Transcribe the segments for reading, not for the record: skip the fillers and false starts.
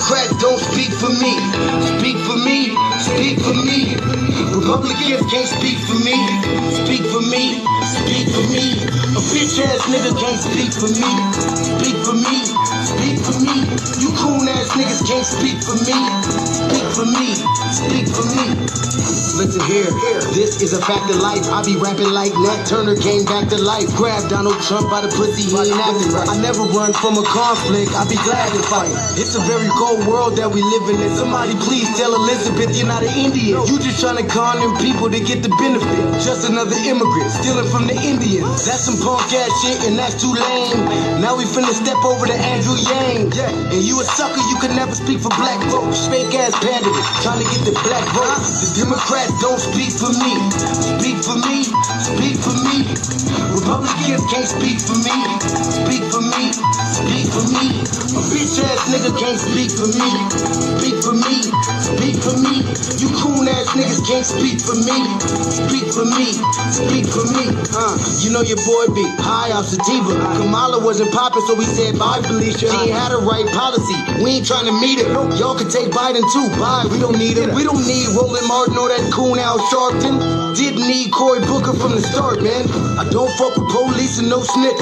Democrats don't speak for me. Speak for me, speak for me. Republicans can't speak for me. Speak for me, speak for me. A bitch ass nigga can't speak for me. Speak for me, speak for me. You coon ass niggas can't speak for me. Speak for me, speak for me. Listen here, this is a fact of life. I be rapping like Nat Turner came back to life. Grab Donald Trump by the pussy, he ain't acting right. I never run from a conflict, I be glad to fight. It's a very cold world that we live in. And somebody please tell Elizabeth you're not an Indian. You just trying to con them people to get the benefit. Just another immigrant stealing from the Indians. That's some punk ass shit and that's too lame. Now we finna step over to Andrew Yang. And you a sucker, you can never speak for black folks. Fake ass pandering, trying to get the black vote. The Democrats don't speak for me. Speak for me, speak for me. Republicans can't speak for me. Speak for me, speak for me. A bitch ass nigga can't speak for me. Speak for me, speak for me. You coon ass niggas can't speak for me. Speak for me, speak for me. You know your boy be high off sativa. Kamala wasn't popping, so we said bye, Felicia. She ain't had a right policy. We ain't trying to meet her. Y'all can take Biden too. Bye, we don't need him. We don't need Roland Martin or that coon Al Sharpton. Didn't need Cory Booker from the start, man. I don't fuck with police and no snitch.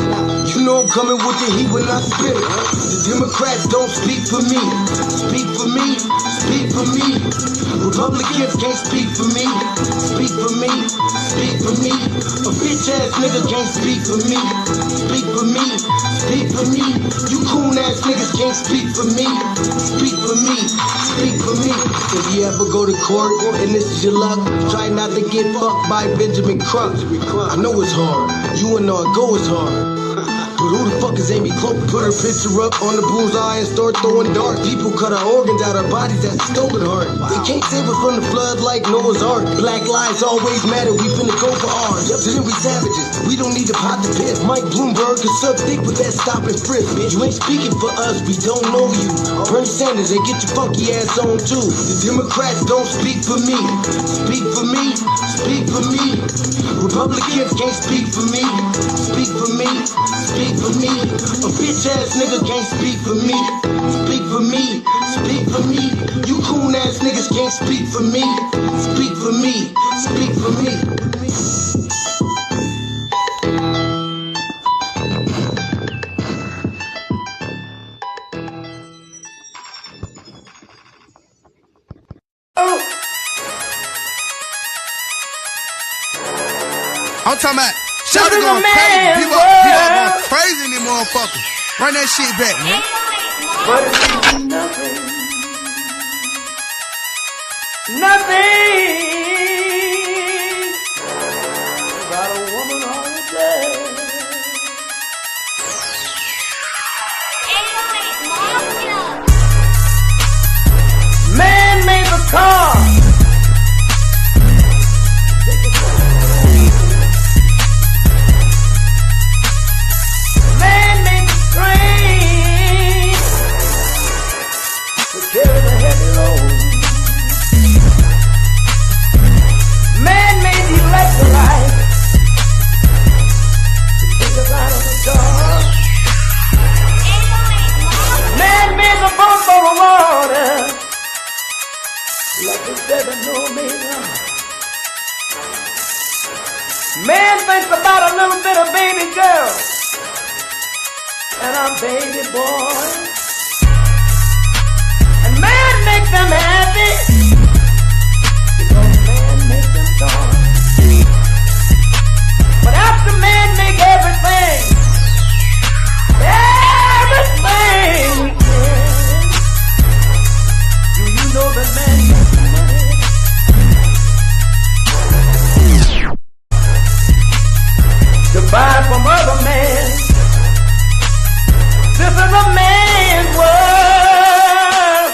You know I'm coming with the heat when I spit it. The Democrats don't speak for me. Speak for me, speak for me. Republicans can't speak for me. Speak for me, speak for me. A bitch ass nigga can't speak for me. Speak for me, speak for me. You coon ass niggas can't speak for me. Speak for me, speak for me. If you ever go to court and this is your luck, try not to get fucked by Benjamin Crump. I know it's hard. You and all go is hard. But who the fuck is Amy Cloak? Put her picture up on the bullseye and start throwing darts. People cut our organs out our bodies, that's a stolen heart. They can't save us from the flood like Noah's Ark. Black lives always matter, we finna go for ours. So then we savages, we don't need to pot the piss. Mike Bloomberg is up thick with that stop and frisk, bitch. You ain't speaking for us, we don't know you. Bernie Sanders, and get your funky ass on too. The Democrats don't speak for me. Speak for me, speak for me. Republicans can't speak for me. Speak for me, speak for me. A bitch ass nigga can't speak for me. Speak for me, speak for me. You coon ass niggas can't speak for me. Speak for me, speak for me. I'm talking about Shawty going crazy. People going crazy in these motherfuckers. Run that shit back, man. But it means nothing. Nothing. Got a woman on the day. Man made the car. Man thinks about a little bit of baby girl and a baby boy, and man makes them happy because man makes them joy. But after man make everything we can, do you know that man makes money? To buy from other men. This is a man's world.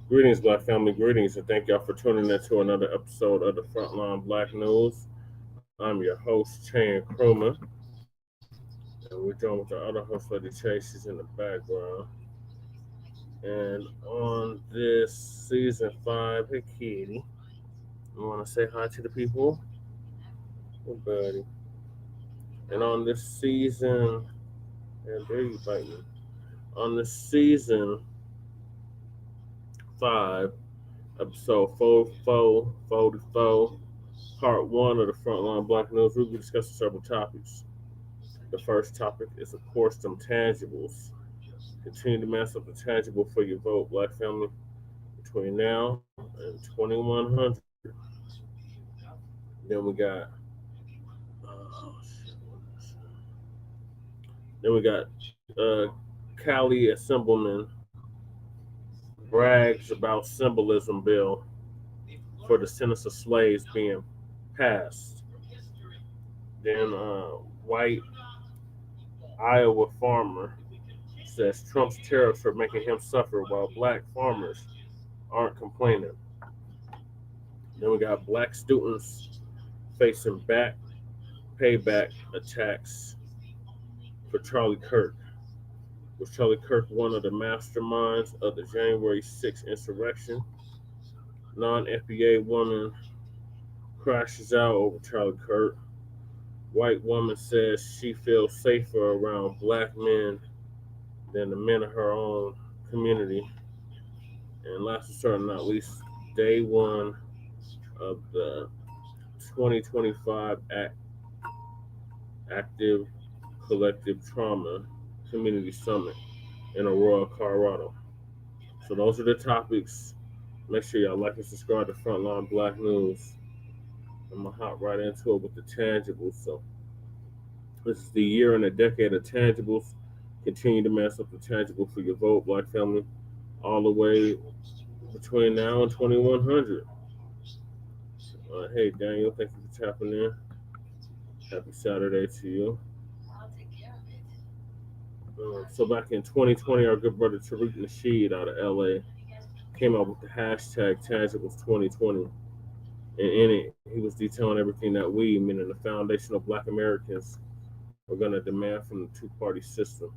Greetings, Black family, greetings, and thank y'all for tuning in to another episode of the Front Line Blacc News. I'm your host, Chan Krumah, and we're joined with our other host, Lady Chase. She's in the background. And on this season 5, hey, Kitty, you want to say hi to the people? Hey, buddy. And on this season, and there you bite me. On this season 5, episode 44, part 1 of the Frontline Blacc News, we'll be discussing several topics. The first topic is, of course, them tangibles. Continue to mass up the tangible for your vote, Black family, between now and 2100. Then we got, Cali Assemblyman brags about symbolism bill for descendants of slaves being passed. Then white Iowa farmer says Trump's tariffs are making him suffer while black farmers aren't complaining. Then we got black students facing payback attacks for Charlie Kirk. Was Charlie Kirk one of the masterminds of the January 6th insurrection? Non-FBA woman crashes out over Charlie Kirk. White woman says she feels safer around black men than the men of her own community. And last but certainly not least, day 1 of the 2025 Active Collective Trauma Community Summit in Aurora, Colorado. So those are the topics. Make sure y'all like and subscribe to Frontline Blacc News. I'm gonna hop right into it with the tangibles. So this is the year and a decade of tangibles. Continue to mass up the tangible for your vote, Black family, all the way between now and 2100. Hey Daniel, thank you for tapping in. Happy Saturday to you. So back in 2020, our good brother Tariq Nasheed out of LA came out with the hashtag Tangibles2020. And in it, he was detailing everything that we, meaning the foundation of Black Americans, are going to demand from the two-party system.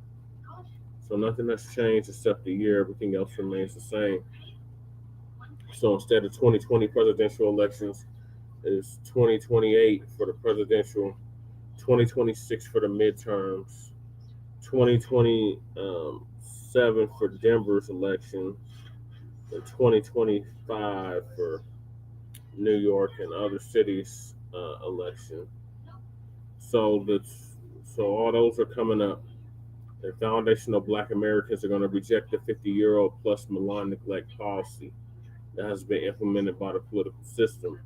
So nothing has changed except the year. Everything else remains the same. So instead of 2020 presidential elections, it's 2028 for the presidential, 2026 for the midterms, 2027 for Denver's election, and 2025 for New York and other cities' election. So all those are coming up. The foundation of Black Americans are going to reject the 50-year-old plus malign neglect policy that has been implemented by the political system.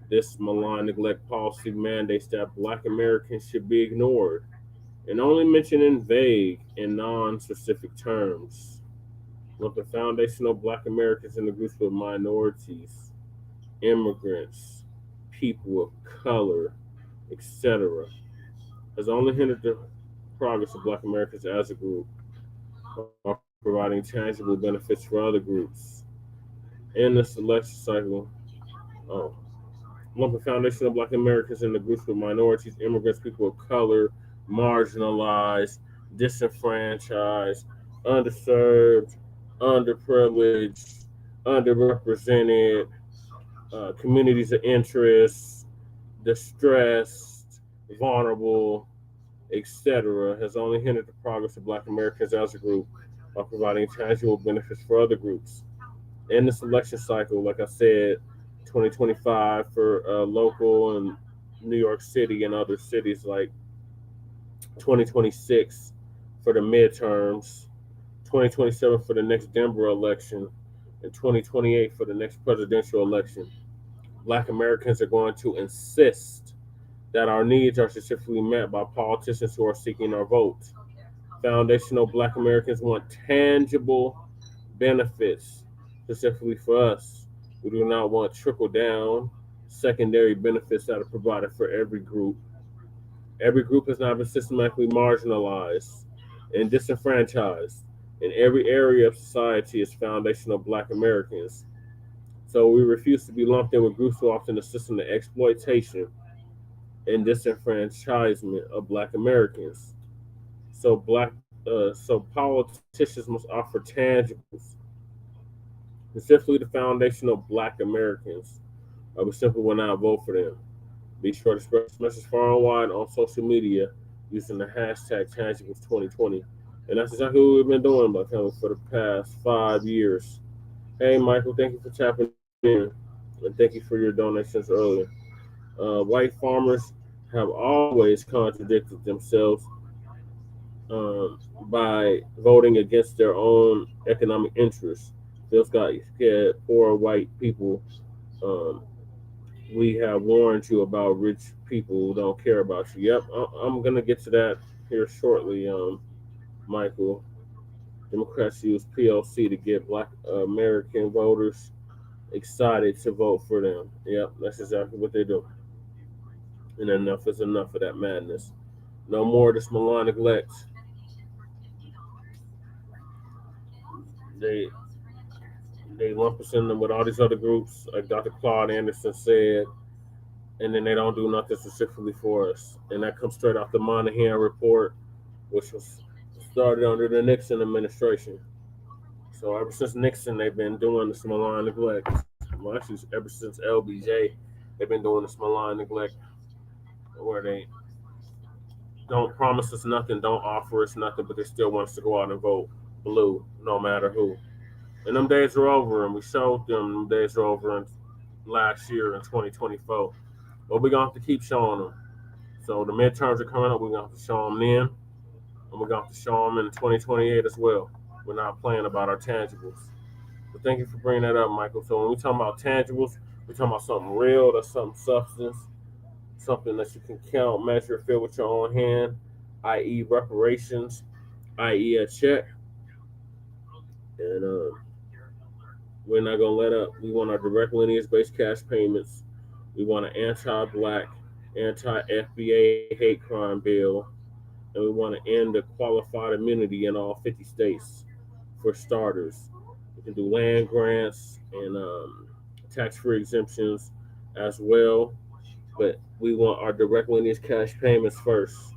This malign neglect policy mandates that Black Americans should be ignored and only mentioned in vague and non-specific terms. With the foundational Black Americans in the groups of minorities, immigrants, people of color, etc., has only hindered the progress of Black Americans as a group while providing tangible benefits for other groups. In this election cycle, lumping foundation of Black Americans in the groups of minorities, immigrants, people of color, marginalized, disenfranchised, underserved, underprivileged, underrepresented, communities of interest, distressed, vulnerable, etc., has only hindered the progress of Black Americans as a group by providing tangible benefits for other groups. In this election cycle, like I said, 2025 for local and New York City and other cities, like 2026 for the midterms, 2027 for the next Denver election, and 2028 for the next presidential election. Black Americans are going to insist that our needs are specifically met by politicians who are seeking our votes. Foundational Black Americans want tangible benefits specifically for us. We do not want trickle-down secondary benefits that are provided for every group. Every group has now been systematically marginalized and disenfranchised. In every area of society is foundational Black Americans. So we refuse to be lumped in with groups who often assist in the exploitation and disenfranchisement of Black Americans. So politicians must offer tangibles, specifically the foundational Black Americans, or we simply will not vote for them. Be sure to spread this message far and wide on social media using the hashtag Tangibles2020. And that's exactly what we've been doing, Black Family, for the past 5 years. Hey, Michael, thank you for tapping in, and thank you for your donations earlier. White farmers have always contradicted themselves by voting against their own economic interests. Just got scared, poor white people. Um, we have warned you about rich people who don't care about you. Yep, I'm gonna get to that here shortly, Michael. Democrats use PLC to get Black American voters excited to vote for them. Yep, that's exactly what they do. And enough is enough of that madness. No more of this malign neglect. They they lump us in them with all these other groups, like Dr. Claude Anderson said, and then they don't do nothing specifically for us. And that comes straight off the Monahan report, which was started under the Nixon administration. So ever since Nixon, they've been doing this malign neglect. Well, actually, ever since LBJ, they've been doing this malign neglect, where they don't promise us nothing, don't offer us nothing, but they still want us to go out and vote blue, no matter who. And them days are over, and we showed them days are over in last year in 2024. But we're going to have to keep showing them. So the midterms are coming up, we're going to have to show them then, and we're going to have to show them in 2028 as well. We're not playing about our tangibles. But thank you for bringing that up, Michael. So when we talk about tangibles, we're talking about something real, that's something substance, something that you can count, measure, feel with your own hand, i.e. reparations, i.e. a check. And we're not going to let up. We want our direct lineage-based cash payments. We want an anti-Black, anti-FBA hate crime bill. And we want to end the qualified immunity in all 50 states for starters. We can do land grants and tax-free exemptions as well. But we want our direct lineage cash payments first,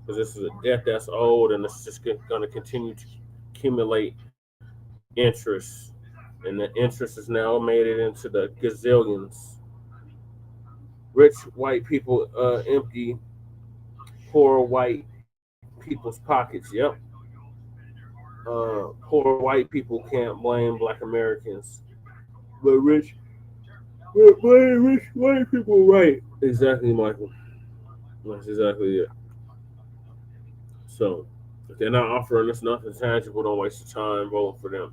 because this is a debt that's old and it's just going to continue to accumulate interest. And the interest has now made it into the gazillions. Rich white people empty poor white people's pockets. Yep. Poor white people can't blame Black Americans, but blame rich white people, right? Exactly, Michael. That's exactly it. So, if they're not offering us nothing tangible, don't waste your time voting for them.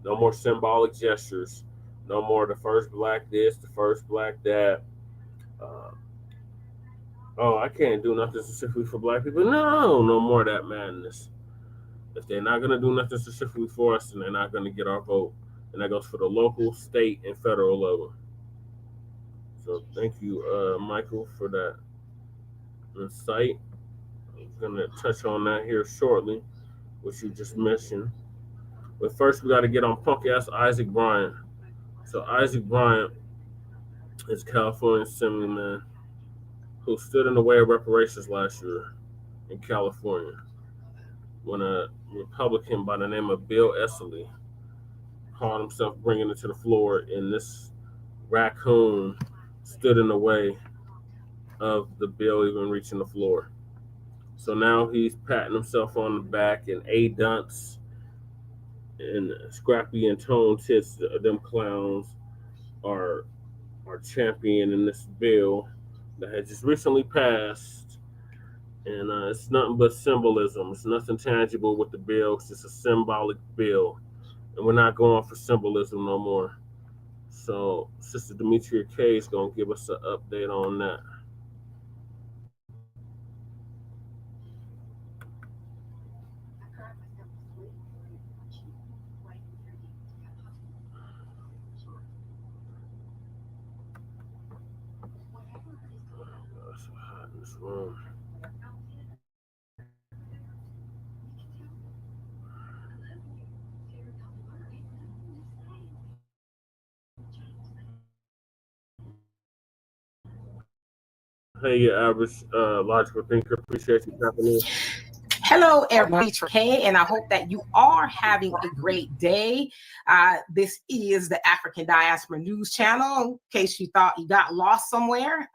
No more symbolic gestures. No more the first Black this, the first Black that. Uh, oh, I can't do nothing specifically for Black people. No, no more of that madness. If they're not going to do nothing specifically for us, then they're not going to get our vote. And that goes for the local, state, and federal level. So thank you, Michael, for that insight. I'm going to touch on that here shortly, which you just mentioned. But first, we got to get on punk ass Isaac Bryant. So Isaac Bryant is California Assemblyman who stood in the way of reparations last year in California when a Republican by the name of Bill Esselstyn called himself bringing it to the floor, and this raccoon stood in the way of the bill even reaching the floor. So now he's patting himself on the back, and A Dunce and Scrappy and Tone Tits, them clowns, are championing this bill that had just recently passed. And it's nothing but symbolism. It's nothing tangible with the bill. It's just a symbolic bill. And we're not going for symbolism no more. So Sister Demetria K is going to give us an update on that. It's so hot in this room. Hey, your average logical thinker. Appreciate you tapping in. Hello, everybody. Hey, and I hope that you are having a great day. This is the African Diaspora News Channel, in case you thought you got lost somewhere.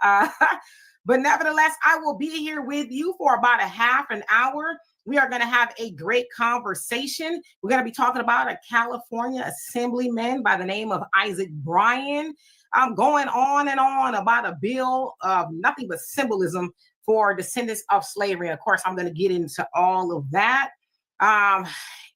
But nevertheless, I will be here with you for about a half an hour. We are going to have a great conversation. We're going to be talking about a California Assemblyman by the name of Isaac Bryan. I'm going on and on about a bill of nothing but symbolism for descendants of slavery. Of course, I'm going to get into all of that.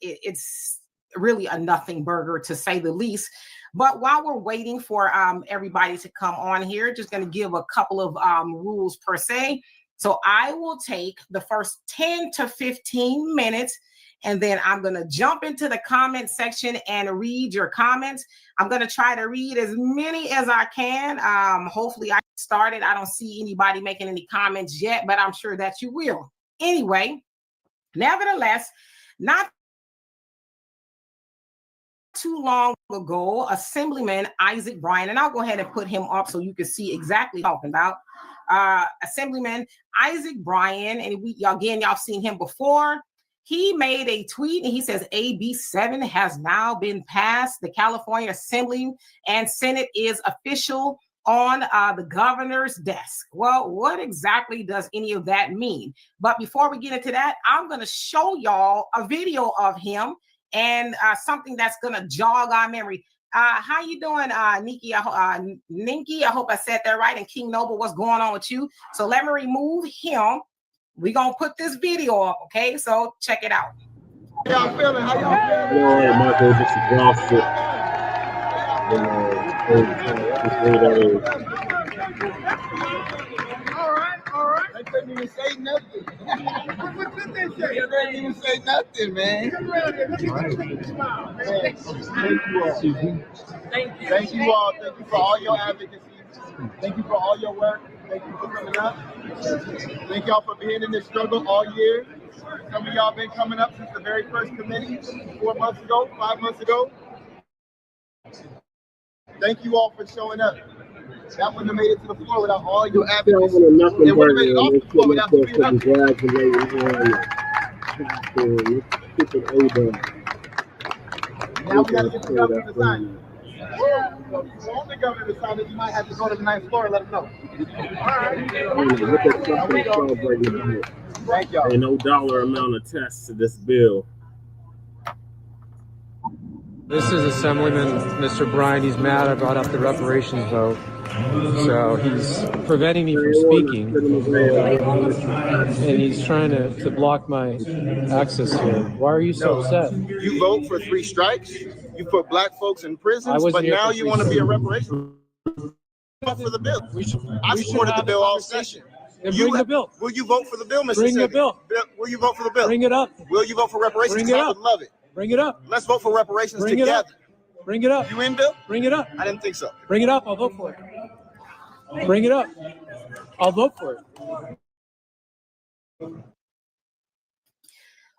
It's really a nothing burger, to say the least. But while we're waiting for everybody to come on here, just going to give a couple of rules per se. So I will take the first 10 to 15 minutes, and then I'm going to jump into the comment section and read your comments. I'm going to try to read as many as I can. Hopefully I started. I don't see anybody making any comments yet, but I'm sure that you will. Anyway, nevertheless, not too long ago, Assemblyman Isaac Bryan, and I'll go ahead and put him up so you can see exactly what I'm talking about. Assemblyman Isaac Bryan, and y'all seen him before. He made a tweet and he says AB 7 has now been passed. The California Assembly and Senate is official on the governor's desk. Well, what exactly does any of that mean? But before we get into that, I'm going to show y'all a video of him and something that's going to jog our memory. How you doing, Nikki? Ninky, I hope I said that right. And King Noble, what's going on with you? So let me remove him. We're going to put this video up, okay? So check it out. How y'all feeling? How y'all feeling? All right, Michael, just exhausted. All right. I couldn't even say nothing. What did they say? I couldn't even say nothing, man. Come around here. Let me smile, man. Thank you all. Thank you all. Thank you for all your advocacy. Thank you for all your work. Thank you for coming up. Thank y'all for being in this struggle all year. Some of y'all been coming up since the very first committee 4 months ago, 5 months ago. Thank you all for showing up. That wouldn't have made it to the floor without all your advocacy. It would have made it off the floor without speaking up. Now we got to get the governor to sign it. So if you want the governor to sign it, you might have to go to the 9th floor and let them know. All right. Thank y'all. Ain't no dollar amount attached to this bill. This is Assemblyman Mr. Bryan. He's mad I brought up the reparations vote. So he's preventing me from speaking. And he's trying to block my access here. Why are you so upset? You vote for 3 strikes. You put black folks in prisons, but now you want to be a reparation. For the bill. I supported the bill all session. Bring the bill. Will you vote for the bill, Mr. Bring the bill. Will you vote for the bill? Bring it up. Will you vote for reparations? Bring it up. I would love it. Bring it up. Let's vote for reparations Bring together. It up. Bring it up. You in, Bill? Bring it up. I didn't think so. Bring it up. I'll vote for it. Bring it up. I'll vote for it.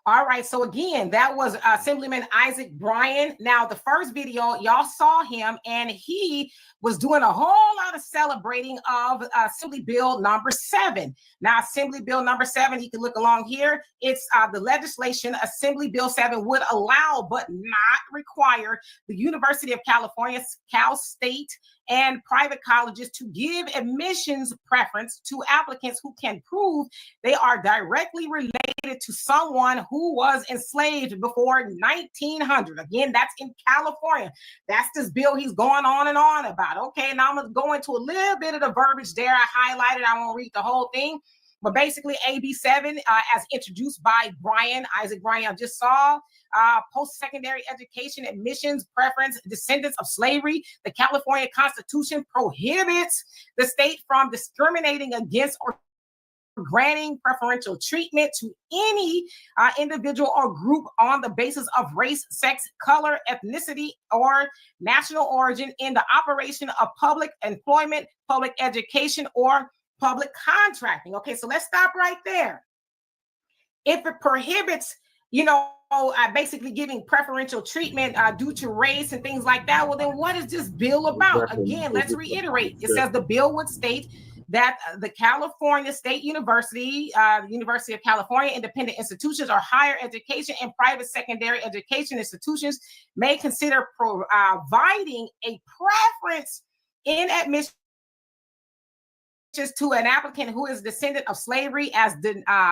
All right, so again, that was Assemblyman Isaac Bryan. Now, the first video, y'all saw him, and he was doing a whole lot of celebrating of Assembly Bill number 7. Now, Assembly Bill number 7, you can look along here. It's the legislation, Assembly Bill 7 would allow but not require the University of California, Cal State, and private colleges to give admissions preference to applicants who can prove they are directly related to someone who was enslaved before 1900. Again, that's in California. That's this bill he's going on and on about. Okay, now I'm going to go into a little bit of the verbiage there. I highlighted. I won't read the whole thing. But basically, AB 7, as introduced by Isaac Bryan, I just saw, post-secondary education admissions preference, descendants of slavery. The California Constitution prohibits the state from discriminating against or granting preferential treatment to any individual or group on the basis of race, sex, color, ethnicity, or national origin in the operation of public employment, public education, or public contracting. Okay, so let's stop right there. If it prohibits, basically giving preferential treatment due to race and things like that, well, then what is this bill about? Again, let's reiterate. It says the bill would state that the California State University, University of California, independent institutions or higher education and private secondary education institutions may consider providing a preference in admissions to an applicant who is descendant of slavery as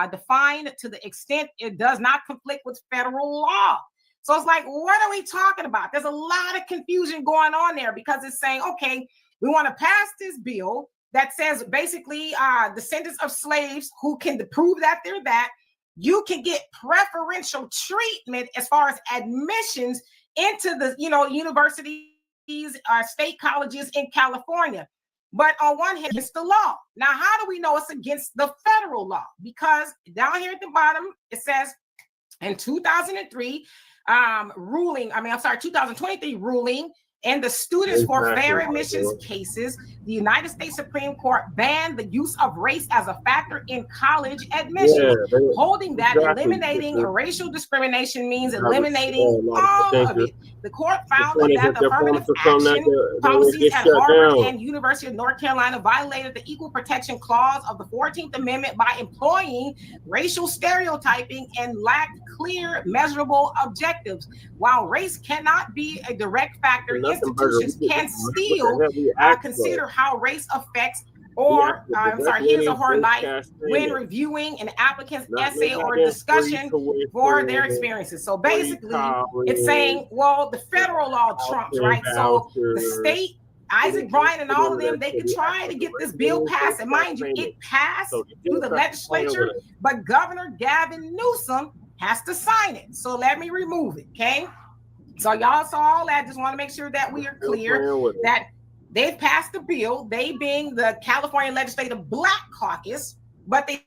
defined to the extent it does not conflict with federal law. So it's like, what are we talking about? There's a lot of confusion going on there because it's saying, okay, we want to pass this bill that says basically descendants of slaves who can prove that they're that, you can get preferential treatment as far as admissions into the, universities, state colleges in California. But on one hand, it's the law. Now, how do we know it's against the federal law? Because down here at the bottom, it says in 2023 2023 ruling, and the Students for Fair Admissions cases, the United States Supreme Court banned the use of race as a factor in college admissions, holding that eliminating racial discrimination means eliminating all of it. The court found that the affirmative action policies at Harvard and University of North Carolina violated the Equal Protection Clause of the 14th Amendment by employing racial stereotyping and lacked clear, measurable objectives. While race cannot be a direct factor, institutions can still consider how race affects his or her life when reviewing an applicant's essay or discussion for their experiences. So basically, it's saying, well, the federal law trumps, right? So the state, Isaac Bryan and all of them, they could try to get this bill passed. And mind you, it passed through the legislature, but Governor Gavin Newsom has to sign it. So let me remove it, okay? So y'all saw all that. Just want to make sure that we are clear that they've passed the bill, they being the California Legislative Blacc Caucus, but they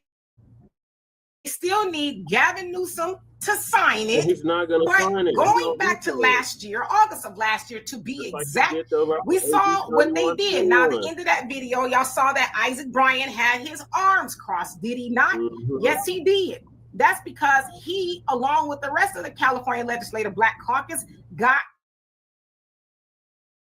still need Gavin Newsom to sign it. He's not going to sign it. Going back to last year, August of last year, to be exact, we saw what they did. Now, at the end of that video, y'all saw that Isaac Bryan had his arms crossed. Did he not? Yes, he did. That's because he, along with the rest of the California Legislative Blacc Caucus, got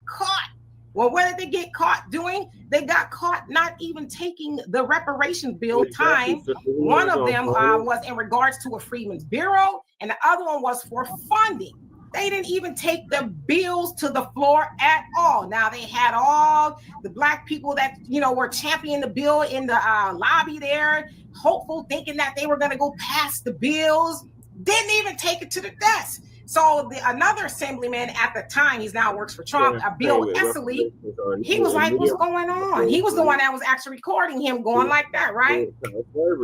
caught. Well, what did they get caught doing? They got caught not even taking the reparations bill time. One of them was in regards to a Freedmen's Bureau, and the other one was for funding. They didn't even take the bills to the floor at all. Now, they had all the Black people that, were championing the bill in the lobby there, hopeful, thinking that they were going to go past the bills, didn't even take it to the desk. So another assemblyman at the time, he's now works for Trump, Bill Esseley, he was like, what's going on? He was the one that was actually recording him going like that, right?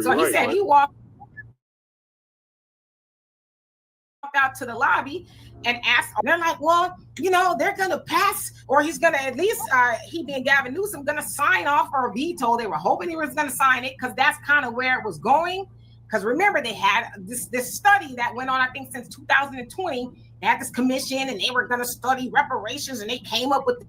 So he said he walked out to the lobby and asked, they're like, well, they're going to pass, or he's going to at least, he being Gavin Newsom, going to sign off or veto. They were hoping he was going to sign it because that's kind of where it was going. Because remember, they had this study that went on, I think, since 2020. They had this commission and they were going to study reparations, and they came up with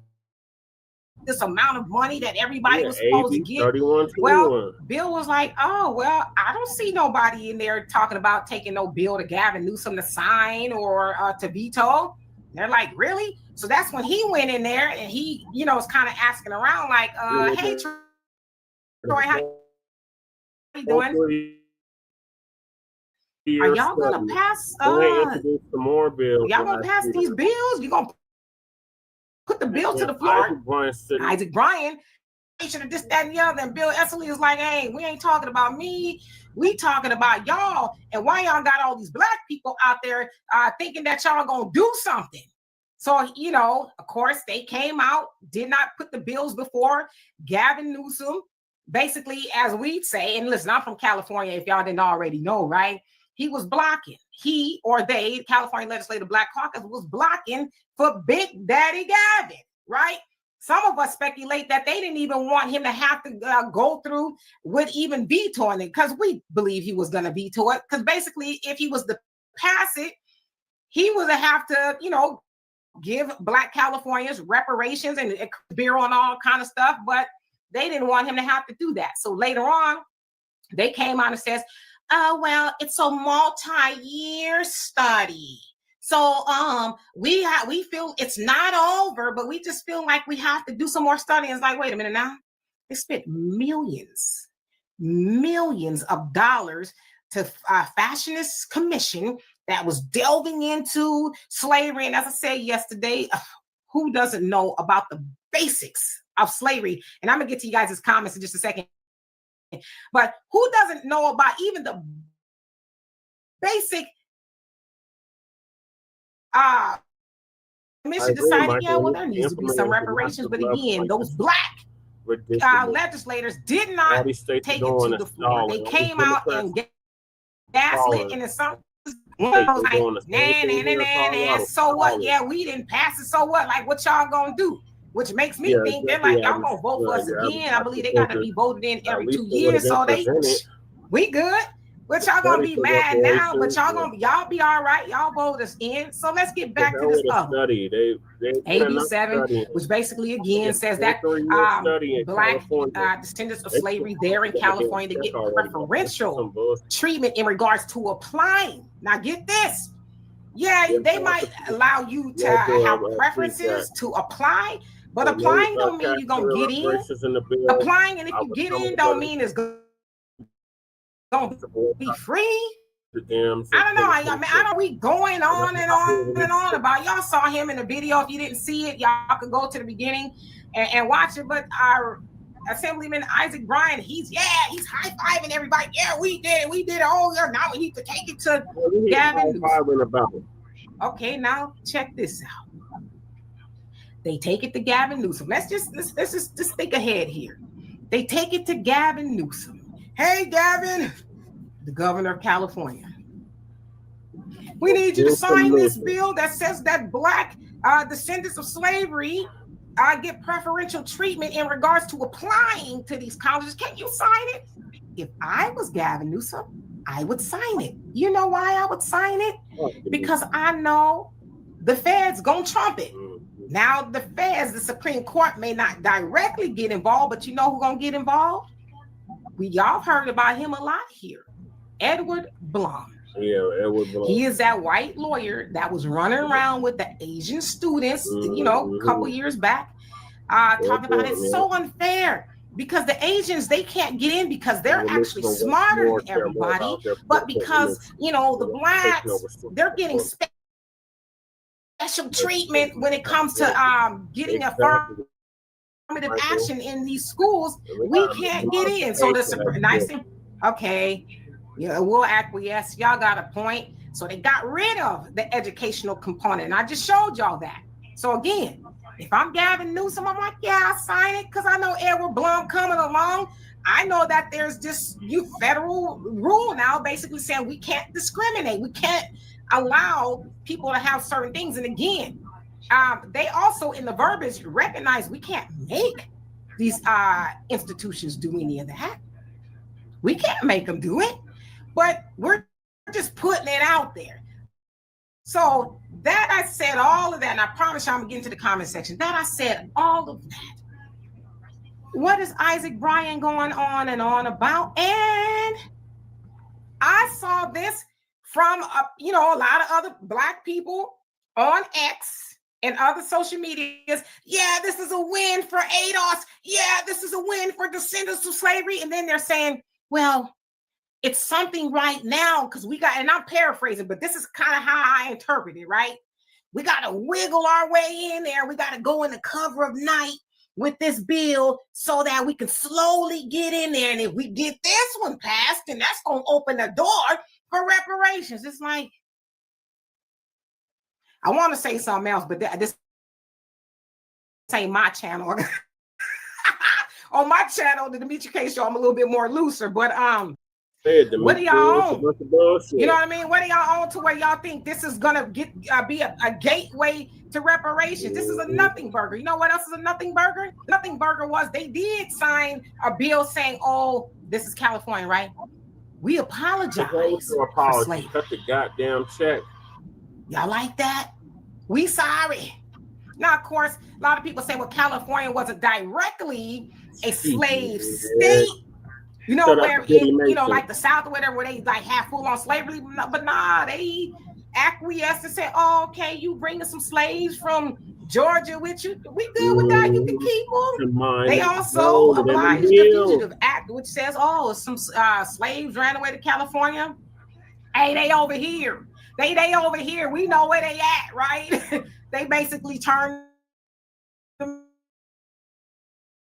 this amount of money that everybody was supposed to get. Well, Bill was like, oh, well, I don't see nobody in there talking about taking no bill to Gavin Newsom to sign or to veto. They're like, really? So that's when he went in there and he, was kind of asking around like, hey, Troy, how you doing? Are y'all gonna pass? Y'all gonna pass these bills? You gonna put the bill to the floor? Isaac Bryan, he should have this, that, and the other. And Bill Esseley is like, hey, we ain't talking about me. We talking about y'all. And why y'all got all these Black people out there thinking that y'all gonna do something? So, of course, they came out, did not put the bills before Gavin Newsom. Basically, as we'd say, and listen, I'm from California, if y'all didn't already know, right? He was blocking. He or they, California Legislative Blacc Caucus, was blocking for Big Daddy Gavin, right? Some of us speculate that they didn't even want him to have to go through with even vetoing it, because we believe he was going to veto it. Because basically, if he was to pass it, he would have to, give Black Californians reparations and a bureau and all kind of stuff. But they didn't want him to have to do that. So later on, they came out and says, oh, well, it's a multi-year study. So we feel it's not over, but we just feel like we have to do some more studying. It's like, wait a minute now. They spent millions of dollars to fashion this commission that was delving into slavery. And as I said yesterday, who doesn't know about the basics of slavery? And I'm gonna get to you guys' comments in just a second. But who doesn't know about even the basic commission decided, yeah, well, there needs to be some reparations. But again, those black legislators did not take it to the floor. They came out and gaslit, and it's something like, so what? Yeah, we didn't pass it. So what? Like, what y'all gonna do? Which makes me think they're like, y'all gonna vote for us again. I believe they gotta be voted in every 2 years. So we good. But y'all gonna be mad now, but y'all be all right. Y'all vote us in. So let's get back to this study. AB7, which basically again says that black descendants of slavery there in California to get preferential treatment in regards to applying. Now get this. Yeah, they might allow you to have preferences to apply, but applying don't mean you're gonna get in. Applying, and if you get in, don't mean it's gonna be free. I don't know. I mean, I know we going on and on and on about. Y'all saw him in the video. If you didn't see it, y'all can go to the beginning and watch it. But our Assemblyman Isaac Bryan, he's high-fiving everybody. Yeah, we did it. Oh, yeah, now we need to take it to Gavin. Okay, now check this out. They take it to Gavin Newsom. Let's just think ahead here. They take it to Gavin Newsom. Hey, Gavin, the governor of California. We need you to sign this bill that says that black descendants of slavery get preferential treatment in regards to applying to these colleges. Can you sign it? If I was Gavin Newsom, I would sign it. You know why I would sign it? Because I know the feds gonna trump it. Now the feds, the Supreme Court may not directly get involved, but you know who's gonna get involved? Y'all heard about him a lot here. Edward Blum. Yeah, Edward Blum. He is that white lawyer that was running around with the Asian students, a couple years back, talking about it's so unfair because the Asians, they can't get in because they're actually smarter than everybody, but because, the blacks, they're getting special treatment when it comes to getting affirmative action in these schools. We can't get in. So that's a nice thing. Okay, we'll acquiesce. Y'all got a point. So they got rid of the educational component, and I just showed y'all that. So again, if I'm Gavin Newsom, I'm like, yeah, I sign it because I know Edward Blum coming along. I know that there's this new federal rule now basically saying we can't discriminate. We can't allow people to have certain things. And again, they also in the verbiage recognize we can't make these institutions do any of that. We can't make them do it, but we're just putting it out there. So that I said all of that, and I promise you I'm gonna get into the comment section. That I said all of that. What is Isaac Bryan going on and on about? And I saw this from a lot of other black people on X and other social medias. Yeah, this is a win for ADOS. Yeah, this is a win for descendants of slavery. And then they're saying, well, it's something right now because we got, and I'm paraphrasing, but this is kind of how I interpret it, right? We got to wiggle our way in there. We got to go in the cover of night with this bill so that we can slowly get in there. And if we get this one passed, then that's going to open the door for reparations. It's like, I want to say something else, but this ain't my channel. On my channel, the Demetri K Show, I'm a little bit more looser, but what do y'all own? You know what I mean? What do y'all own to where y'all think this is gonna be a gateway to reparations? This is a nothing burger. You know what else is a nothing burger? Nothing burger was they did sign a bill saying, "Oh, this is California, right? We apologize for slavery. Cut the goddamn check." Y'all like that? We sorry. Now, of course, a lot of people say, well, California wasn't directly a slave state. Where like the South or whatever, where they like have full-on slavery. But nah, they acquiesced and said, oh, okay, you bringing some slaves from Georgia with you. We good with that. You can keep them. They also No, abolished the Fugitive Act, which says, oh, some slaves ran away to California. Hey, they over here. They over here. We know where they at, right? They basically turned them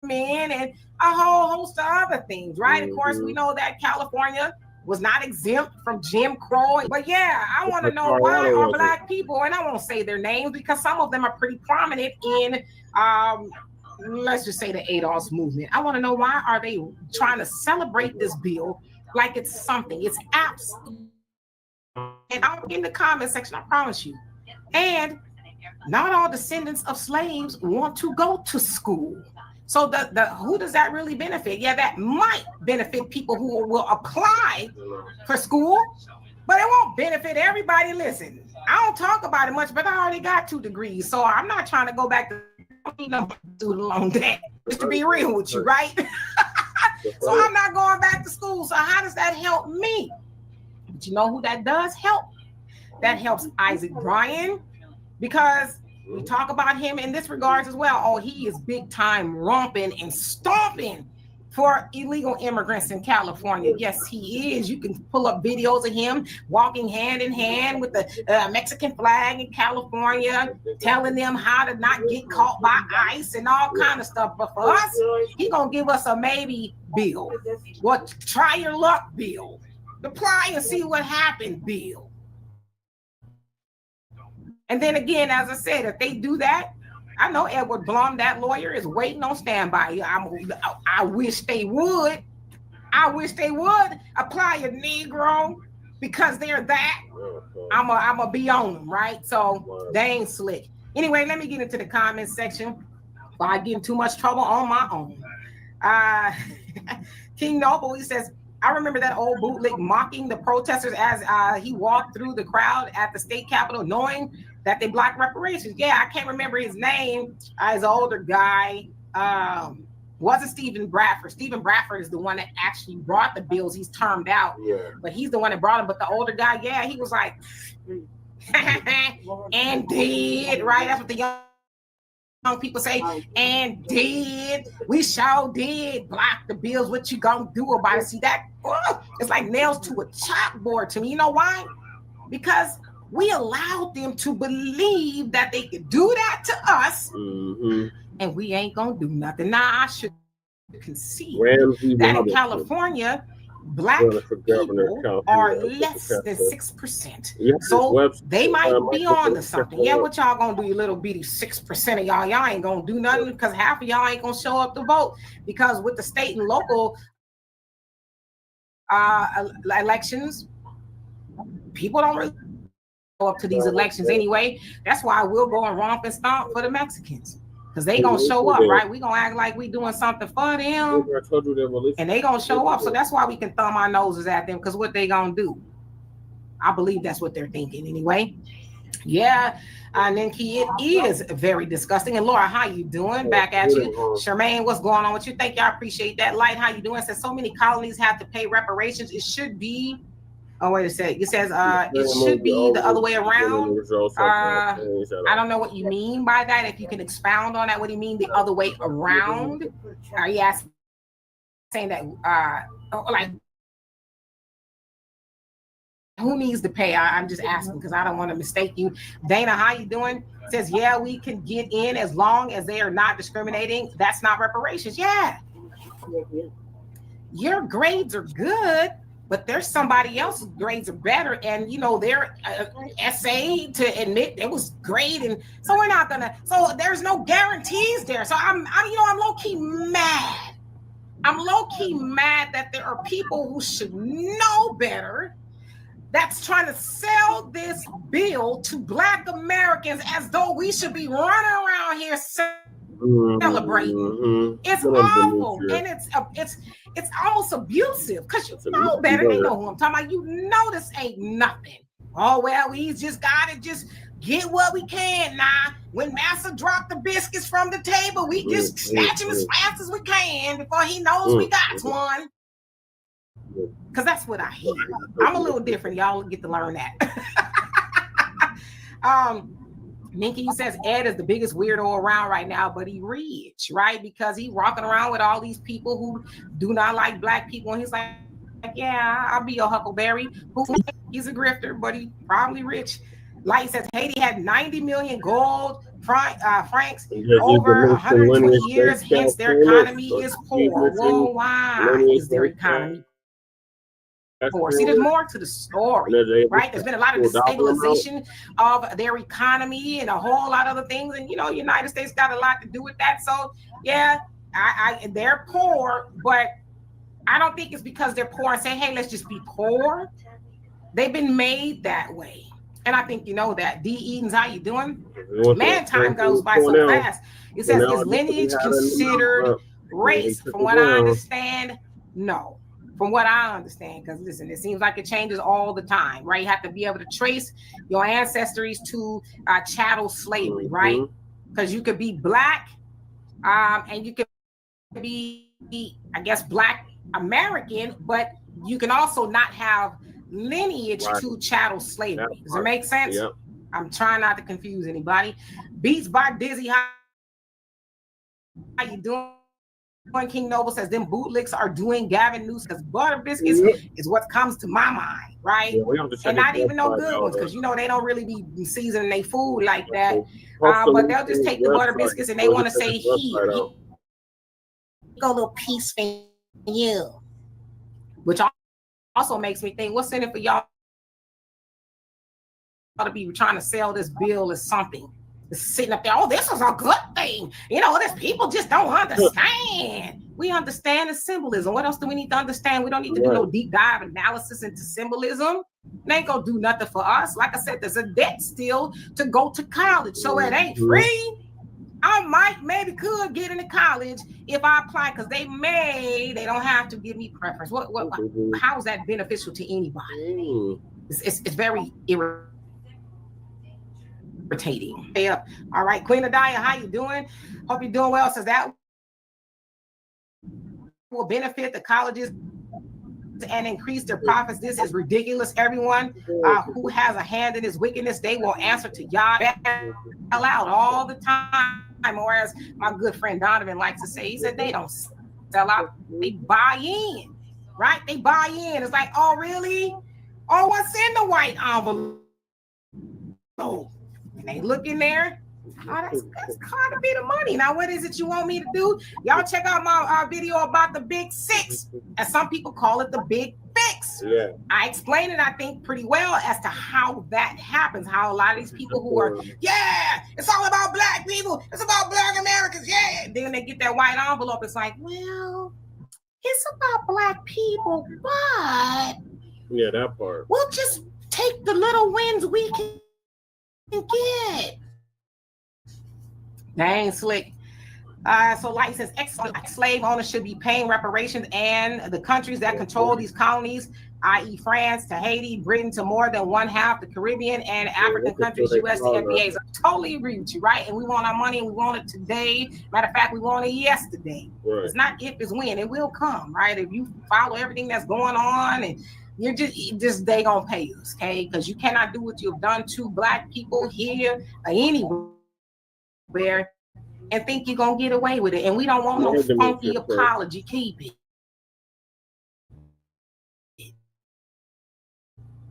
in and a whole host of other things, right? Of course, we know that California was not exempt from Jim Crow. But yeah, I want to know why are Black people, and I won't say their names because some of them are pretty prominent in, let's just say the ADOS movement. I want to know why are they trying to celebrate this bill like it's something. It's absolutely. And I'll in the comment section, I promise you. And not all descendants of slaves want to go to school. So who does that really benefit? Yeah, that might benefit people who will apply for school, but it won't benefit everybody. Listen, I don't talk about it much, but I already got 2 degrees. So I'm not trying to go back to on that, just to be real with you, right? So I'm not going back to school. So how does that help me? But you know who that does help? That helps Isaac Bryan, because we talk about him in this regards as well. Oh, he is big time romping and stomping for illegal immigrants in California. Yes, he is. You can pull up videos of him walking hand in hand with the Mexican flag in California, telling them how to not get caught by ICE and all kind of stuff. But for us, he gonna give us a maybe bill. What? Try your luck bill. Apply and see what happened bill. And then again, as I said, if they do that, I know Edward Blum, that lawyer, is waiting on standby. I wish they would. I wish they would apply a Negro because they're that. I'm a be on them, right? So they ain't slick. Anyway, let me get into the comments section before I get in too much trouble on my own. King Noble, he says, I remember that old bootleg mocking the protesters as he walked through the crowd at the state capitol, knowing that they blocked reparations. Yeah, I can't remember his name. He's an older guy. Wasn't Stephen Bradford. Stephen Bradford is the one that actually brought the bills. He's termed out, but he's the one that brought them. But the older guy, yeah, he was like, and did, right? That's what the young people say, and did. We sure did block the bills. What you gonna do about it? See that? It's like nails to a chalkboard to me. You know why? Because we allowed them to believe that they could do that to us, and we ain't gonna do nothing. Now I should concede that in California, Black people are less than 6%. So they might be on to something. Yeah, what y'all gonna do, you little bitty 6% of y'all? Y'all ain't gonna do nothing because half of y'all ain't gonna show up to vote. Because with the state and local elections, people don't really up to these elections anyway. That's why we'll go and romp and stomp for the Mexicans, because they gonna show up, right? We gonna act like we doing something for them, and they gonna show up. So that's why we can thumb our noses at them, because what they gonna do? I believe that's what they're thinking anyway. Yeah, and then it is very disgusting. And Laura, how you doing? Back at you. Charmaine, what's going on with you? Thank you, I appreciate that. Light, how you doing? Says so many colonies have to pay reparations. It should be. Oh, wait a second. It says it should be the other way around. I don't know what you mean by that. If you can expound on that, what do you mean the other way around? Are you saying that like who needs to pay? I'm just asking because I don't want to mistake you. Dana, how you doing? Says, yeah, we can get in as long as they are not discriminating. That's not reparations. Yeah. Your grades are good, but there's somebody else's grades are better, and you know their essay to admit it was great, and so we're not gonna. So there's no guarantees there. So I'm low key mad. I'm low key mad that there are people who should know better that's trying to sell this bill to Black Americans as though we should be running around here celebrating. It's awful, and it's almost abusive because you know better. They know who I'm talking about. You know this ain't nothing. Oh well, we just gotta just get what we can now. When Massa dropped the biscuits from the table, we just snatch them as fast as we can before he knows we got one. Because that's what I hear. I'm a little different. Y'all get to learn that. Nikki says Ed is the biggest weirdo around right now, but he rich, right? Because he walking around with all these people who do not like black people, and he's like, yeah, I'll be your Huckleberry. He's a grifter, but he probably rich. Light says Haiti had 90 million gold francs over 120 years, hence their economy is poor. Well, why is their economy poor? See, there's more to the story, right? There's been a lot of destabilization of their economy and a whole lot of other things, and United States got a lot to do with that. So yeah, they're poor, but I don't think it's because they're poor and say, hey, let's just be poor. They've been made that way. And I think you know that. D. Edens, how you doing? Man, time goes by so fast. It says, is lineage considered race? From what I understand, no. From what I understand, because listen, it seems like it changes all the time, right? You have to be able to trace your ancestries to chattel slavery, right? Because you could be black, and you could be, I guess, black American, but you can also not have lineage to chattel slavery. Does it make sense? Yep. I'm trying not to confuse anybody. Beats by Dizzy, how you doing? King Noble says them bootlicks are doing Gavin Newsom, because butter biscuits is what comes to my mind, right? Yeah, and not even no good ones, because they don't really be seasoning their food like that. But they'll just take the butter biscuits and they want to say he go a little piece for you, which also makes me think, what's in it for y'all to be trying to sell this bill as something? It's sitting up there, oh, this is a good thing. This people just don't understand. We understand the symbolism. What else do we need to understand? We don't need to do no deep dive analysis into symbolism. It ain't gonna do nothing for us. Like I said, there's a debt still to go to college, so it ain't free. I maybe could get into college if I apply, because they don't have to give me preference. How is that beneficial to anybody? It's very irritating. Yeah. All right, Queen Adaya, how you doing? Hope you're doing well. Says that will benefit the colleges and increase their profits. This is ridiculous. Everyone who has a hand in this wickedness, they will answer to Yah out all the time. Or as my good friend Donovan likes to say, he said they don't sell out, they buy in, right? They buy in. It's like, oh, really? Oh, what's in the white envelope? Oh, and they look in there. Oh, that's quite a bit of money. Now, what is it you want me to do? Y'all check out my video about the Big Six, as some people call it, the Big Fix. Yeah. I explained it, I think, pretty well as to how that happens, how a lot of these people who are, it's all about black people, it's about black Americans, and then they get that white envelope. It's like, well, it's about black people, but that part. We'll just take the little wins we can get. Dang slick. So like it says, ex-slave owners should be paying reparations, and the countries that control these colonies, i.e. France to Haiti, Britain to more than one half the Caribbean and African countries, US to FBAs. I totally agree with you, right? And we want our money and we want it today. Matter of fact, we want it yesterday. Right. It's not if, it's when. It will come, right? If you follow everything that's going on, and you're just they gonna pay us, okay? Because you cannot do what you've done to black people here or anywhere and think you're gonna get away with it. And we don't want no funky apology. Keep it.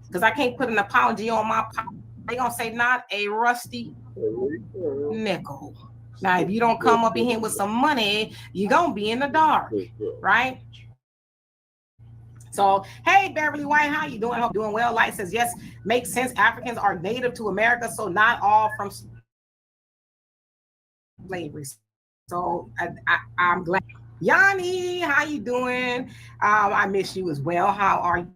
Because I can't put an apology on my pocket. They're gonna say not a rusty nickel. Now, if you don't come up in here with some money, you're gonna be in the dark, right? So, hey, Beverly White, how you doing? Hope you're doing well. Light says, yes, makes sense. Africans are native to America, so not all from slavery. So I'm glad. Yanni, how you doing? I miss you as well. How are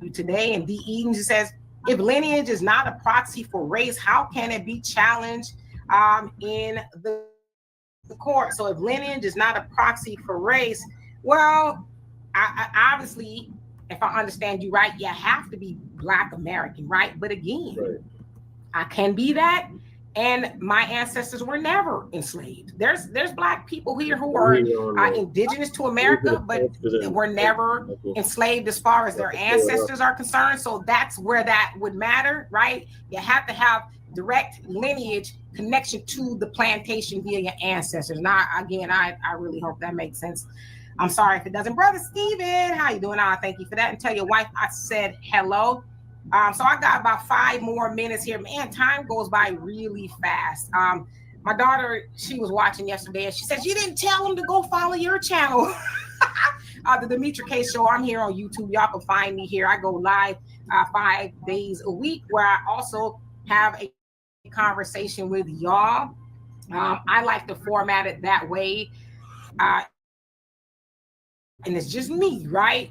you today? And D. Eden says, if lineage is not a proxy for race, how can it be challenged in the court? So if lineage is not a proxy for race, well, I obviously, if I understand you right, you have to be Black American, right? But again, I can be that, and my ancestors were never enslaved. There's Black people here who are indigenous to America, but were never enslaved as far as their ancestors are concerned. So that's where that would matter, right? You have to have direct lineage connection to the plantation via your ancestors. Now, again, I really hope that makes sense. I'm sorry if it doesn't. Brother Steven, how you doing? Thank you for that. And tell your wife I said hello. So I got about 5 more minutes here. Man, time goes by really fast. My daughter, she was watching yesterday, and she said, you didn't tell them to go follow your channel. The Demetra K Show. I'm here on YouTube. Y'all can find me here. I go live 5 days a week, where I also have a conversation with y'all. I like to format it that way. And it's just me, right?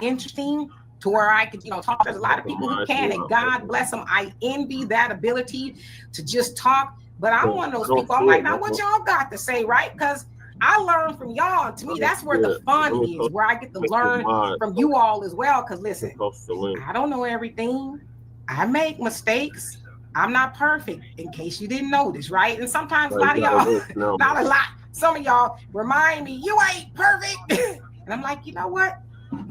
Interesting to where I could, talk. There's a lot of people who can, and God bless them. I envy that ability to just talk. But I'm one of those people. I'm like, now what y'all got to say, right? Because I learn from y'all. To me, that's where the fun is, where I get to learn from you all as well. Because listen, I don't know everything. I make mistakes. I'm not perfect, in case you didn't notice, right? And sometimes a lot of y'all, not a lot, some of y'all remind me, you ain't perfect. And I'm like, you know what?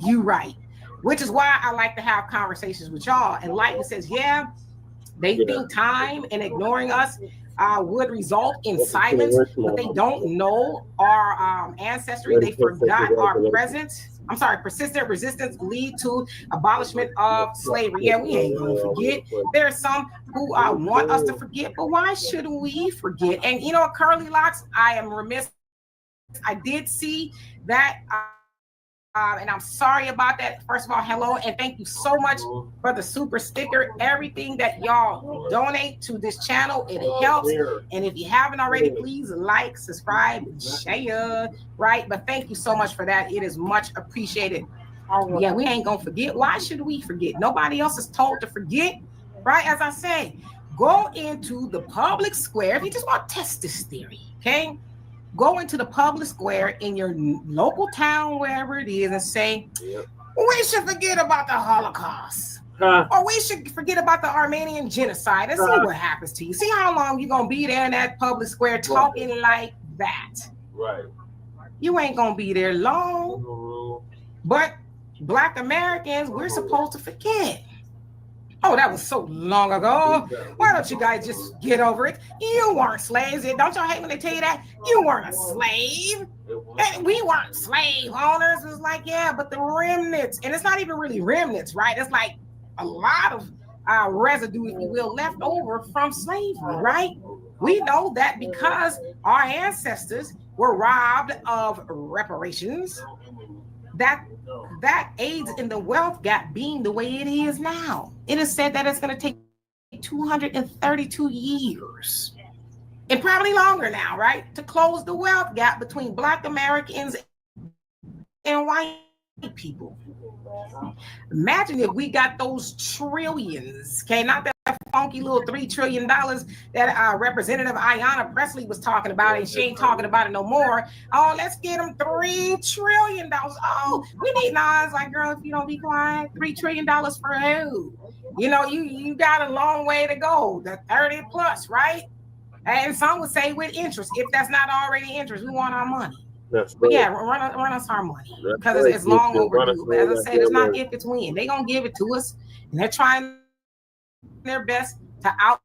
You right. Which is why I like to have conversations with y'all. And Lightning says, yeah, they think time and ignoring us would result in silence, but they don't know our ancestry. They forgot our presence. I'm sorry, persistent resistance lead to abolishment of slavery. Yeah, we ain't gonna forget. There are some who want us to forget, but why should we forget? And Curly Locks, I am remiss. I did see that, and I'm sorry about that. First of all, hello, and thank you so much for the super sticker. Everything that y'all donate to this channel, it helps. And if you haven't already, please like, subscribe, and share, right? But thank you so much for that. It is much appreciated. Yeah, we ain't gonna forget. Why should we forget? Nobody else is told to forget, right? As I say, go into the public square if you just want to test this theory, okay? Go into the public square in your local town, wherever it is, and say, we should forget about the Holocaust. Or we should forget about the Armenian genocide and see what happens to you. See how long you're going to be there in that public square talking like that. Right. You ain't going to be there long. But Black Americans, we're supposed to forget. Oh, that was so long ago. Why don't you guys just get over it? You weren't slaves. Don't y'all hate when they tell you that? You weren't a slave. And we weren't slave owners. It's like, yeah, but the remnants, and it's not even really remnants, right? It's like a lot of residue, if you will, left over from slavery, right? We know that because our ancestors were robbed of reparations, that aids in the wealth gap being the way it is now. It is said that it's going to take 232 years, and probably longer now, right, to close the wealth gap between Black Americans and white people. Imagine if we got those trillions, okay, not that funky little $3 trillion that Representative Ayanna Pressley was talking about, and she ain't talking about it no more. Oh, let's get them $3 trillion. Oh, we need Nas, like, girl, if you don't be quiet, $3 trillion for who? You got a long way to go, the 30 plus, right? And some would say with interest. If that's not already interest, we want our money. But yeah, run us our money, because it's long overdue. But as I said, it's not if, it's when. They're going to give it to us, and they're trying their best to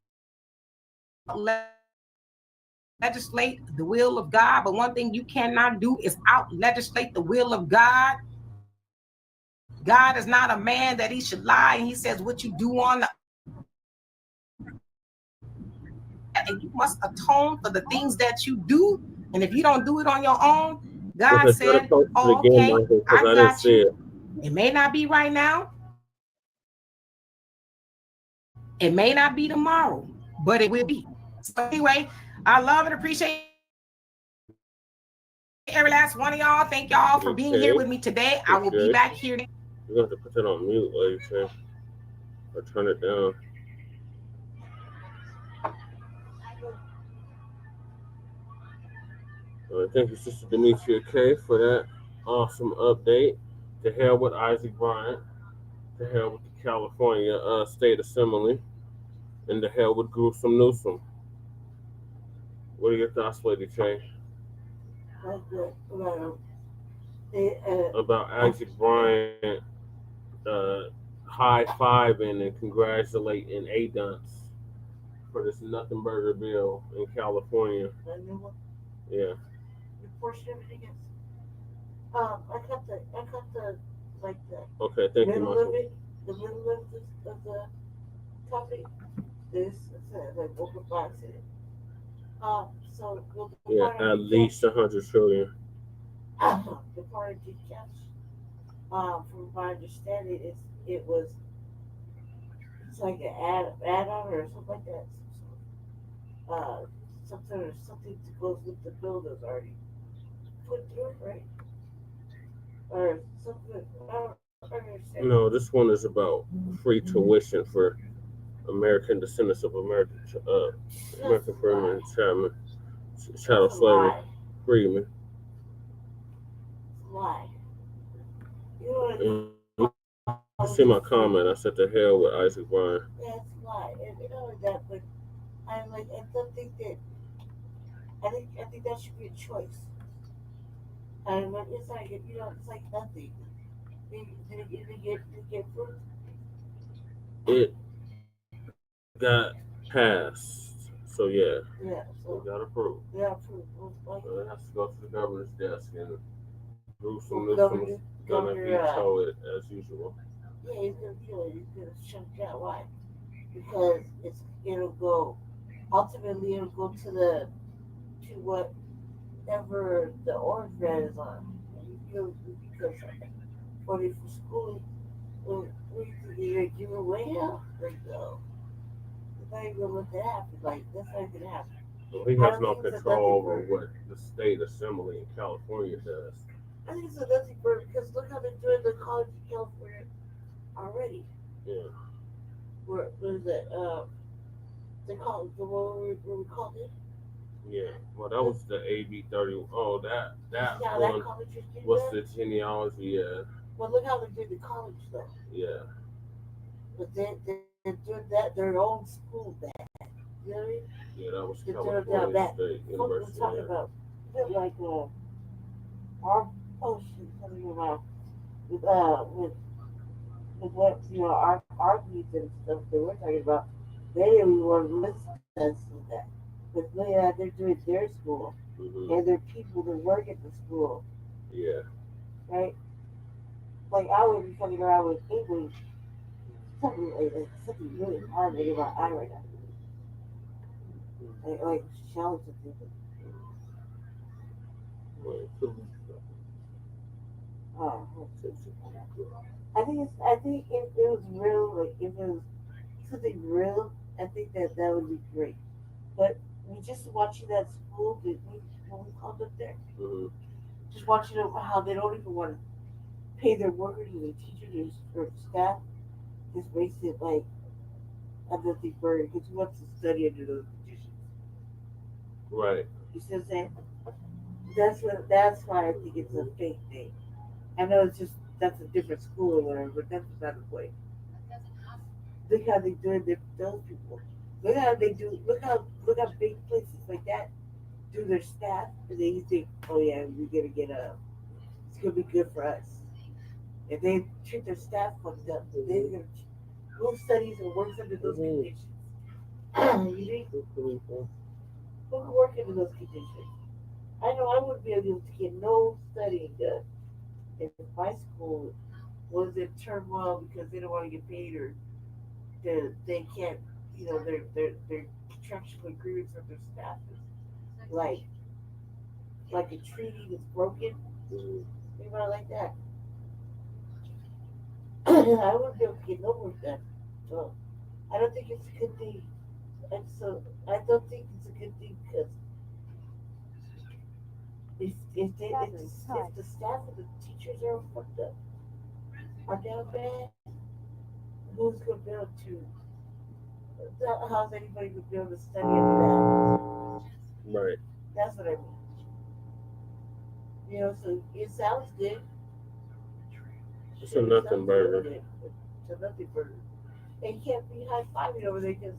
legislate the will of God. But one thing you cannot do is out legislate the will of God. God is not a man that he should lie, and he says what you do on the, and you must atone for the things that you do. And if you don't do it on your own, God said, oh, okay, I got you. It may not be right now. It may not be tomorrow, but it will be. So anyway, I love and appreciate every last one of y'all. Thank y'all for being here with me today. I will be back here. You have to put that on mute, like, or turn it down. Thank you, Sister Demetria K, for that awesome update. To hell with Isaac Bryant. To hell with the California State Assembly. And to hell with Gruesome Newsom. What are your thoughts, Lady K? About Isaac Bryant high-fiving and congratulating A-Dunce for this nothing burger bill in California. Yeah. The portion of it is. I cut the like the Okay, thank you, middle Michael. of it, the middle of the topic. This is like over box in it. So well, the Yeah, part I at did least 100 trillion. catch, the part I did catch, from my understanding, it's like an add-on or something like that. Something that goes with the bill that's already put through, right? Or something. I don't understand. No, this one is about free tuition for American descendants of American freemen, chattel That's a slavery, lie. freemen. It's a lie. You know And what? you see my comment. I said to hell with Isaac Bryan. Yeah, it's a lie. And you know that, but I'm like, I don't think that. I think that should be a choice. And when it's like, it's like nothing. You get fruit. It got passed. So yeah, Yeah, we so got approved. yeah, fruit. Like, So it has to go to the governor's desk, and Newsom governor, is gonna governor, veto it as usual. yeah, he's gonna shut it down. Why? Because it'll go. Ultimately, it'll go to whatever the orange man is on. Because for school, we either give away now, like no, it's not even gonna let that happen. Like that's not gonna happen. So he I has don't no think it's a control nothing over burger. what the state assembly in California does. I think it's a nothing burger because look how they're doing the college in California already. Yeah. Where was it? They call it the one where we called it. Yeah, well, that was the AB 30. Oh, that Yeah, that one college is doing was that. the genealogy. Yeah, But look how they're doing the college though. yeah. But they're doing that their own school back. You know what I mean? Yeah, that was They're doing that California back. State What we're University. talking Yeah. about? Is it like our something about with what our arguments and stuff that we're talking about. They didn't want to listen to us with that. But yeah, they're doing their school Mm-hmm. and their people that work at the school, Yeah. right? Like I would be fucking around with English, something really hard in my eye right now. Like challenge something. Oh, I think if it was real, like if it was something real, I think that would be great. But we just watching that school that we when we called up there, Mm-hmm. just watching how they don't even want to pay their workers or their teachers or staff, just makes it like a nothing burden because who wants to study under those conditions? Right. You see what I'm saying? That's why I think it's a fake thing. I know it's just that's a different school or whatever, but that's not the point. Look how they do it, those people. Look how big places like that do their staff, and then you think, oh yeah, we're gonna get it's gonna be good for us. If they treat their staff fucked up, they're gonna go studies and work under those conditions. You think who can work under those conditions? I know I wouldn't be able to get no studying done if my school was in turmoil because they don't want to get paid or they can't, their contractual agreements with their staff is like a treaty that's broken. Anybody like that? I wouldn't be able to get no work done. So I don't think it's a good thing. And so I don't think it's a good thing because if the staff and the teachers are fucked up, are down bad, who's gonna be able to? How's anybody gonna be able to study under that? Right. That's what I mean. So it sounds good. It's a nothing burger. It's a nothing burger. And you can't be high fiving over there because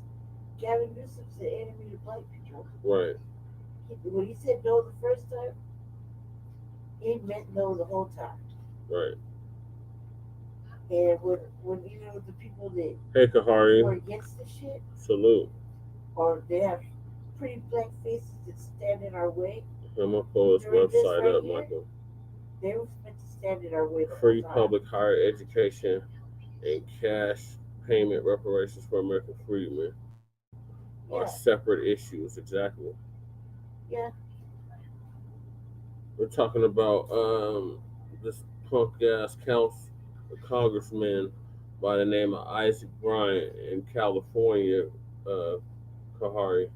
Gavin Newsom's the enemy of black people. Right. When he said no the first time, he meant no the whole time. Right. And when you know the people that Hey, who are Kahari. against the shit, Salute. or they have pretty black faces that stand in our way I'm going to pull his during this website right up, here, Michael. they were meant to stand in our way the whole Free time. public higher education and cash payment reparations for American freedmen are Yeah, separate issues. Exactly. yeah. We're talking about this punk ass congressman by the name of Isaac Bryant in California, Kahari,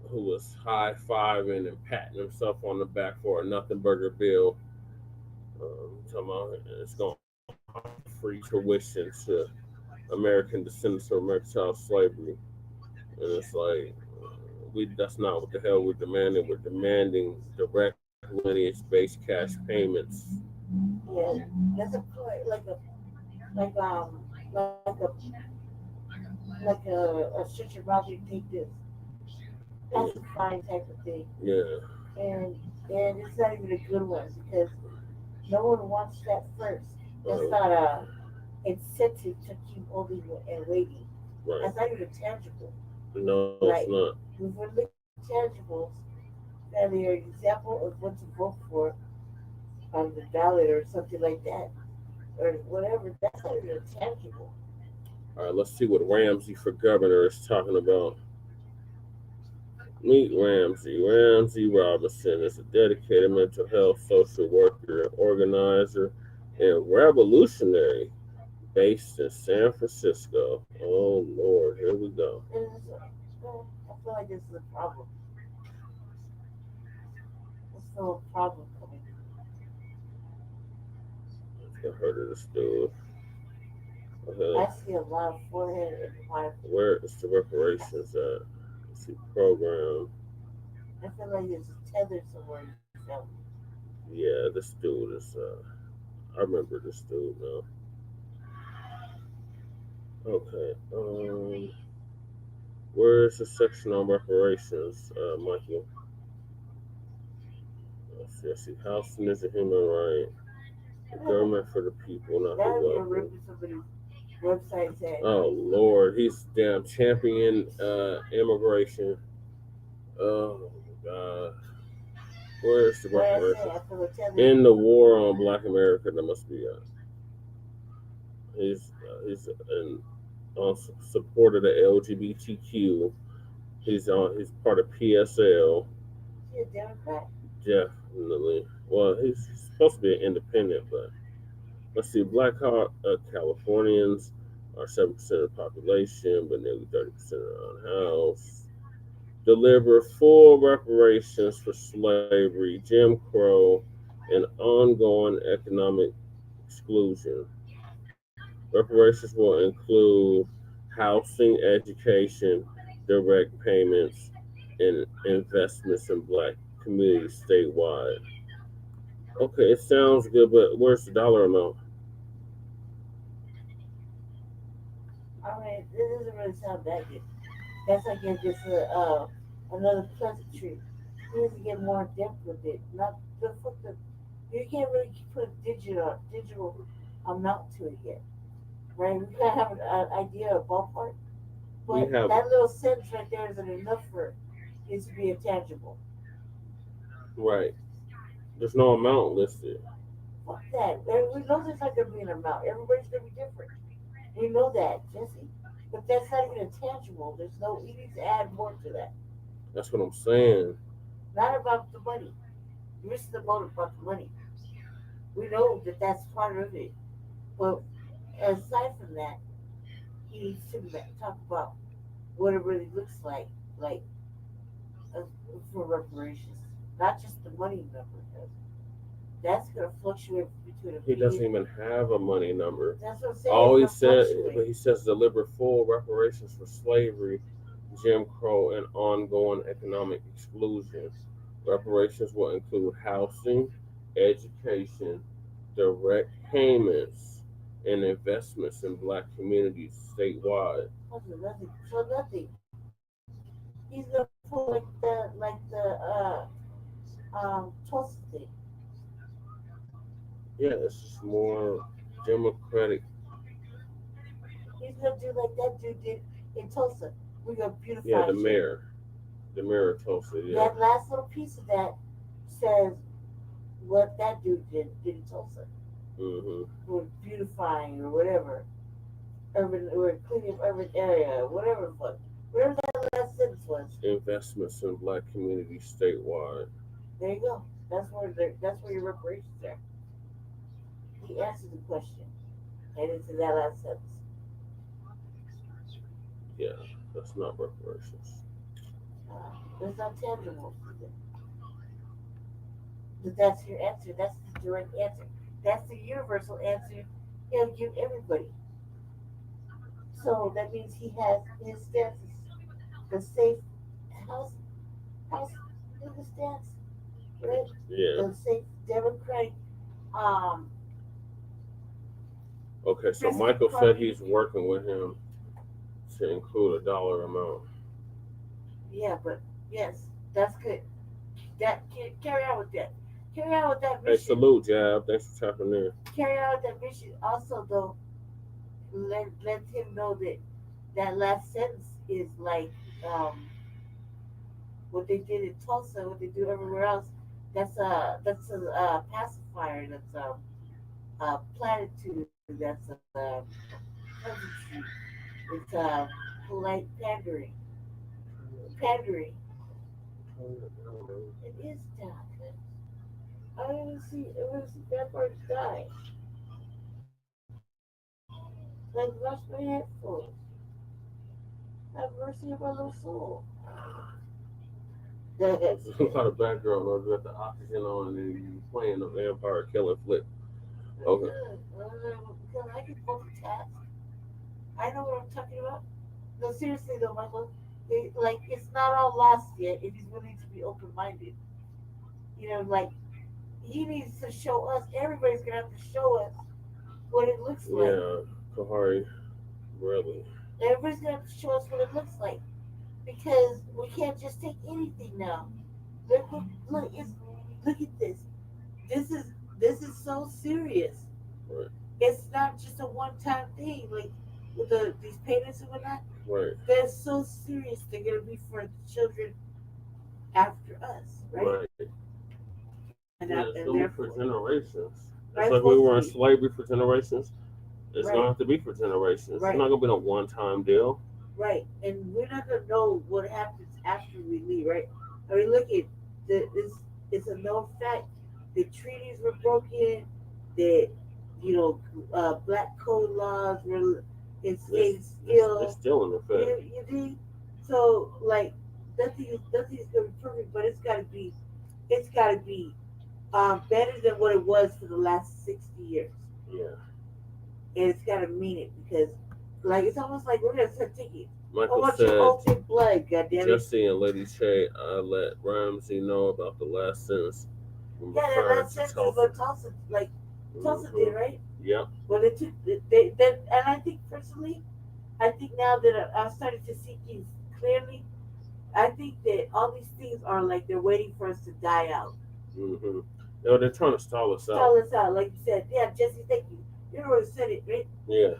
who was high fiving and patting himself on the back for a nothing burger bill. Talking about it's going to free tuition to American descendants of American child slavery, and it's like that's not what the hell we're demanding. We're demanding direct lineage-based cash payments. Yeah, that's a like like a shut your mouth and take this. That's a fine type of thing, Yeah, and it's not even a good one because no one wants that first. That's uh, not a incentive to keep holding and waiting. right. That's not even tangible. No, it's Like not. if we're looking at tangibles, that are an example of what to vote for on the ballot or something like that, or whatever. That's not even tangible. All right, let's see what Ramsey for governor is talking about. Meet Ramsey. Ramsey Robinson is a dedicated mental health social worker, organizer, and revolutionary based in San Francisco. Oh, Lord, here we go. And I feel like this is a problem. There's still a problem coming. I've heard of this dude. I see a lot of forehead and my. Where is the reparations at? Let's see, program. I feel like there's a tether somewhere in your family. Yeah, this dude is, I remember this dude now. Okay, where's the section on reparations, Michael? Let's see. Housing is a human right. The government for the people, not the That would be a wealthy. rip if somebody's website said, Oh Lord, he's damn champion immigration. Oh God, where's the what I say, reparations? I feel a tether. In the war on Black America, that must be. He's in on support of the LGBTQ. He's part of PSL. She a Democrat? Definitely. Well, he's supposed to be an independent, but let's see. Black Californians are 7% of the population, but nearly 30% are unhoused. Deliver full reparations for slavery, Jim Crow, and ongoing economic exclusion. Reparations will include housing, education, direct payments, and investments in Black communities statewide. Okay, it sounds good, but where's the dollar amount? I mean, this doesn't really sound that good. That's like it's just another pleasantry. You need to get more in depth with it. Not the fuck the. You can't really put a digital amount to it yet, right? We kind of have an idea of ballpark, We but have that little sentence right there isn't enough for it to be intangible. right. There's no amount listed. Fuck that. We know there's not gonna be an amount. Everybody's gonna be different. We know that, Jesse. But that's not even intangible. There's no. We need to add more to that. That's what I'm saying. Not about the money. You missed the boat about the money. We know that that's part of it. But aside from that, he needs to talk about what it really looks like uh, for reparations, not just the money number. 'Cause that's gonna fluctuate between a He doesn't billion. even have a money number. That's what I'm saying. All he It's said, gonna but fluctuate. he says deliver full reparations for slavery, Jim Crow, and ongoing economic exclusion. Reparations will include housing, education, direct payments, and investments in Black communities statewide. Nothing. So nothing. He's gonna pull like the Tulsa thing. Yeah, it's just more democratic. He's gonna do like that dude did in Tulsa. We're gonna Yeah, beautify shit. the mayor of Tulsa. Yeah. That last little piece of that says what that dude did in Tulsa. Mm-hmm. Or beautifying or whatever. Urban or cleaning up urban area or whatever the fuck. Whatever that last sentence was. Investments in Black communities statewide. There you go. That's where your reparations are. He answered the question. And it's in that last sentence. Yeah, that's not reparations. It's not tangible. But that's your answer. That's the direct answer. That's the universal answer he'll give everybody. So that means he has his stances. The safe house house nigga stance, right? Yeah. The safe democratic Okay, so President Michael said Carter. he's working with him to include a dollar amount. Yeah, but yes, that's good. That carry on with that. Carry on with that Hey, mission. salute, Jab. Thanks for tapping in. Carry on with that mission. Also, though, let him know that that last sentence is like what they did in Tulsa, what they do everywhere else. That's a pacifier. That's a platitude. That's a pleasantry. It's polite pandering. Pandering. It is down. I don't see that part die. Like wash my head full. Have mercy on my little soul. There's a lot of background noise with the oxygen on and then you playing the vampire killer flip. Okay. Because I can multitask. I know what I'm talking about. No, seriously though, Michael. Like it's not all lost yet if he's willing to be open minded. You know, like he needs to show us. Everybody's gonna have to show us what it looks like. Yeah, Kahari, really. Everybody's gonna have to show us what it looks like because we can't just take anything now. Look, look at this. This is so serious. Right. It's not just a one-time thing. Like with these payments and whatnot. Right. They're so serious. They're gonna be for the children after us, right? Right. And, Yeah, and it's gonna be therefore, for generations. right, It's like we were in supposed to slavery for generations. It's Right. gonna have to be for generations. Right. It's not gonna be a one-time deal. right, and we're not gonna know what happens after we leave, right? I mean, look at it's a known fact. The treaties were broken. That black code laws were it's still. It's still in effect. You think? So like nothing's gonna be perfect, but it's gotta be better than what it was for the last 60 years. Yeah. And it's gotta mean it because like it's almost like we're gonna start taking a Michael bunch of said, ultimate blood, goddammit. Jesse and Lady Che, I let Ramsey know about the last sentence. Yeah, that last sentence is what Tulsa did, right? Yep. Well, and I think personally, I think now that I'm starting to see things clearly, I think that all these things are like they're waiting for us to die out. Mm-hmm. No, they're trying to stall us out. Stall us out, like you said. Yeah, Jesse, thank you. You already said it, right? Yeah.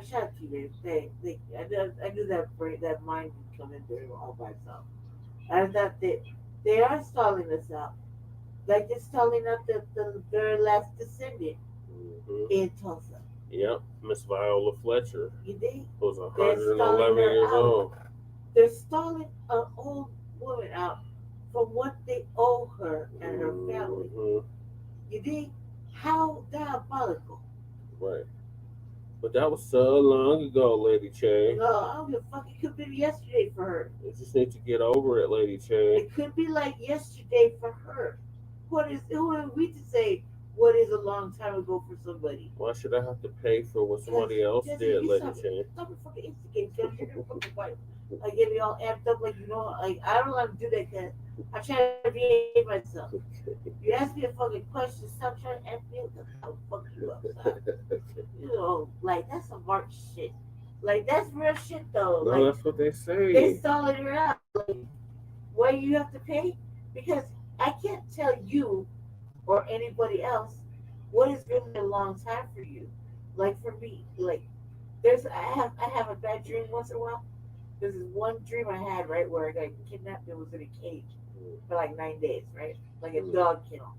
Shout out to you, man. Thank you. I knew that mind would come in there all by itself. I thought that they are stalling us out. Like they're stalling out the very last descendant in Tulsa. Yep. Miss Viola Fletcher. You think? Was They're 111 stalling her years out. old. They're stalling an old woman out from what they owe her and her family. You think? How diabolical. Right. But that was so long ago, Lady Che. No, I don't give a fuck. It could be yesterday for her. You just need to get over it, Lady Che. It could be like yesterday for her. Who are we to say what is a long time ago for somebody? Why should I have to pay for what somebody else did, Lady Che? Stop it fucking instigating, because you're gonna fucking fight. Like get me all amped up, like like I don't want to do that because I'm trying to behave myself. You ask me a fucking question, stop trying to amp me up, I'll fuck you up. Like that's some Mark shit. Like that's real shit though. No, like, that's what they say. They stalling her out. Like, why you have to pay? Because I can't tell you or anybody else what is really a long time for you? Like for me, like I have a bad dream once in a while. There's this one dream I had, right, where I got kidnapped and was in a cage for like 9 days, right? Like a dog kennel,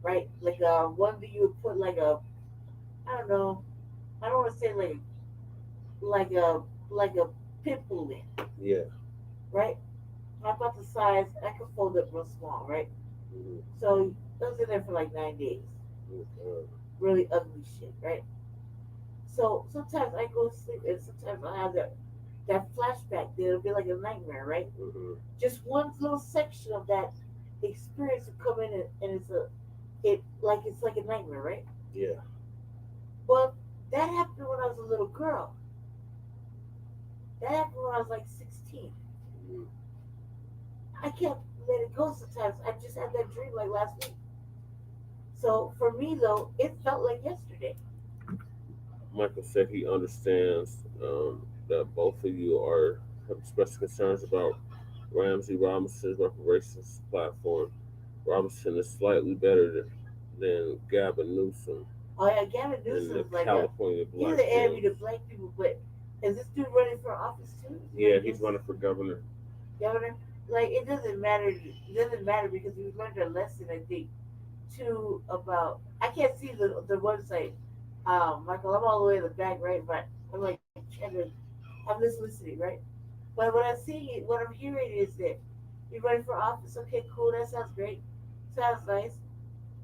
right? Like one that you would put like a, I don't know, I don't want to say like a like a pit bull in, Yeah. right? About the size, I could fold it real small, right? So I was in there for like 9 days. Really ugly shit, right? So sometimes I go to sleep and sometimes I have that flashback. It'll be like a nightmare, right? Just one little section of that experience will come in and it's like a nightmare, right? Yeah. But that happened when I was a little girl. That happened when I was like 16. I can't let it go sometimes. I just had that dream like last week. So for me though, it felt like yesterday. Michael said he understands that both of you have expressed concerns about Ramsey Robinson's reparations platform. Robinson is slightly better than Gavin Newsom Oh yeah, Gavin in the Newsom's like California he's Black the enemy Bill. to black people, but is this dude running for office too? Yeah, he's running for governor. Governor? Like it doesn't matter. It doesn't matter because we learned a lesson. I think too about. I can't see the website, Michael. I'm all the way in the back, right? But I'm like trying to. I'm just listening, right? But what I'm seeing, what I'm hearing is that you're running for office. Okay, cool. That sounds great. Sounds nice.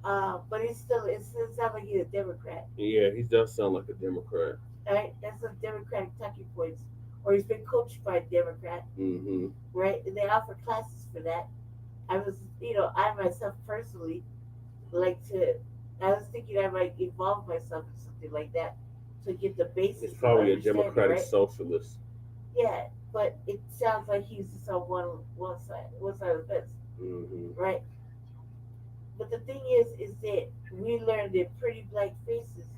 But it still sounds like he's a Democrat. Yeah, he does sound like a Democrat. Right? That's some Democratic talking points. Or he's been coached by a Democrat, right? And they offer classes for that. I was, I myself personally like to. I was thinking I might involve myself in something like that to get the basis. He's probably a of understanding, Democratic right? socialist. Yeah, but it sounds like he's just on one side of the fence, right? But the thing is that we learned that pretty black faces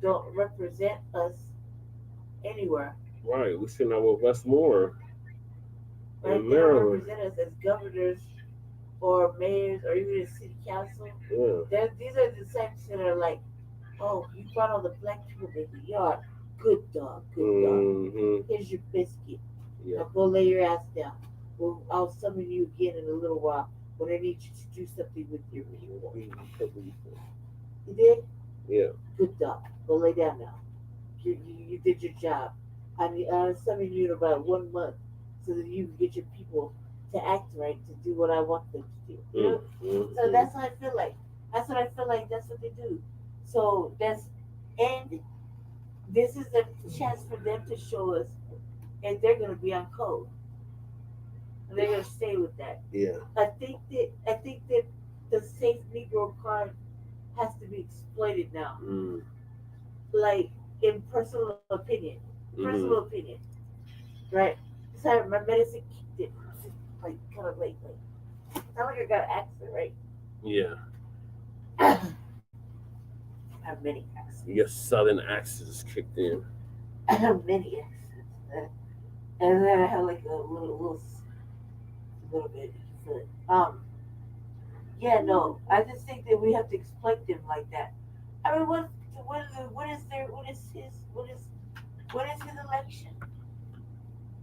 don't represent us anywhere, Right. We should know with Westmore right? in They don't Maryland. represent us as governors or mayors or even a city council. Yeah. These are the types that are like, oh, you brought all the black people in the yard. Good dog, good dog. Here's your biscuit. Yeah. Now go lay your ass down. Well, I'll summon you again in a little while when I need you to do something with your people. You did? Yeah. Good dog. Go lay down now. You did your job. I'll summon you in about 1 month so that you can get your people to act right, to do what I want them to do. You know? So that's what I feel like. That's what I feel like. That's what they do. So and this is a chance for them to show us, and they're going to be on code. And they're going to stay with that. Yeah. I think that the safe Negro card has to be exploited now. Like in personal opinion. Personal opinion. Right? Sorry, my medicine kicked it. Like kind of late. Sound like I got an accident, right? Yeah. I have many accidents. Your southern accents kicked in. I have many accidents. And then I had like a little bit. Yeah, no. I just think that we have to exploit them like that. I mean, what is his election?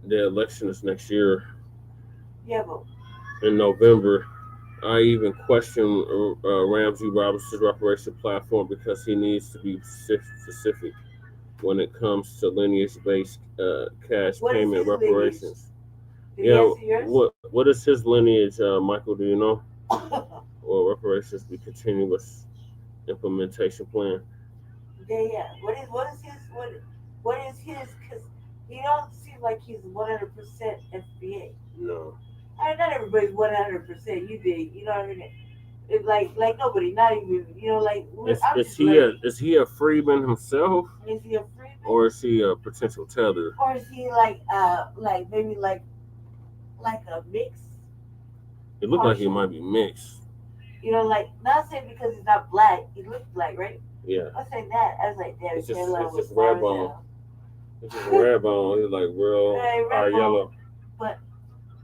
The election is next year Yeah, but in November. I even question Ramsey Robinson's reparation platform because he needs to be specific when it comes to lineage-based cash what is payment his reparations. Did he answer yours? What is his lineage, Michael? Do you know? Or reparations be continuous implementation plan? Yeah. What is his? Because he don't seem like he's 100% FBA. No. I mean, not everybody's 100%. You did, you know what I mean? It's like nobody, not even, like. Is he a freeman himself? Is he a freeman? Or is he a potential tether? Or is he like maybe like a mix? It looked like he might be mixed. Like not saying because he's not black, he looks black, right? Yeah. I saying that. I was like, damn, it's just red bone. It's just red bone. It's like real yellow. But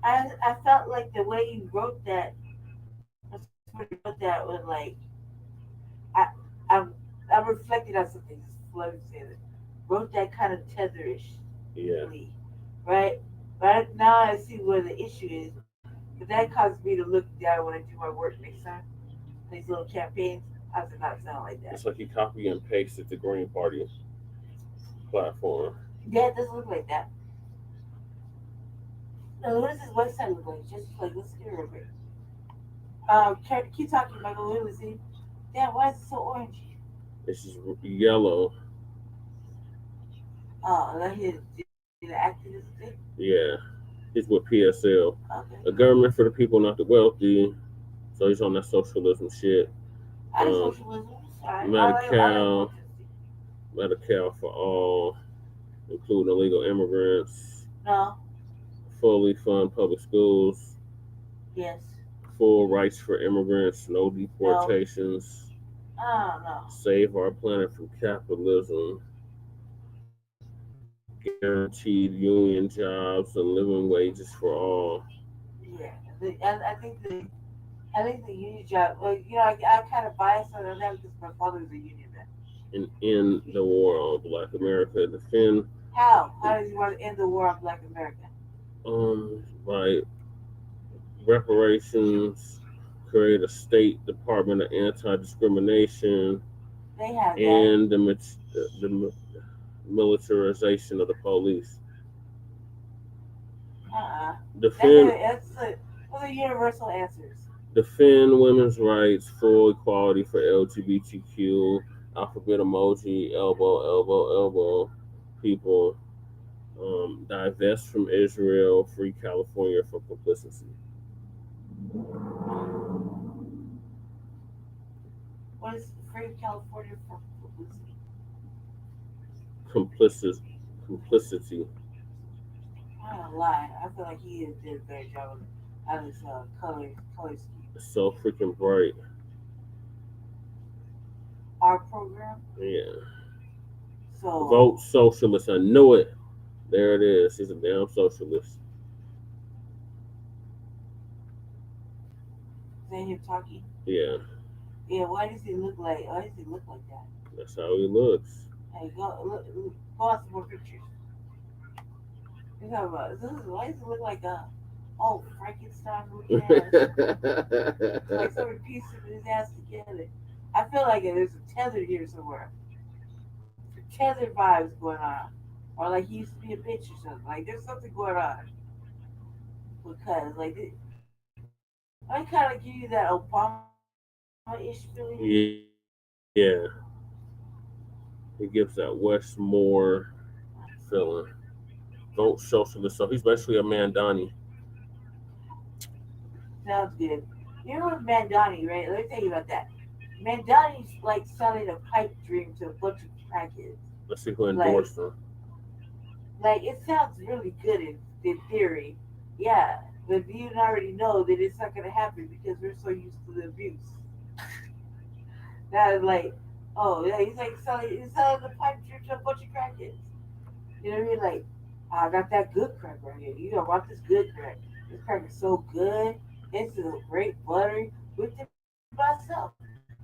I felt like the way you wrote that was like, I'm reflecting on something. Just floating together. Wrote that kind of tetherish, Yeah. right? But now I see where the issue is. But that causes me to look down when I do my work next time. These little campaigns, how does it not sound like that? It's like he copy and pasted the Green Party platform. Yeah, it doesn't look like that. No, what does his website look like? Just like, let's get it real quick. Keep talking, Michael. What was he? Damn, why is it so orangey? It's just yellow. Oh, that he did the activist thing? Yeah. He's with PSL. Okay. A government for the people, not the wealthy. So he's on that socialism shit. Socialism. Medi-Cal for all, including illegal immigrants. No. Fully fund public schools. Yes. Full rights for immigrants. No deportations. No. Save our planet from capitalism. Guaranteed union jobs and living wages for all. Yeah. I think the union job. Well, I'm kind of biased on that because my father was a union man. And end the war on Black America. Defend. How? How does he want to end the war on Black America? By reparations, create a state department of anti-discrimination, They have and the militarization of the police. Defend. Those are universal answers. Defend women's rights, full equality for LGBTQ, alphabet emoji, elbow, people. Divest from Israel, free California for complicity. What is free California for publicity? Complicity. I'm not gonna lie. I feel like he did a better job on his color scheme. So freaking bright. Our program. Yeah. So vote socialist. I knew it. There it is. He's a damn socialist. Is that him talking? Yeah. Yeah. Why does he look like that? That's how he looks. Hey, go on some more pictures. You're talking about why does it look like Frankenstein looking ass? Like somebody pieced his ass together. I feel like there's a tether here somewhere. Tether vibes going on. Or like he used to be a bitch or something. Like there's something going on. Because I kind of give you that Obama-ish feeling. Yeah. He gives that Westmore feeling. Vote socialist. So he's basically a Mandani. Sounds good. You know what Mandani, right? Let me tell you about that. Mandani's like selling a pipe dream to a bunch of crackheads. Let's see who endorsed him. Like, it sounds really good in theory. Yeah, but you already know that it's not going to happen because we're so used to the abuse. That is like, oh, yeah, he's selling the pipe dream to a bunch of crackheads. You know what I mean? Like, I got that good crack right here. You don't want this good crack. This crack is so good. It's a great buttery. Whipped it myself.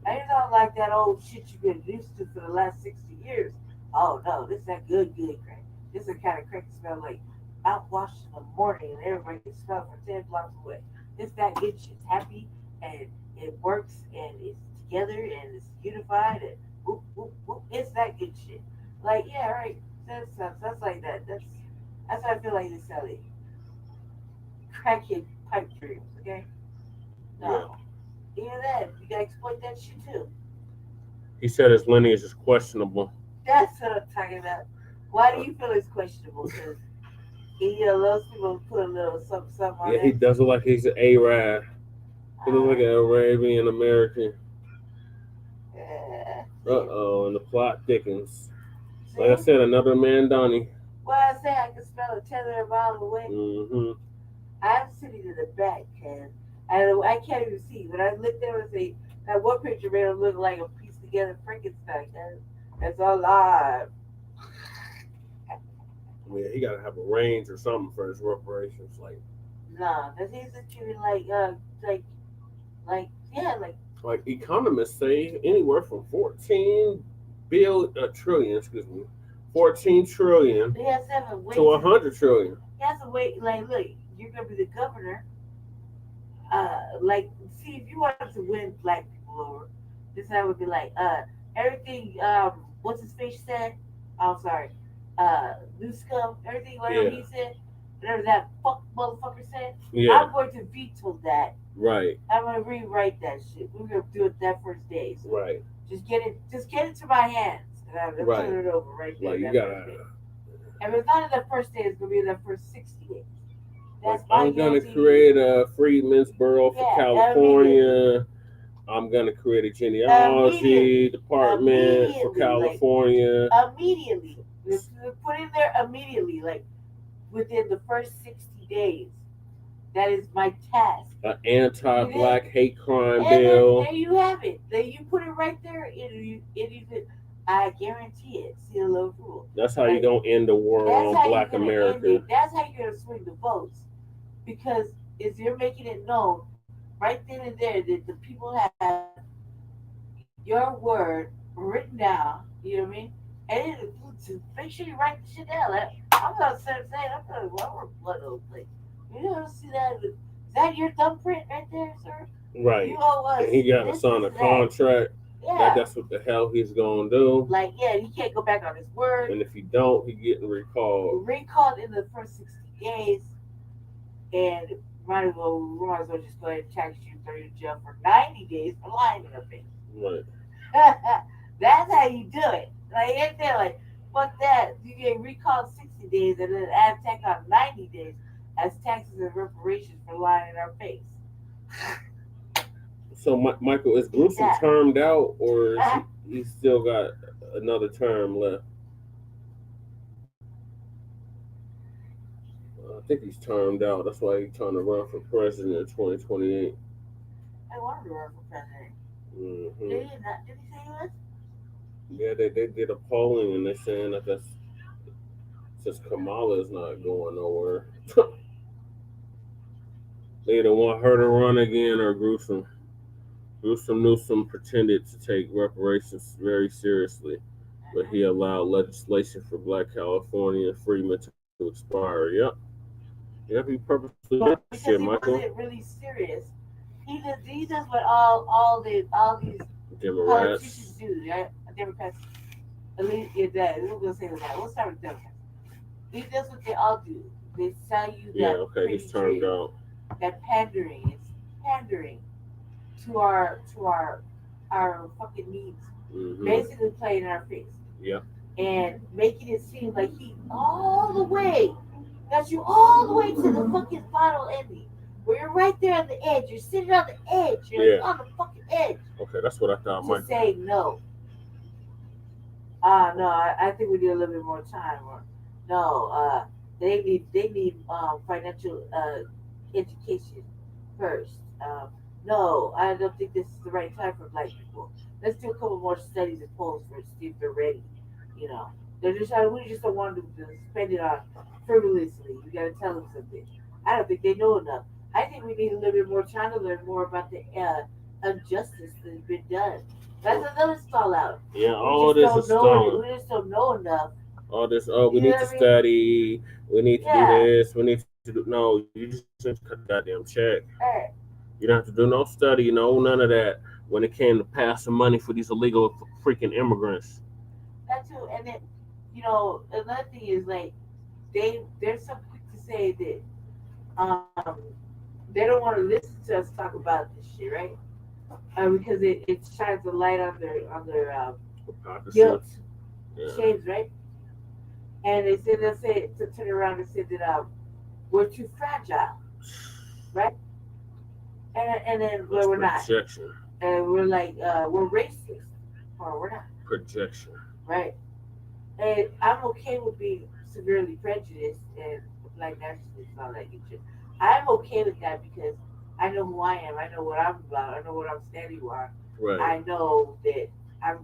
I ain't not like that old shit you've been used to for the last 60 years. Oh no, this is that good crack. This is the kind of crack that smells like mouthwash in the morning and everybody can smell from 10 blocks away. This that good shit's happy and it works and it's together and it's unified and whoop, whoop, whoop. It's that good shit. Like, yeah, right. That's like that. That's what I feel like they sell it. Crackhead pipe dreams, okay? No. Yeah. Even that, you gotta exploit that shit too. He said his lineage is questionable. That's what I'm talking about. Why do you feel it's questionable? Because those people put a little something on it. He does look like he's an Arab. He looks like an Arabian American. And the plot thickens. See? Like I said, another Mandani. Well, I say I can smell a tether a mile away. Mm-hmm. I'm sitting in the back, and I can't even see. But I looked at it and say, that one picture made him look like a piece together Frankenstein. That's alive. Yeah, he gotta have a range or something for his reparations. Like, nah, cause he's achieving like Like economists say, anywhere from 14 trillion They have to have a way to 100 trillion. He has to wait. Like, look, you're gonna be the governor. Like, see, if you wanted to win black people over, this I would be like, everything. What's his face said? I'm sorry. New scum. Everything whatever he said, whatever that fuck motherfucker said. Yeah. I'm going to veto that. Right. I'm gonna rewrite that shit. We're gonna do it that first day. So right. Just get it to my hands, and I'm gonna turn it over right there. Like you gotta. And it's not in the first day. It's gonna be in the first 60 days. That's I'm gonna create a Freedmen's Bureau for California. I'm gonna create a genealogy department for California. Immediately. Put in there immediately, like within the first 60 days. That is my task. An anti-black hate crime bill. There you have it. Then you put it right there. I guarantee it. Seal of approval. That's how you don't end the war on Black America. That's how you're gonna swing the votes, because if you're making it known right then and there that the people have your word written down. You know what I mean? And to make sure you write the shit down. Like, I'm gonna say, I'm gonna blood over place. You don't see that? Is that your thumbprint right there, sir? Right. You owe us. And he got to sign a contract. Yeah. That's what the hell he's gonna do. Like, he can't go back on his word. And if he don't, he getting recalled. Recalled in the first 60 days, and we might as well just go ahead and tax you, throw you in jail for 90 days for lying in the face. Right. That's how you do it. Like, if they're like, fuck that, you get recalled 60 days and then add tax on 90 days as taxes and reparations for lying in our face. So, Michael, is Gruesome termed out, or is he still got another term left? I think he's termed out. That's why he's trying to run for president in 2028. I wanted to run for president. Mm-hmm. Did he say he was? Yeah, they did a polling, and they're saying that since Kamala is not going nowhere, they either want her to run again or Gruesome. Gruesome Newsom pretended to take reparations very seriously, but he allowed legislation for Black California freedmen to expire. Yep. He purposely did this shit, Michael. He wasn't really serious. He does what all these politicians do, right? Democrats. At least we're gonna say that. We'll start with Democrats. He does what they all do. They sell you that. Yeah, okay, he's turned out. That pandering. It's pandering to our fucking needs. Mm-hmm. Basically playing in our face. Yeah. And making it seem like he all the way got you all the way to the fucking final ending. Where you're right there on the edge. You're sitting on the edge. You're on the fucking edge. Okay, that's what I thought, Michael. To say no. No, I think we need a little bit more time. Or no, they need financial education first. No, I don't think this is the right time for Black people. Let's do a couple more studies and polls first, see if they're ready. You know, we just don't want them to spend it on frivolously. We got to tell them something. I don't think they know enough. I think we need a little bit more time to learn more about the injustice that's been done. That's another stall out. Yeah, all this is stalled. We just don't know enough. All this, we need to study. We need to do this. We need to do. No, you just cut the goddamn check. Right. You don't have to do no study, none of that when it came to passing money for these illegal freaking immigrants. That too, and then, another thing is like they're so quick to say that they don't want to listen to us talk about this shit, right? Because it shines a light on their guilt, shames, right? And they'll say to turn around and say that we're too fragile, right? And then we're not, and we're like we're racist, or we're not. Projection, right? And I'm okay with being severely prejudiced and Black nationalist and all that good shit. I'm okay with that because I know who I am. I know what I'm about. I know what I'm standing on. Right. I know that I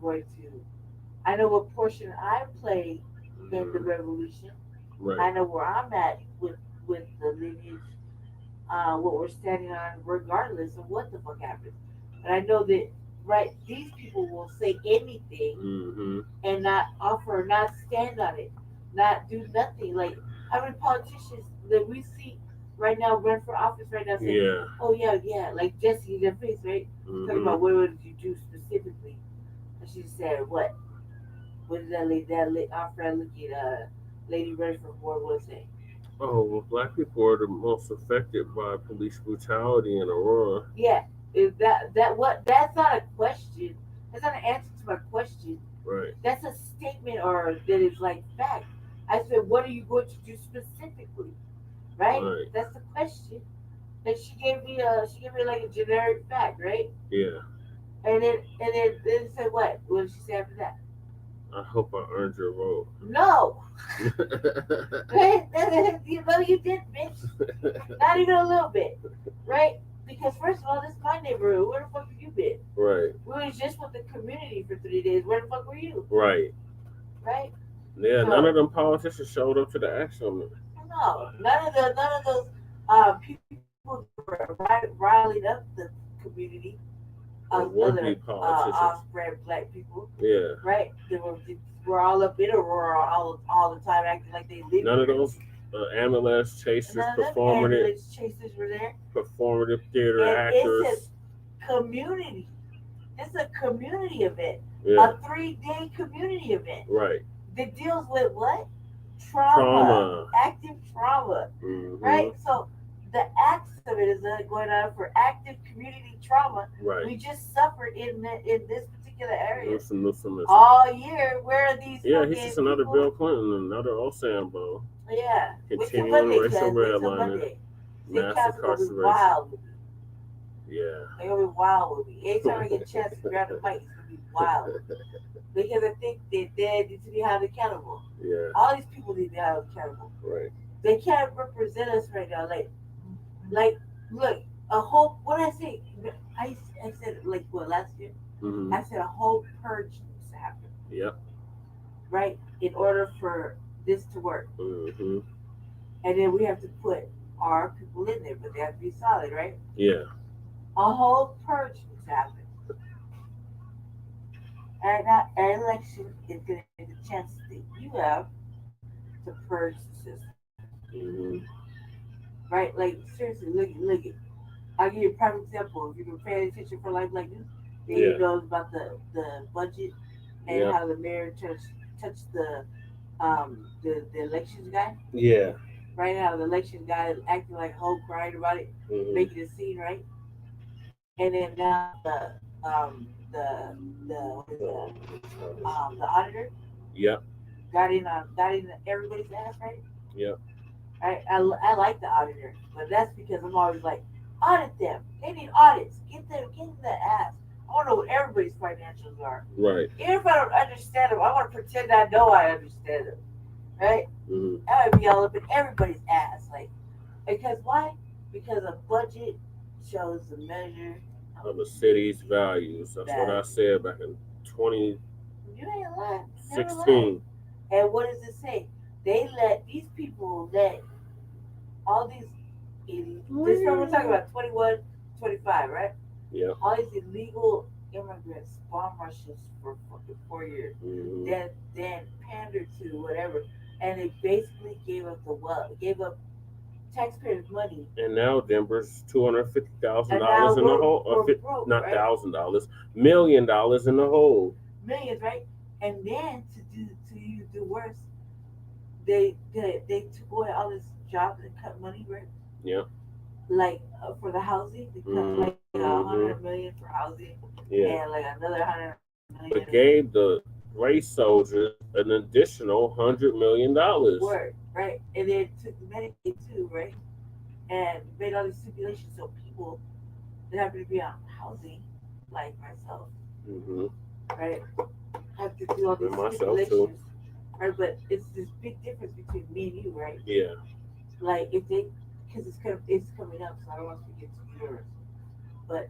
know what portion I play in the revolution. Right. I know where I'm at with the lineage, what we're standing on, regardless of what the fuck happens. But I know that, right, these people will say anything Mm-hmm. and not offer, not stand on it, not do nothing. Like, how many politicians that we see right now run for office right now saying, Yeah. oh, yeah, like Jesse in their face, right? Talking Mm-hmm. about what would you do specifically. And she said, what? What did our friend looking, lady running for board was saying? Oh, well, Black people are the most affected by police brutality in Aurora. Yeah, is that what? That's not a question. That's not an answer to my question. Right. That's a statement, or that is like fact. I said, what are you going to do specifically? Right? Right. That's the question. And she gave me like a generic fact, right? Yeah. And then said what? What did she say after that? I hope I earned your vote. No. Right? You know you did, bitch. Not even a little bit. Right? Because first of all, this is my neighborhood. Where the fuck have you been? Right. We was just with the community for 3 days. Where the fuck were you? Right. Right? Yeah, So, none of them politicians showed up to the action. no, none of those people rallied up the community of would-be other politicians. off-brand Black people. Yeah. Right? They were all up in Aurora all the time, acting like they lived. None of those ambulance chasers, None of them performative ambulance chasers were there. performative theater And actors. it's a community. It's a community event. Yeah. A 3-day community event Right. that deals with what? Trauma. Active trauma. Mm-hmm. Right? So the acts of it is going on for active community trauma. Right. We just suffered in this particular area. Listen. All year. Where are these? Yeah, he's just another people? Bill Clinton, another Osambo. Yeah. Continuing racial redlining, mass incarceration. Wild with me. Yeah. They're gonna be wild with me. Anytime I get a chance to grab the mic, it's gonna be wild. Because I think that they need to be held accountable. Yeah. All these people need to be held accountable. Right. They can't represent us right now. Like, look, a whole. What I say? I said like what last year? Mm-hmm. I said a whole purge needs to happen. Yep. Right, in order for this to work. Mm-hmm. And then we have to put our people in there, but they have to be solid, right? Yeah. A whole purge needs to happen. And that election is going to be the chance that you have to purge the system. Mm-hmm. Right? Like, seriously, look it. I'll give you a prime example. If you've been paying attention for life like this, then you know about the budget and how the mayor touched the elections guy. Yeah. Right now, the election guy is acting like a whole crying about it, making a scene, right? And then now the auditor. Yep. Got in everybody's ass, right? Yep. I like the auditor, but that's because I'm always like, audit them. They need audits. Get in the ass. I want to know what everybody's financials are. Right. Even if I don't understand them, I want to pretend I know I understand them. Right? Mm-hmm. I would be all up in everybody's ass. Like, because why? Because a budget shows the measure of the city's values. That's what I said back in 2016. You ain't lying. And what does it say? They let these people all these this is what we're talking about, 21, 25, right? Yeah. All these illegal immigrants bomb rushes for fucking 4 years. Mm-hmm. Then pandered to whatever. And they basically gave up taxpayers' money. And now Denver's $250,000 in the hole. Not $1,000, $1 million in the hole. Millions, right? And then to do worse, they took away all this jobs and cut money, right? Yeah. Like for the housing, they cut like $100 million for housing, and like another $100 million. But gave the race soldiers an additional $100 million. Word, right? And then took the Medicaid too, right? And made all these stipulations so people that happen to be on housing, like myself, right, have to do all these stipulations, right? But it's this big difference between me and you, right? Yeah. Like if they, because it's coming up, so I don't want to get to yours, but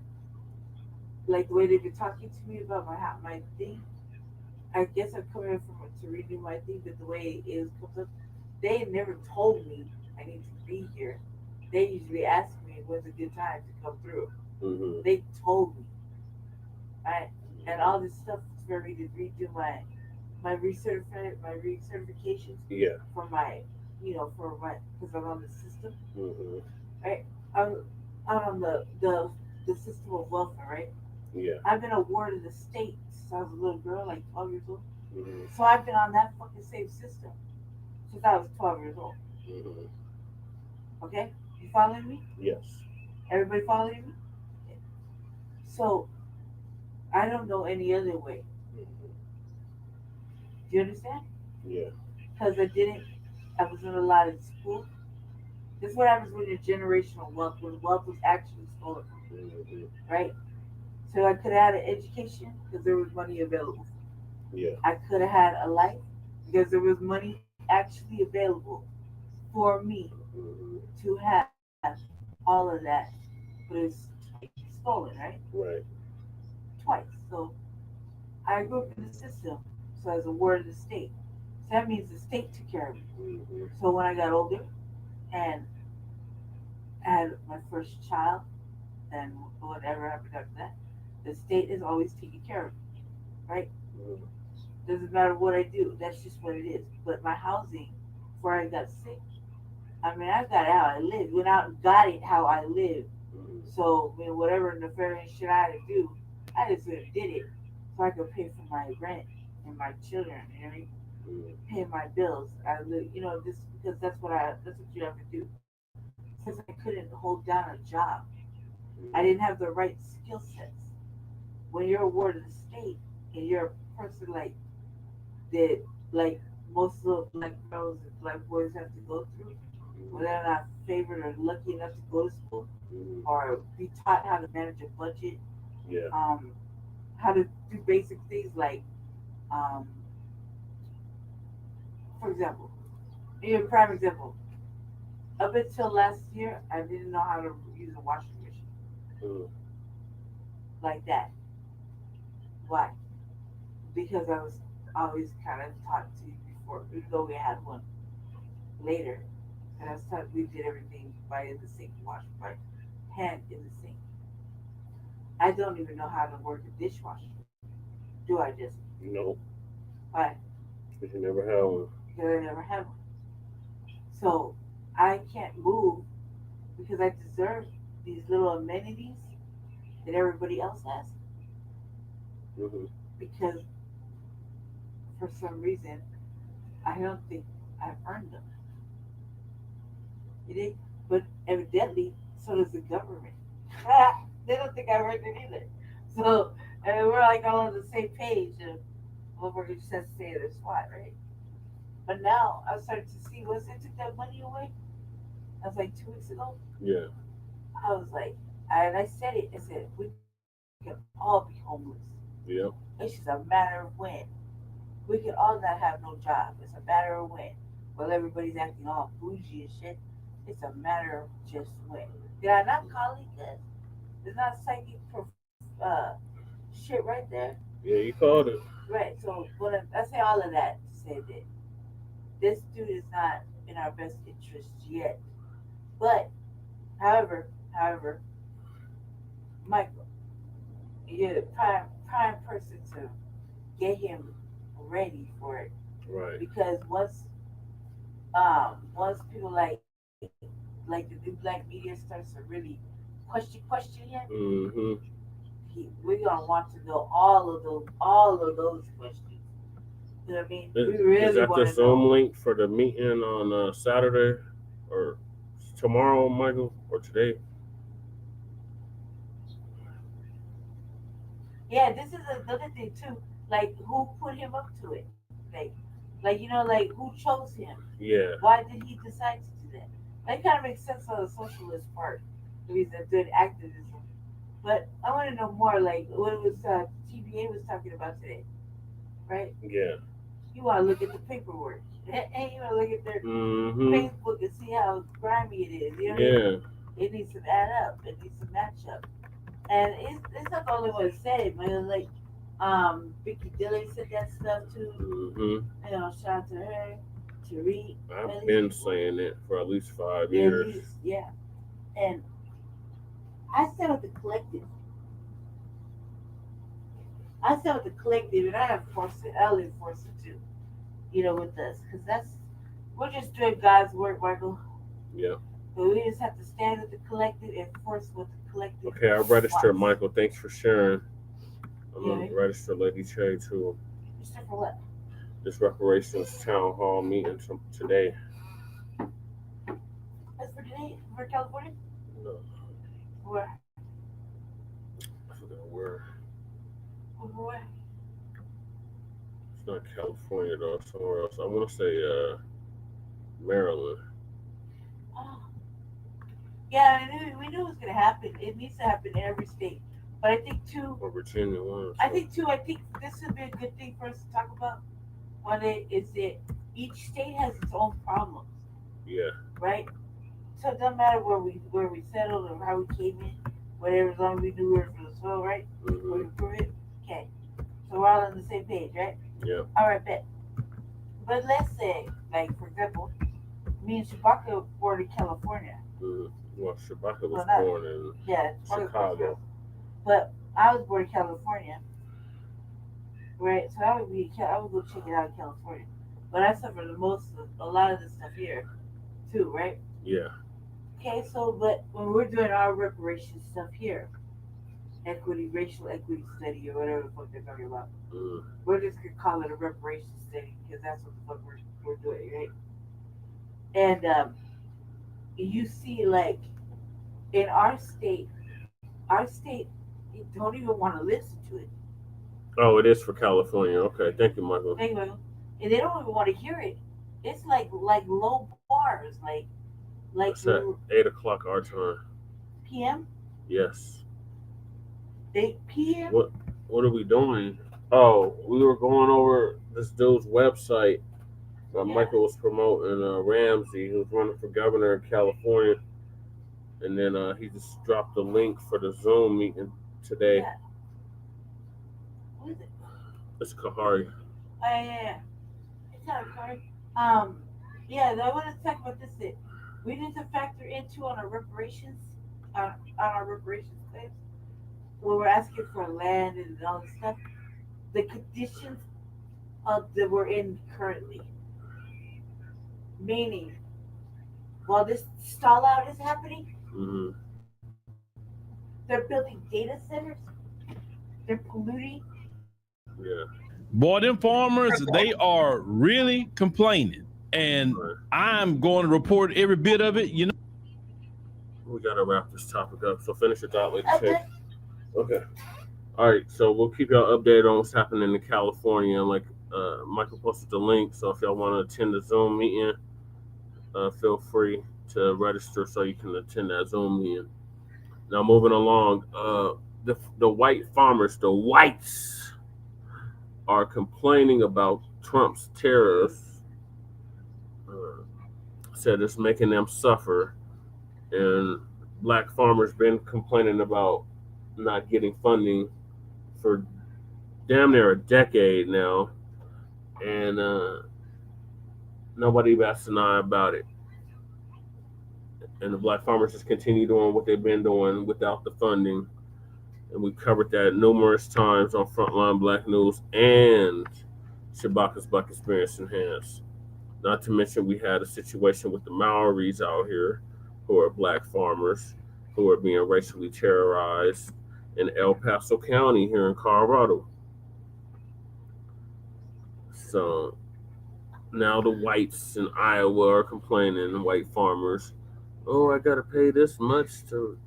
like the way they've been talking to me about my thing, I guess I'm coming from to renew my thing, but the way it comes up, they never told me I need to be here. They usually ask me when's a good time to come through. Mm-hmm. They told me, And all this stuff for me to redo my recertifications. Yeah. For my, because I'm on the system, Mm-hmm. right? I'm on the system of welfare, right? Yeah. I've been awarded the state since I was a little girl, like 12 years old. Mm-hmm. So I've been on that fucking same system since I was 12 years old. Mm-hmm. Okay? You following me? Yes. Everybody following me? So I don't know any other way. Mm-hmm. Do you understand? Yeah. Because I wasn't allowed in school. This is what happens when you're generational wealth, when wealth was actually stolen from you, Mm-hmm. right? So I could have had an education because there was money available. Yeah. I could have had a life because there was money actually available for me Mm-hmm. to have all of that, but it's stolen, right? Right. Twice. So I grew up in the system, so as a ward of the state. So that means the state took care of me. Mm-hmm. So when I got older and had my first child and whatever happened after that, the state is always taking care of me, right? Mm-hmm. Doesn't matter what I do, that's just what it is. But my housing, before I got sick, I mean, I got how I lived, went out and got it how I lived. Mm-hmm. So, I mean, whatever nefarious shit I had to do, I just went and did it so I could pay for my rent and my children, you know what I mean? Mm-hmm. Pay my bills. I live, just because that's what you have to do. Since I couldn't hold down a job, I didn't have the right skill sets. When you're a ward of the state and you're a person that, like most of the black girls and black boys have to go through, when they're not favored or lucky enough to go to school Mm-hmm. or be taught how to manage a budget, Yeah. how to do basic things like, for example, a prime example. Up until last year, I didn't know how to use a washing machine Mm-hmm. like that. Why? Because I was always kind of taught to before, even though we had one later, and I was taught we did everything by the sink, wash by hand in the sink. I don't even know how to work a dishwasher. Do I just? No. Why? Because you never had one. Because I never had one. So I can't move because I deserve these little amenities that everybody else has Mm-hmm. because for some reason I don't think I've earned them. You think? But evidently, so does the government. They don't think I've earned it either. So we're like all on the same page of what we're just to say this SWAT, right? But now I'm starting to see once they took that money away. That was like 2 weeks ago. Yeah. I was like, and I said it. I said we can all be homeless. Yep. It's just a matter of when. We can all not have no job. It's a matter of when. Well, everybody's acting all bougie and shit. It's a matter of just when. Did I not call it good? There's not psychic shit right there. Yeah, you called it. Right. So I say all of that to say that this dude is not in our best interest yet. But, however, Michael, you're the prime person to get him ready for it. Right. Because once people like the new Blacc Media starts to really question him, Mm-hmm. we're gonna want to know all of those questions. You know what I mean? We really Is that want the to Zoom know. link for the meeting on Saturday or tomorrow, Michael, or today? Yeah, this is another thing too. Like, who put him up to it? Like who chose him? Yeah. Why did he decide to do that? That kind of makes sense on the socialist part. He's a good activism. But I want to know more, like what it was TBA was talking about today, right? Yeah. You want to look at the paperwork, and you want to look at their Mm-hmm. Facebook and see how grimy it is. You know what I mean? It needs to add up. It needs to match up. And it's not the only one that said it, man. Like, Vicky Dillon said that stuff too. Mm-hmm. Shout out to her, Tariq. I've been saying it for at least 5 Yeah, years. yeah. And I said with the collective, I said with the collective, and I enforce it. I'll enforce it too. You know, with us, because we're just doing God's work, Michael. Yeah. But we just have to stand with the collective and enforce what the collective. Okay, I registered Michael. Thanks for sharing. I'm Yeah. gonna register Lady J to Register for what? this reparations town hall meeting today. That's for today, for California. No, Where? I forgot where. Where? It's not California though. It's somewhere else. I want to say Maryland. Oh. Yeah, we knew it was gonna happen. It needs to happen in every state. But I think too. Or Virginia one. I think this would be a good thing for us to talk about. One day is that each state has its own problems. Yeah. Right. So it doesn't matter where we settled or how we came in, whatever, as long as we knew we were from the soil, right? Mm-hmm. Or we prove it. Okay. So we're all on the same page, right? Yeah. All right, bet. But let's say, like for example, me and Chewbacca were born in California. Mm-hmm. Well, Chewbacca was Well, born in Chicago. But I was born in California, right? So I would go check it out in California. But I suffered a lot of this stuff here, too, right? Yeah. Okay, so but when we're doing our reparation stuff here, racial equity study or whatever the fuck they're talking about, we're just gonna call it a reparation study because that's what the fuck we're doing, right? And you see, like in our state don't even want to listen to it. Oh, it is for California. Okay, thank you, Michael. Thank you, Michael. And they don't even want to hear it. It's like low bars, like It's at 8 o'clock our time. PM. Yes. 8 PM. What are we doing? Oh, we were going over this dude's website. Michael was promoting Ramsey, who's running for governor in California, and then he just dropped the link for the Zoom meeting today. Yeah. What is it? It's Kahari. Oh yeah. It's not Kahari. Yeah, I want to talk about this. We need to factor into on our reparations, on our reparations claims, when we're asking for land and all this stuff, the conditions that we're in currently. Meaning, while this stall out is happening, they're building data centers. They're polluting. Yeah. Boy, them farmers, they are really complaining. And I'm going to report every bit of it, you know. We got to wrap this topic up. So finish your thought, Lady J. Okay. All right. So we'll keep y'all updated on what's happening in California. Like Michael posted the link. So if y'all want to attend the Zoom meeting, feel free to register so you can attend that Zoom meeting. Now moving along, the white farmers, the whites, are complaining about Trump's tariffs. Said it's making them suffer, and black farmers been complaining about not getting funding for damn near a decade now, and nobody bats an eye about it. And the black farmers just continue doing what they've been doing without the funding, and we covered that numerous times on Front Line Blacc News and Shabaka's Black Experience Enhanced. Not to mention we had a situation with the Maoris out here who are black farmers who are being racially terrorized in El Paso County here in Colorado. So now the whites in Iowa are complaining, white farmers, oh, I gotta pay this much to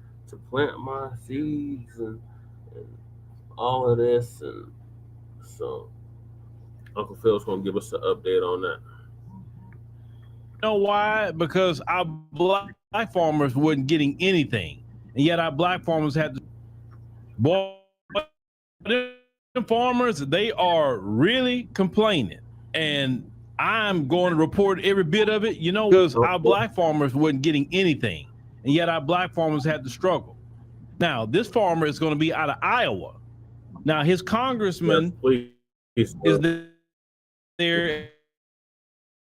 plant my seeds and all of this. And so Uncle Phil's gonna give us an update on that. You know why? Because our black farmers weren't getting anything, and yet our black farmers had to. Boy, them farmers, they are really complaining, and I'm going to report every bit of it, you know, because our black farmers weren't getting anything, and yet our black farmers had to struggle. Now, this farmer is going to be out of Iowa. Now, his congressman is there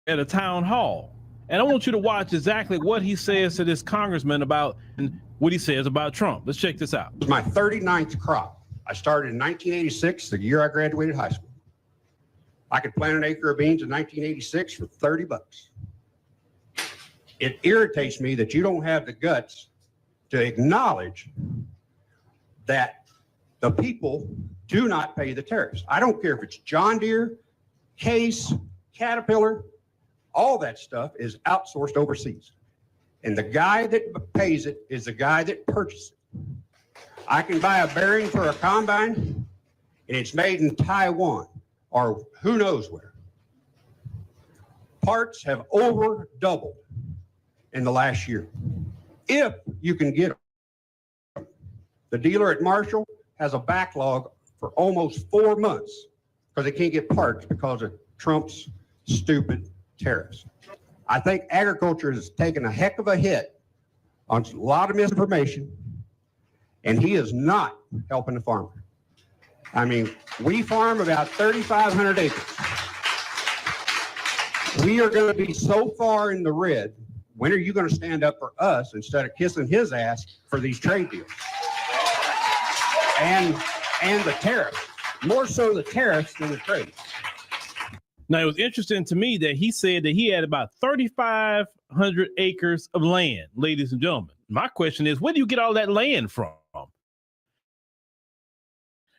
at a town hall. And I want you to watch exactly what he says to this congressman about and what he says about Trump. Let's check this out. My 39th crop. I started in 1986, the year I graduated high school. I could plant an acre of beans in 1986 for 30 bucks. It irritates me that you don't have the guts to acknowledge that the people do not pay the tariffs. I don't care if it's John Deere, Case, Caterpillar, all that stuff is outsourced overseas. And the guy that pays it is the guy that purchases it. I can buy a bearing for a combine and it's made in Taiwan or who knows where. Parts have over doubled in the last year, if you can get them. The dealer at Marshall has a backlog for almost 4 months because they can't get parts because of Trump's stupid tariffs. I think agriculture has taken a heck of a hit on a lot of misinformation, and he is not helping the farmer. I mean, we farm about 3,500 acres. We are going to be so far in the red. When are you going to stand up for us instead of kissing his ass for these trade deals? And the tariffs, more so the tariffs than the trade. Now, it was interesting to me that he said that he had about 3,500 acres of land, ladies and gentlemen. My question is, where do you get all that land from?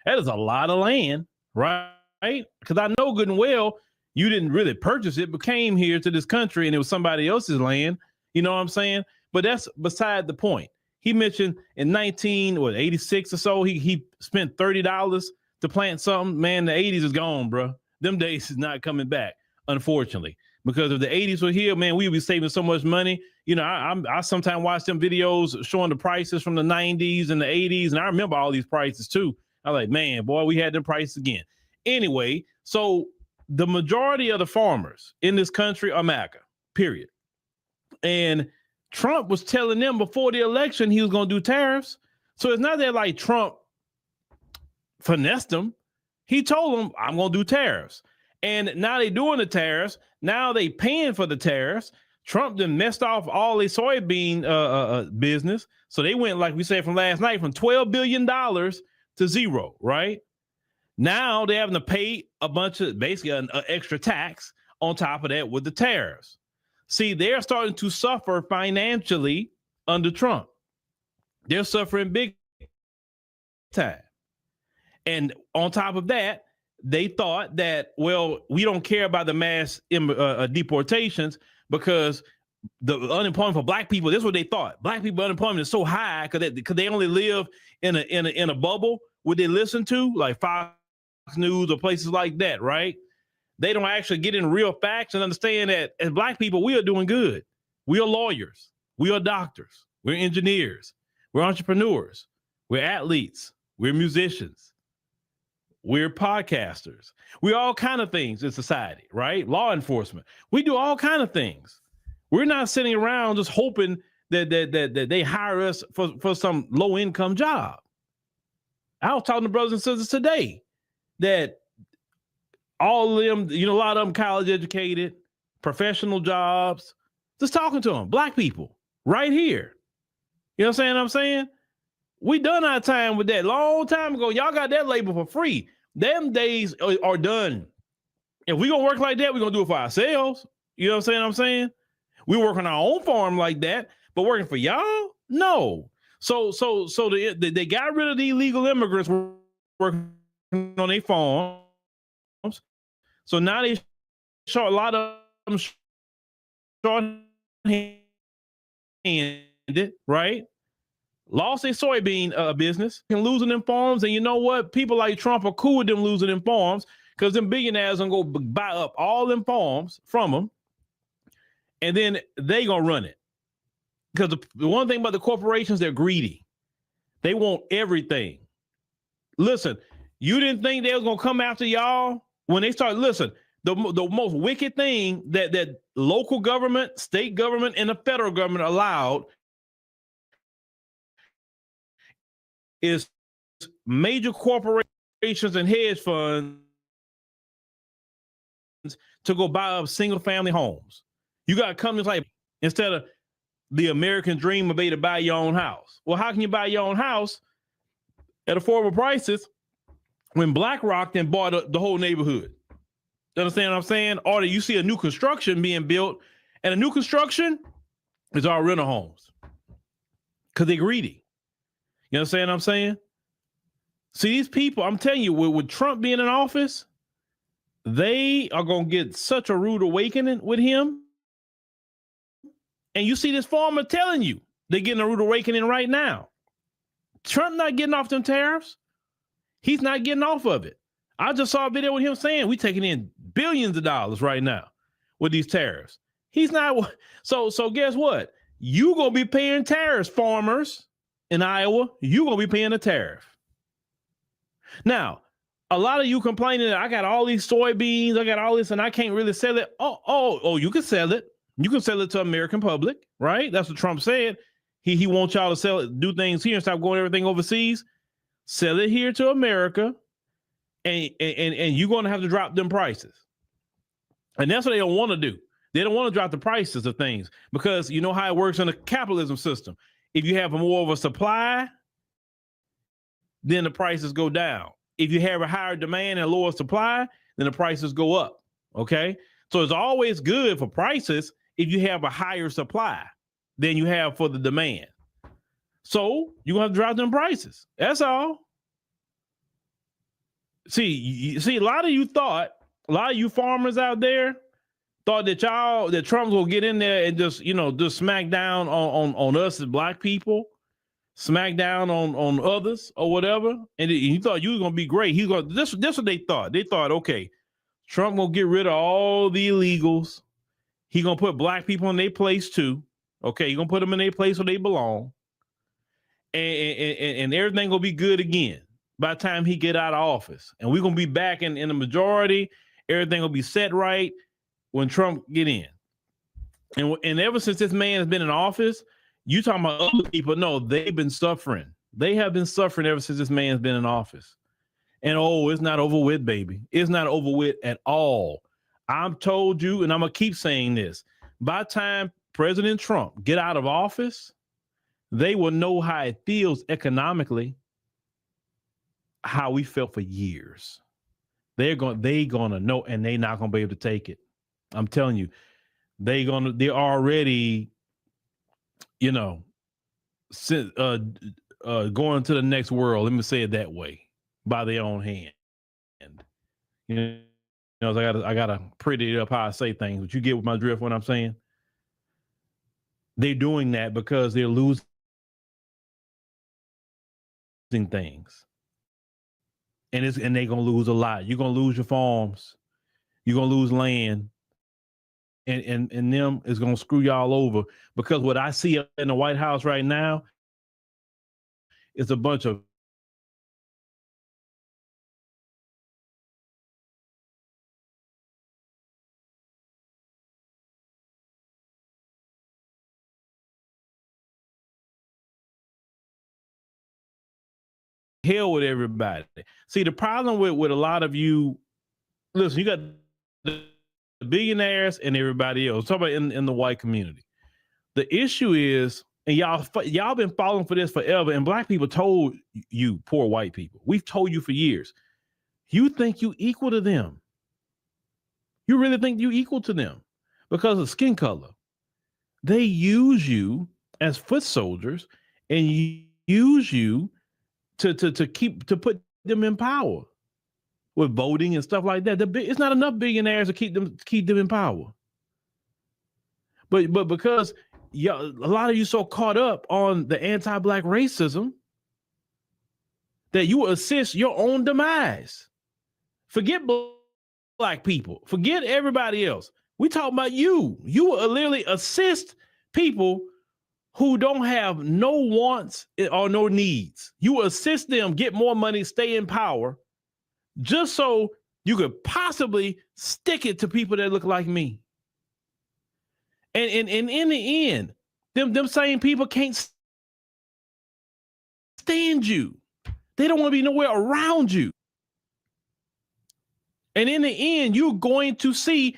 That is a lot of land, right? Because I know good and well you didn't really purchase it, but came here to this country and it was somebody else's land. You know what I'm saying? But that's beside the point. He mentioned in 86 or so, he spent $30 to plant something. Man, the 80s is gone, bro. Them days is not coming back, unfortunately. Because if the 80s were here, man, we would be saving so much money. You know, I sometimes watch them videos showing the prices from the 90s and the 80s, and I remember all these prices too. I'm like, man, boy, we had them prices again. Anyway, so the majority of the farmers in this country are MAGA, period. And Trump was telling them before the election he was going to do tariffs. So it's not that like Trump finessed them. He told them, I'm going to do tariffs. And now they doing the tariffs. Now they paying for the tariffs. Trump then messed off all their soybean business. So they went, like we said from last night, from $12 billion to zero, right? Now they're having to pay a bunch of, basically an extra tax on top of that with the tariffs. See, they're starting to suffer financially under Trump. They're suffering big time. And on top of that, they thought that, well, we don't care about the mass deportations because the unemployment for black people, this is what they thought. Black people unemployment is so high because they only live in a bubble where they listen to, like Fox News or places like that, right? They don't actually get in real facts and understand that as black people, we are doing good. We are lawyers. We are doctors. We're engineers. We're entrepreneurs. We're athletes. We're musicians. We're podcasters. We're all kind of things in society, right? Law enforcement. We do all kind of things. We're not sitting around just hoping that they hire us for some low income job. I was talking to brothers and sisters today that all of them, you know, a lot of them college educated, professional jobs, just talking to them, black people right here. You know what I'm saying? We done our time with that long time ago. Y'all got that labor for free. Them days are done. If we gonna work like that, we're gonna do it for ourselves. You know what I'm saying? We work on our own farm like that, but working for y'all? No. So they got rid of the illegal immigrants working on their farms. So now they show a lot of them short-handed, right? Lost their soybean business and losing them farms. And you know what? People like Trump are cool with them losing them farms because them billionaires gonna go buy up all them farms from them, and then they gonna run it. Because the one thing about the corporations, they're greedy. They want everything. Listen, you didn't think they was gonna come after y'all when they started. Listen, the most wicked thing that local government, state government, and the federal government allowed is major corporations and hedge funds to go buy up single family homes. You got companies like, instead of the American dream of to buy your own house. Well, how can you buy your own house at affordable prices when BlackRock then bought the whole neighborhood. You understand what I'm saying? Or you see a new construction being built, and a new construction is all rental homes because they're greedy. You understand what I'm saying? See, these people, I'm telling you, with Trump being in office, they are going to get such a rude awakening with him. And you see this farmer telling you they're getting a rude awakening right now. Trump not getting off them tariffs. He's not getting off of it. I just saw a video with him saying we taking in billions of dollars right now with these tariffs. He's not. So guess what? You going to be paying tariffs, farmers in Iowa. You going to be paying a tariff. Now, a lot of you complaining that I got all these soybeans, I got all this, and I can't really sell it. Oh, you can sell it. You can sell it to American public, right? That's what Trump said. He wants y'all to sell it, do things here and stop going everything overseas. Sell it here to America, and you're going to have to drop them prices. And that's what they don't want to do. They don't want to drop the prices of things because you know how it works in a capitalism system. If you have more of a supply, then the prices go down. If you have a higher demand and a lower supply, then the prices go up. Okay. So it's always good for prices if you have a higher supply than you have for the demand. So you're going to drop them prices. That's all. See, a lot of you farmers out there thought that Trump's going to get in there and just smack down on us as black people. Smack down on others or whatever, and you thought you were gonna be great. This what they thought. They thought, okay, Trump gonna get rid of all the illegals. He gonna put black people in their place too. Okay, he gonna put them in their place where they belong, and everything gonna be good again by the time he get out of office. And we're gonna be back in the majority. Everything will be set right when Trump get in. And ever since this man has been in office. You talking about other people? No, they've been suffering. They have been suffering ever since this man's been in office. And it's not over with, baby. It's not over with at all. I'm told you, and I'm gonna keep saying this. By the time President Trump get out of office, they will know how it feels economically, how we felt for years. They're gonna know, and they're not gonna be able to take it. I'm telling you, they're already. Going to the next world. Let me say it that way, by their own hand. I gotta pretty up how I say things. But you get with my drift what I'm saying. They're doing that because they're losing things, and they're gonna lose a lot. You're gonna lose your farms. You're gonna lose land. And them is going to screw y'all over because what I see in the White House right now is a bunch of hell with everybody. See, the problem with a lot of you, listen, you got the billionaires and everybody else. Talk about in the white community. The issue is, and y'all been falling for this forever, and black people told you, poor white people, we've told you for years, you think you equal to them. You really think you equal to them because of skin color. They use you as foot soldiers and use you to put them in power with voting and stuff like that. It's not enough billionaires to keep them in power. But because a lot of you so caught up on the anti-black racism that you assist your own demise. Forget black people. Forget everybody else. We talking about you. You will literally assist people who don't have no wants or no needs. You assist them get more money, stay in power, just so you could possibly stick it to people that look like me. And in the end, them same people can't stand you. They don't want to be nowhere around you. And in the end, you're going to say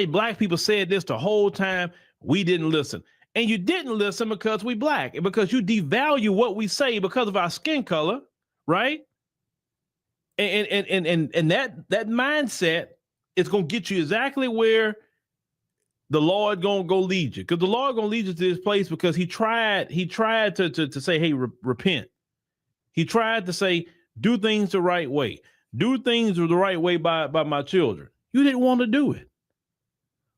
black people said this the whole time. We didn't listen. And you didn't listen because we black, and because you devalue what we say because of our skin color, right? And that mindset is going to get you exactly where the Lord going to go lead you. Because the Lord going to lead you to this place because he tried to say, hey, repent. He tried to say, do things the right way. Do things the right way by my children. You didn't want to do it.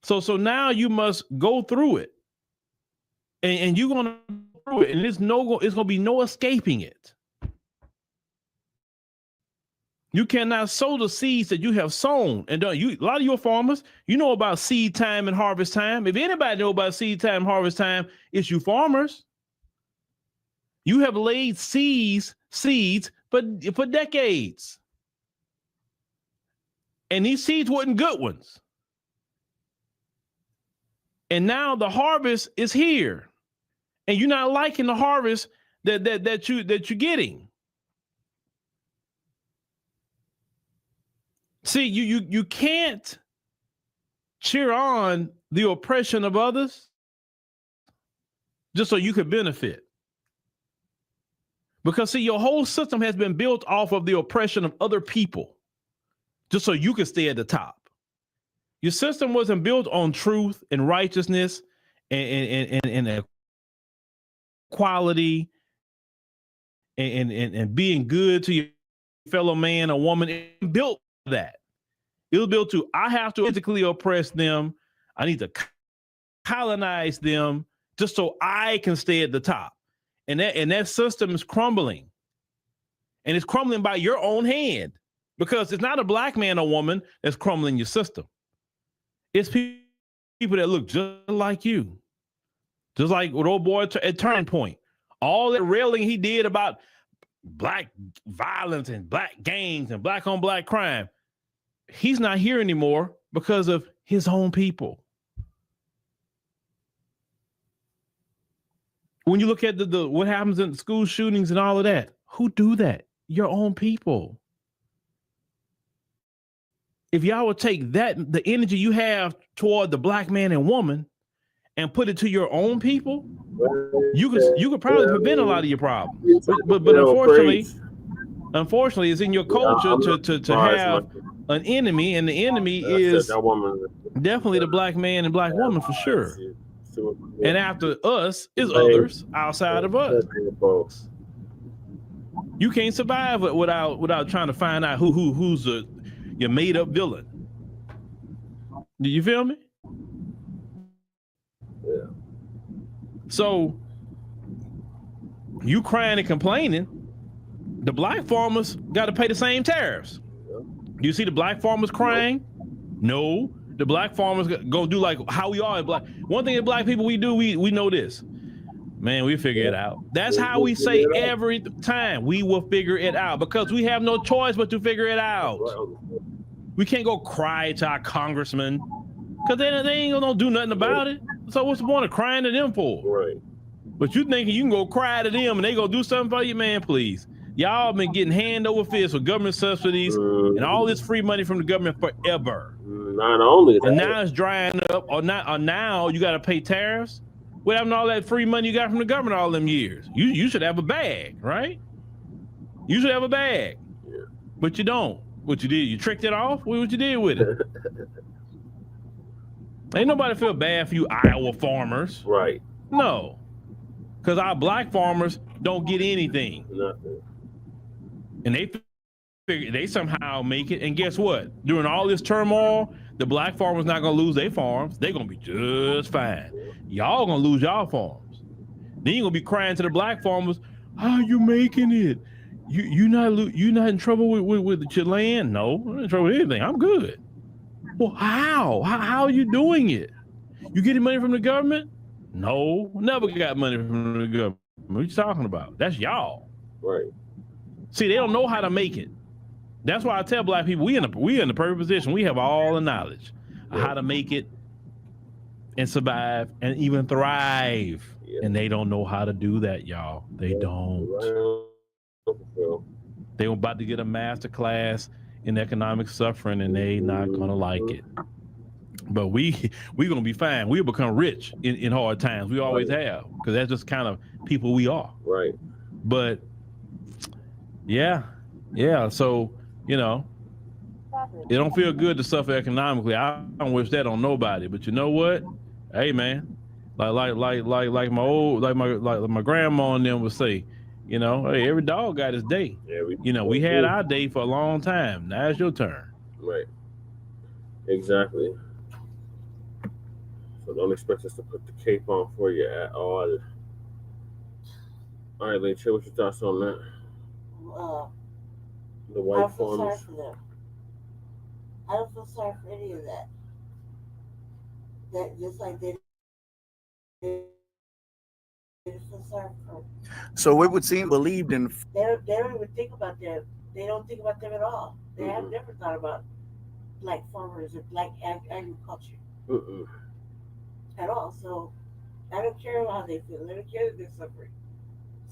So now you must go through it. And you're going to go through it. And it's going to be no escaping it. You cannot sow the seeds that you have sown. And a lot of your farmers, you know about seed time and harvest time. If anybody know about seed time and harvest time, it's you farmers. You have laid seeds for decades. And these seeds weren't good ones. And now the harvest is here. And you're not liking the harvest that you're getting. See, you can't cheer on the oppression of others just so you could benefit. Because, see, your whole system has been built off of the oppression of other people just so you could stay at the top. Your system wasn't built on truth and righteousness and equality and being good to your fellow man or woman. It built that. It was built to, I have to physically oppress them. I need to colonize them just so I can stay at the top. And that system is crumbling. And it's crumbling by your own hand because it's not a black man or woman that's crumbling your system. It's people that look just like you. Just like with old boy at Turning Point. All that railing he did about black violence and black gangs and black on black crime. He's not here anymore because of his own people. When you look at the what happens in school shootings and all of that, who do that? Your own people. If y'all would take the energy you have toward the black man and woman and put it to your own people, you could probably prevent a lot of your problems. But unfortunately, it's in your culture to have an enemy, and the enemy is definitely the black man and black woman for sure. And after us is others outside of us. You can't survive without trying to find out who's your made up villain. Do you feel me? Yeah. So you crying and complaining, the black farmers got to pay the same tariffs. Do you see the black farmers crying? No. The black farmers gonna do like how we are. Black. One thing that black people we do, we know this. Man, we figure it out. That's how we say every time. We will figure it out because we have no choice but to figure it out. We can't go cry to our congressman because they ain't gonna do nothing about it. So what's the point of crying to them for? Right. But you thinking you can go cry to them and they gonna do something for you, man, please. Y'all been getting hand over fist with government subsidies and all this free money from the government forever. Not only that. And now it's drying up, or now you got to pay tariffs. What happened to all that free money you got from the government all them years? You should have a bag, right? You should have a bag. Yeah. But you don't. What you did, you tricked it off? What you did with it? Ain't nobody feel bad for you Iowa farmers. Right. No. Because our black farmers don't get anything. Nothing. And they figure they somehow make it. And guess what? During all this turmoil, the black farmers not going to lose their farms. They're going to be just fine. Y'all going to lose y'all farms. Then you're going to be crying to the black farmers, how you making it? You not in trouble with your land? No, I'm not in trouble with anything. I'm good. Well, how are you doing it? You getting money from the government? No, never got money from the government. What are you talking about? That's y'all. Right. See, they don't know how to make it. That's why I tell black people we in the perfect position. We have all the knowledge of how to make it and survive and even thrive. Yeah. And they don't know how to do that, y'all. They don't. They were about to get a master class in economic suffering and they not gonna like it. But we gonna be fine. We'll become rich in hard times. We always have, because that's just kind of people we are. Right. But yeah. So You know, it don't feel good to suffer economically. I don't wish that on nobody. But you know what? Hey, man, like my grandma and them would say, you know, hey, every dog got his day. You know, we had our day for a long time. Now it's your turn. Right. Exactly. So don't expect us to put the cape on for you at all. All right, Leche, what's your thoughts on that? The white farmers. For them. I don't feel sorry for any of that. That just like they didn't feel sorry for. So it would seem believed in. They don't even think about them. They don't think about them at all. They have never thought about black farmers or black agriculture at all. So I don't care how they feel. I don't care that they're suffering.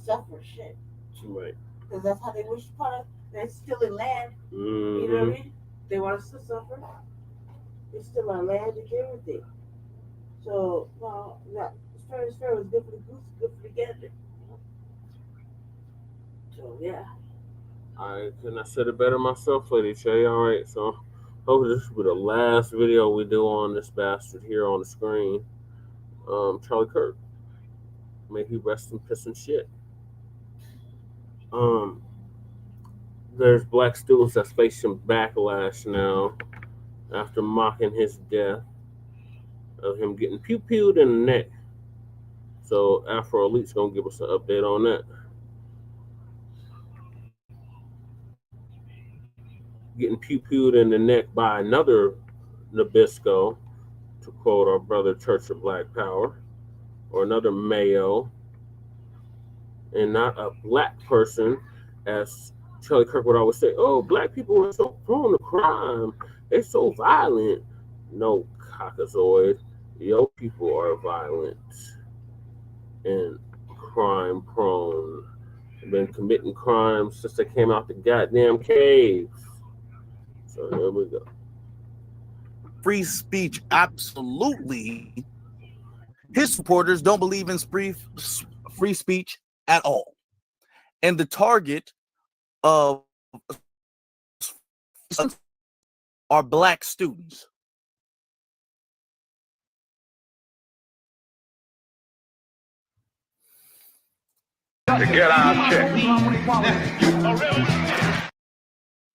Suffer shit. Right. Because that's how they wish upon us. They're still in land. You know what I mean? They want us to suffer. It's still our land and everything. So, well, not fair is fair. It's good for the goose, good for the gander. So, yeah. All right, couldn't I said it better myself, Lady Che? All right, so hopefully this will be the last video we do on this bastard here on the screen. Charlie Kirk. May he rest in piss and shit. There's black students that's facing backlash now after mocking his death of him getting pew-pewed in the neck. So Afro Elite's gonna give us an update on that. Getting pew-pewed in the neck by another Nabisco, to quote our brother Church of Black Power, or another Mayo, and not a black person, as Charlie Kirk would always say, oh, black people are so prone to crime. They're so violent. No, cockazoid. Your people are violent and crime prone. They've been committing crimes since they came out the goddamn caves. So there we go. Free speech, absolutely. His supporters don't believe in free speech at all. And the target of are black students. To get our check.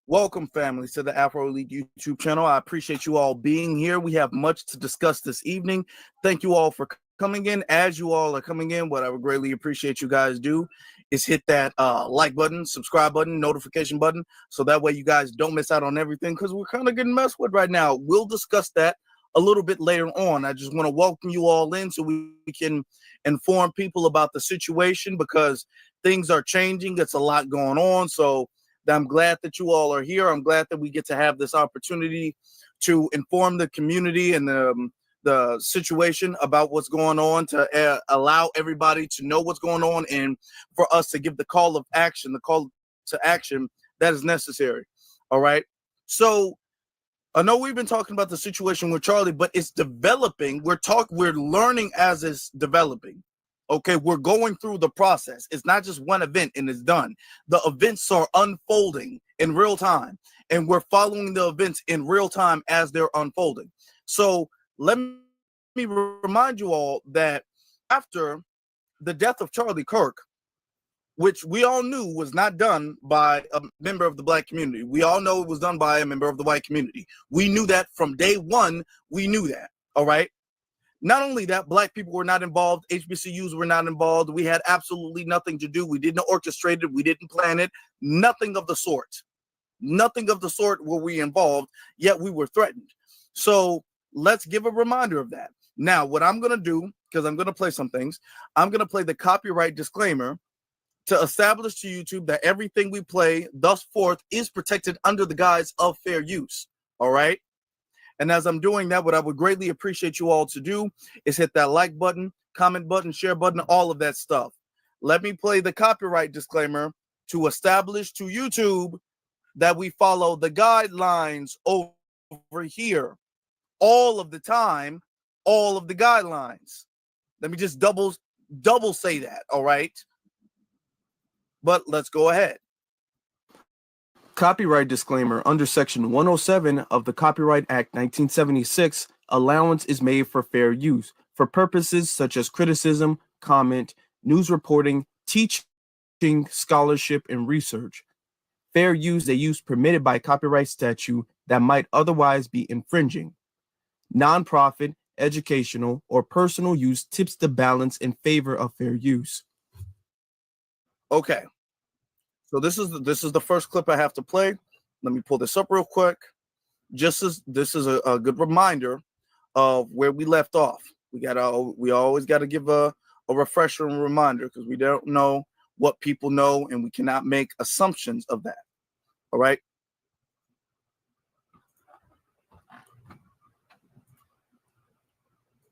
Welcome, families, to the Afro Elite YouTube channel. I appreciate you all being here. We have much to discuss this evening. Thank you all for coming in. As you all are coming in, what I would greatly appreciate you guys do is hit that like button, subscribe button, notification button, so that way you guys don't miss out on everything, because we're kind of getting messed with right now. We'll discuss that a little bit later on. I just want to welcome you all in so we can inform people about the situation, because things are changing. It's a lot going on. So I'm glad that you all are here. I'm glad that we get to have this opportunity to inform the community and the situation about what's going on, to allow everybody to know what's going on, and for us to give the call of action, the call to action that is necessary. All right. So I know we've been talking about the situation with Charlie, but it's developing. We're learning as it's developing. Okay, we're going through the process. It's not just one event and it's done. The events are unfolding in real time, and we're following the events in real time as they're unfolding. So let me remind you all that after the death of Charlie Kirk, which we all knew was not done by a member of the black community. We all know it was done by a member of the white community. We knew that from day one. We knew that. All right. Not only that, black people were not involved. HBCUs were not involved. We had absolutely nothing to do. We didn't orchestrate it. We didn't plan it. Nothing of the sort. Nothing of the sort were we involved, yet we were threatened. So let's give a reminder of that. Now, what I'm going to do, because I'm going to play some things, I'm going to play the copyright disclaimer to establish to YouTube that everything we play thus forth is protected under the guise of fair use. All right. And as I'm doing that, what I would greatly appreciate you all to do is hit that like button, comment button, share button, all of that stuff. Let me play the copyright disclaimer to establish to YouTube that we follow the guidelines over here all of the time, all of the guidelines. Let me just double say that. All right. But let's go ahead. Copyright disclaimer. Under Section 107 of the Copyright Act 1976, allowance is made for fair use for purposes such as criticism, comment, news reporting, teaching, scholarship, and research. Fair use is a use permitted by copyright statute that might otherwise be infringing. Nonprofit, educational, or personal use tips the balance in favor of fair use. Okay. So this is the first clip I have to play. Let me pull this up real quick. This is a good reminder of where we left off. We always got to give a refresher and reminder because we don't know what people know and we cannot make assumptions of that. All right.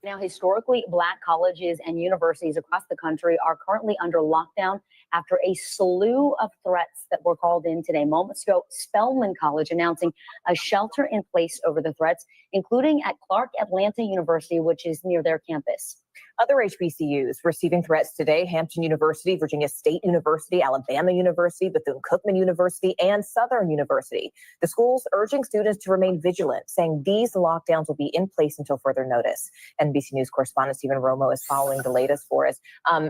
Now, historically, Black colleges and universities across the country are currently under lockdown after a slew of threats that were called in today. Moments ago, Spelman College announcing a shelter in place over the threats, including at Clark Atlanta University, which is near their campus. Other HBCUs receiving threats today: Hampton University, Virginia State University, Alabama University, Bethune-Cookman University, and Southern University. The schools urging students to remain vigilant, saying these lockdowns will be in place until further notice. NBC News correspondent Stephen Romo is following the latest for us.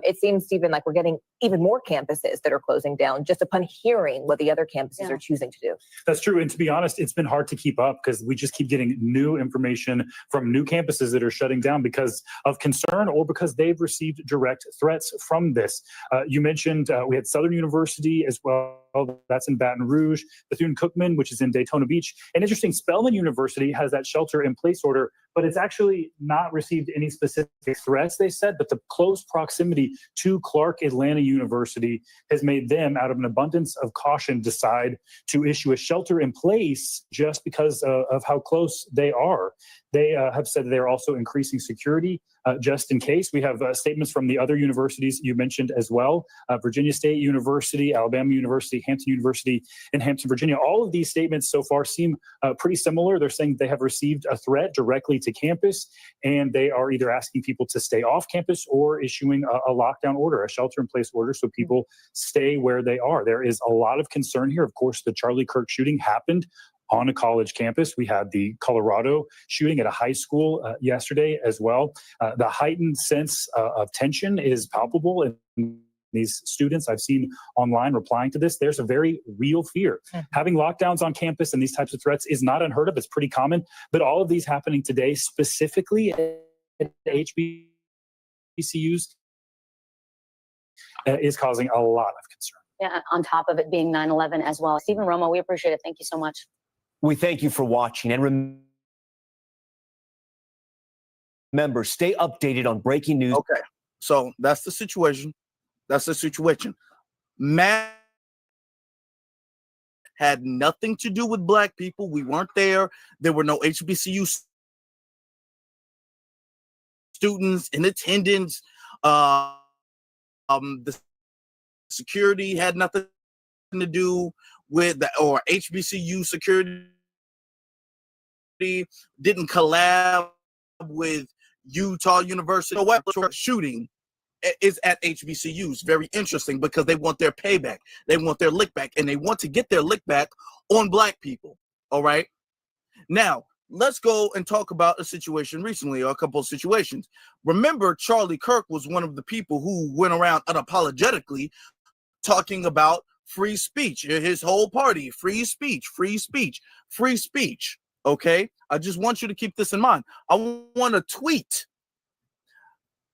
It seems, Stephen, like we're getting even more campuses that are closing down just upon hearing what the other campuses are choosing to do. That's true. And to be honest, it's been hard to keep up because we just keep getting new information from new campuses that are shutting down because of concern or because they've received direct threats from this. You mentioned we had Southern University as well. That's in Baton Rouge. Bethune-Cookman, which is in Daytona Beach. And interesting, Spelman University has that shelter-in-place order, but it's actually not received any specific threats, they said, but the close proximity to Clark Atlanta University has made them, out of an abundance of caution, decide to issue a shelter-in-place just because of how close they are. They have said they're also increasing security just in case. We have statements from the other universities you mentioned as well. Virginia State University, Alabama University, Hampton University, and Hampton, Virginia. All of these statements so far seem pretty similar. They're saying they have received a threat directly to campus, and they are either asking people to stay off campus or issuing a lockdown order, a shelter-in-place order, so people stay where they are. There is a lot of concern here. Of course, the Charlie Kirk shooting happened on a college campus. We had the Colorado shooting at a high school yesterday as well. The heightened sense of tension is palpable in these students I've seen online replying to this. There's a very real fear. Having lockdowns on campus and these types of threats is not unheard of. It's pretty common. But all of these happening today, specifically at HBCUs, is causing a lot of concern. Yeah, on top of it being 9/11 as well. Stephen Romo, we appreciate it. Thank you so much. We thank you for watching, and remember, stay updated on breaking news. Okay, so that's the situation. That's the situation. Matt had nothing to do with Black people. We weren't there. There were no HBCU students in attendance. The security had nothing to do with the, or HBCU security didn't collab with Utah University. What shooting is at HBCUs? Very interesting because they want their payback, they want their lick back, and they want to get their lick back on Black people. All right. Now let's go and talk about a situation recently, or a couple of situations. Remember, Charlie Kirk was one of the people who went around unapologetically talking about free speech. His whole party, free speech, free speech, free speech. Okay, I just want you to keep this in mind. I want a tweet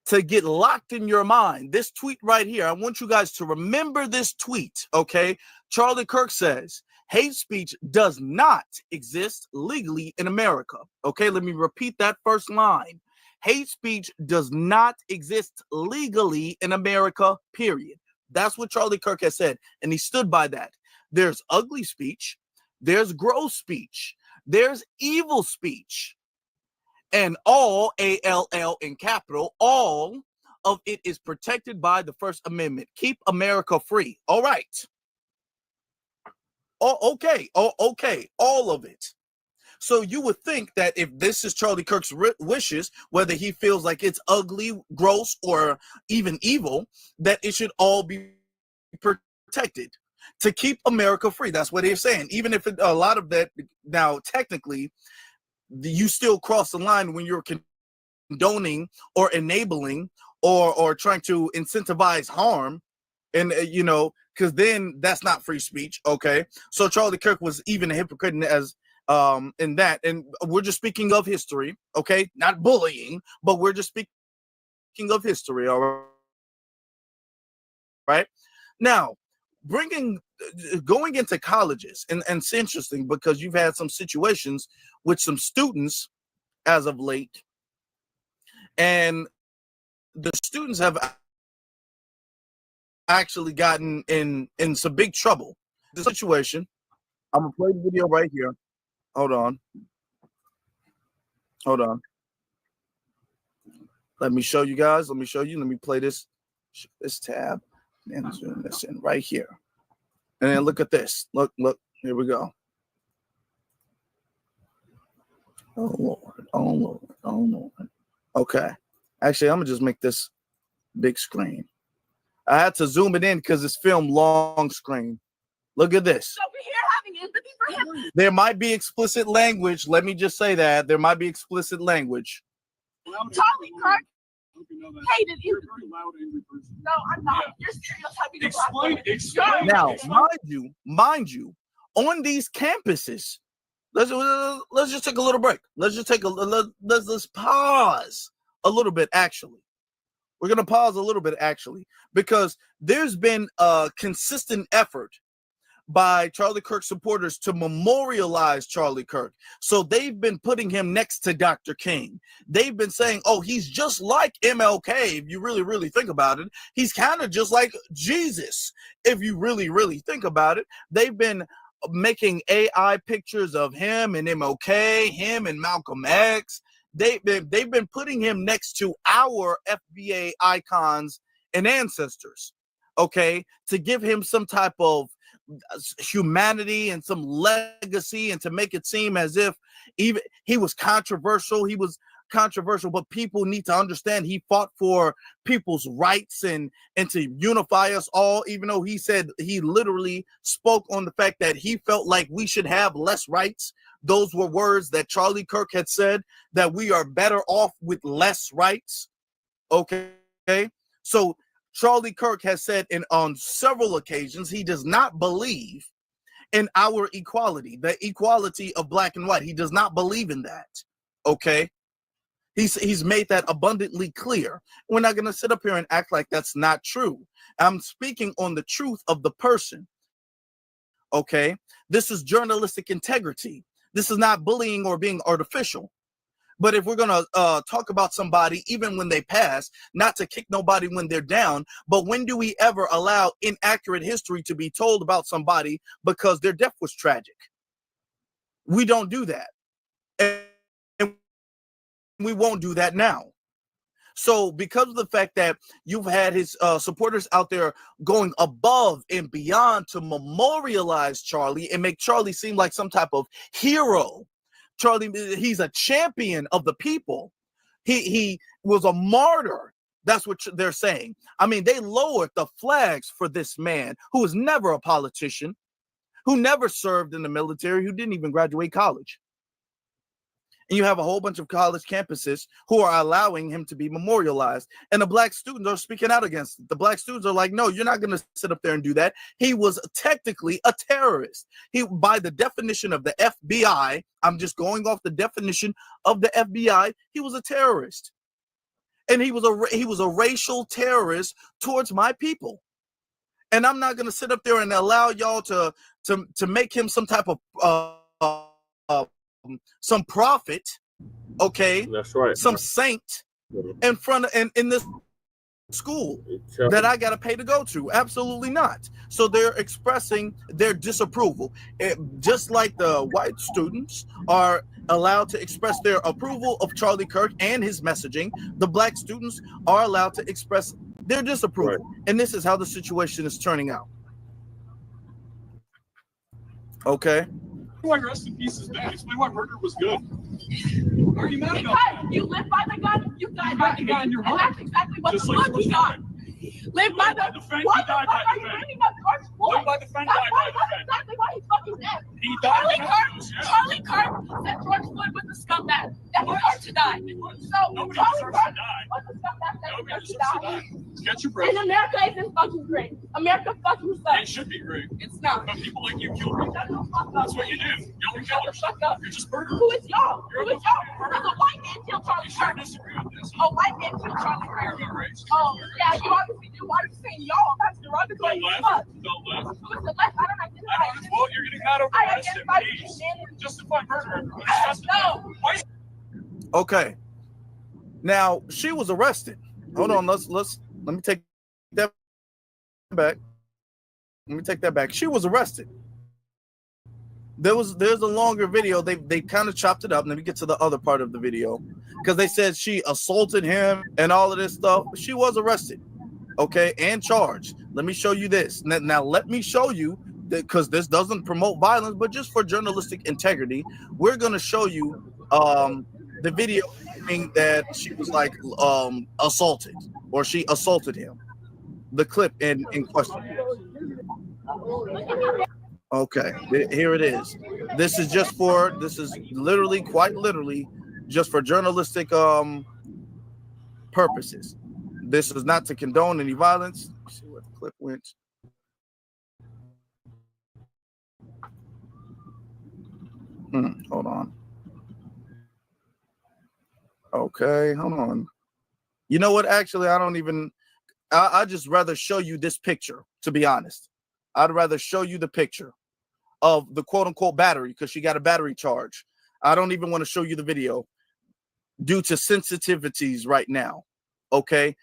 to get locked in your mind. This tweet right here, I want you guys to remember this tweet. Okay, Charlie Kirk says, hate speech does not exist legally in America. Okay, let me repeat that first line. Hate speech does not exist legally in America, period. That's what Charlie Kirk has said, and he stood by that. There's ugly speech, there's gross speech, there's evil speech, and all, A-L-L in capital, all of it is protected by the First Amendment. Keep America free. All right. Oh, okay. Oh, okay. All of it. So you would think that if this is Charlie Kirk's wishes, whether he feels like it's ugly, gross, or even evil, that it should all be protected. to keep America free. That's what they're saying. Even if a lot of that now technically, you still cross the line when you're condoning or enabling or trying to incentivize harm, and you know, because then that's not free speech. Okay, so Charlie Kirk was even a hypocrite as in that, and we're just speaking of history. Okay, not bullying, but we're just speaking of history. All right, now going into colleges, and it's interesting because you've had some situations with some students as of late, and the students have actually gotten in some big trouble. The situation, I'm gonna play the video right here. Hold on. Let me show you guys. Let me play this tab and zoom this in right here. And then look at this. Look, here we go. Oh Lord. Okay. Actually, I'm gonna just make this big screen. I had to zoom it in because it's filmed long screen. Look at this. Over here having empathy for him. There might be explicit language. Let me just say that. There might be explicit language. Charlie Kirk hated empathy. No, I'm not. You're stereotyping. Explain. Now, mind you, on these campuses, let's just take a little break. Let's pause a little bit. Actually, we're gonna pause a little bit actually, because there's been a consistent effort by Charlie Kirk supporters to memorialize Charlie Kirk. So they've been putting him next to Dr. King. They've been saying, oh, he's just like MLK. If you really, really think about it, he's kind of just like Jesus. If you really, really think about it, they've been making AI pictures of him and MLK, him and Malcolm X. They've been putting him next to our FBA icons and ancestors, okay, to give him some type of humanity and some legacy, and to make it seem as if even he was controversial. He was controversial, but people need to understand he fought for people's rights and to unify us all, even though he said he literally spoke on the fact that he felt like we should have less rights. Those were words that Charlie Kirk had said, that we are better off with less rights. Okay, so Charlie Kirk has said on several occasions he does not believe in our equality, the equality of black and white. He does not believe in that. Okay, he's made that abundantly clear. We're not going to sit up here and act like that's not true. I'm speaking on the truth of the person. Okay, this is journalistic integrity. This is not bullying or being artificial. But if we're going to talk about somebody, even when they pass, not to kick nobody when they're down, but when do we ever allow inaccurate history to be told about somebody because their death was tragic? We don't do that. And we won't do that now. So because of the fact that you've had his supporters out there going above and beyond to memorialize Charlie and make Charlie seem like some type of hero, Charlie, he's a champion of the people. He was a martyr. That's what they're saying. I mean, they lowered the flags for this man who was never a politician, who never served in the military, who didn't even graduate college. And you have a whole bunch of college campuses who are allowing him to be memorialized. And the black students are speaking out against it. The black students are like, no, you're not going to sit up there and do that. He was technically a terrorist. He, by the definition of the FBI, I'm just going off the definition of the FBI, he was a terrorist. And he was a racial terrorist towards my people. And I'm not going to sit up there and allow y'all to make him some type of some prophet, okay? That's right. Some saint in front of in this school that I gotta pay to go to. Absolutely not. So they're expressing their disapproval. Just like the white students are allowed to express their approval of Charlie Kirk and his messaging, the black students are allowed to express their disapproval. Right. And this is how the situation is turning out. Okay. Why rest in peace is bad. Explain why murder was good. Are you mad about that? You live by the gun, you die by the gun. You're and that's exactly what just the like fuck he got. Live by the defense. What He the died fuck by are you defense. bringing up Kirk's boy? Live by defense. Died by defense. Exactly why he's fucking dead. He died by defense. Charlie Kirk said George Floyd was the scumbag that deserved to die. So Nobody Charlie deserves to Kirk die. was the scumbag that Nobody deserved to deserves to die. die. Get your And breath. America isn't fucking great. America fucking It sucks. should be great. It's not. But people like you kill people. Shut the fuck up. That's what you do. You're killers. Shut up. You're just murderers. Who is y'all? Who is y'all? There's a white man killed Charlie You shouldn't Kirk. disagree with this. A white man killed Charlie You're Kirk. about race. Oh, yeah, you obviously do. Why are you saying y'all? That's derogatory Don't as laugh. fuck. Don't laugh. Who's the left? I don't identify. I know. Well, you're getting mad over I medicine. identify as Please. humanity. Justify murder. No. Okay. Now she was arrested. Hold on. Let me take that back. Let me take that back. She was arrested. There's a longer video. They kind of chopped it up. Let me get to the other part of the video because they said she assaulted him and all of this stuff. She was arrested, okay, and charged. Let me show you this. Now let me show you that because this doesn't promote violence, but just for journalistic integrity, we're gonna show you the video that she was like assaulted or she assaulted him. The clip in question. Okay, here it is. This is literally, quite literally, just for journalistic purposes. This is not to condone any violence. Let's see where the clip went. Hold on. Okay, hold on. You know what? Actually, I just rather show you this picture, to be honest. I'd rather show you the picture of the quote unquote battery because she got a battery charge. I don't even want to show you the video due to sensitivities right now. Okay.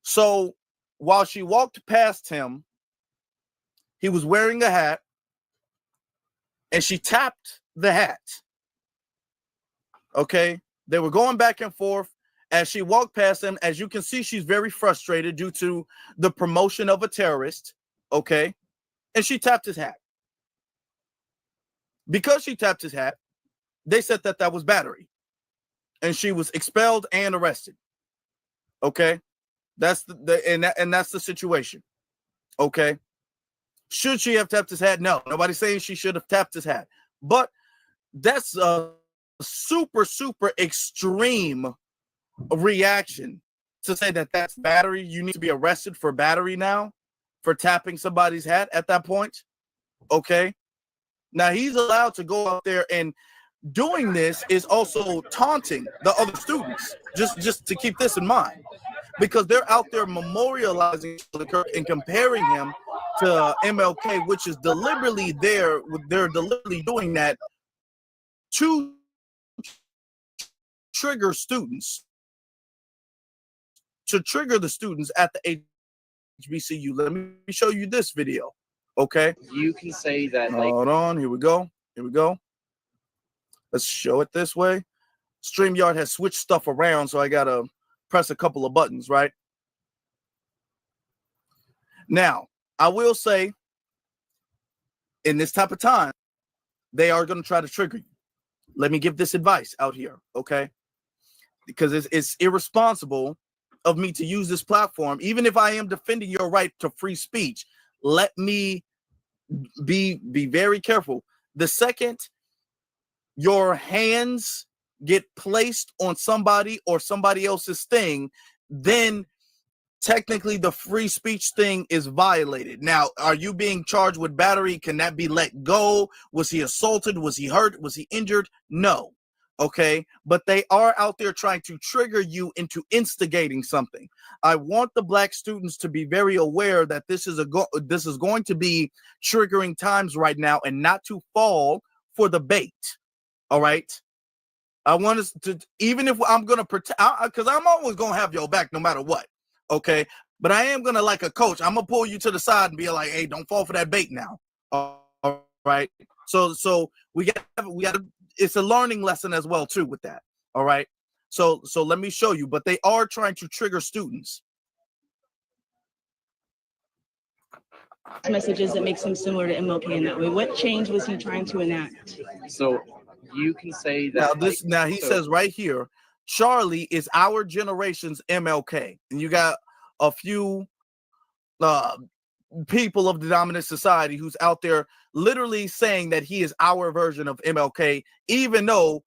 So while she walked past him, he was wearing a hat and she tapped the hat. Okay. They were going back and forth as she walked past him. As you can see, she's very frustrated due to the promotion of a terrorist. Okay. And she tapped his hat. Because she tapped his hat, they said that was battery. And she was expelled and arrested. Okay? That's that's the situation. Okay? Should she have tapped his hat? No. Nobody's saying she should have tapped his hat. But that's a super, super extreme reaction to say that that's battery. You need to be arrested for battery now, for tapping somebody's hat at that point. Okay? Now he's allowed to go out there, and doing this is also taunting the other students. Just to keep this in mind, because they're out there memorializing Kirk and comparing him to MLK, which is deliberately they're deliberately doing that to trigger students, to trigger the students at the HBCU. Let me show you this video. Okay. You can say that. Hold on. Here we go. Here we go. Let's show it this way. StreamYard has switched stuff around, so I gotta press a couple of buttons, right? Now, I will say, in this type of time, they are going to try to trigger you. Let me give this advice out here, okay? Because it's irresponsible of me to use this platform, even if I am defending your right to free speech. Let me be very careful. The second your hands get placed on somebody or somebody else's thing, then technically the free speech thing is violated. Now, are you being charged with battery? Can that be let go? Was he assaulted? Was he hurt? Was he injured? No. Okay, but they are out there trying to trigger you into instigating something. I want the Black students to be very aware that this is going to be triggering times right now, and not to fall for the bait. All right, I want us to, even if I'm gonna protect, because I'm always gonna have your back no matter what. Okay, but I am gonna, like a coach, I'm gonna pull you to the side and be like, hey, don't fall for that bait now. All right, so we got to. It's a learning lesson as well too with that. All right. So let me show you, but they are trying to trigger students. Messages that makes him similar to MLK in that way. What change was he trying to enact? So you can say that. Now he says right here, Charlie is our generation's MLK, and you got a few people of the dominant society who's out there literally saying that he is our version of MLK, even though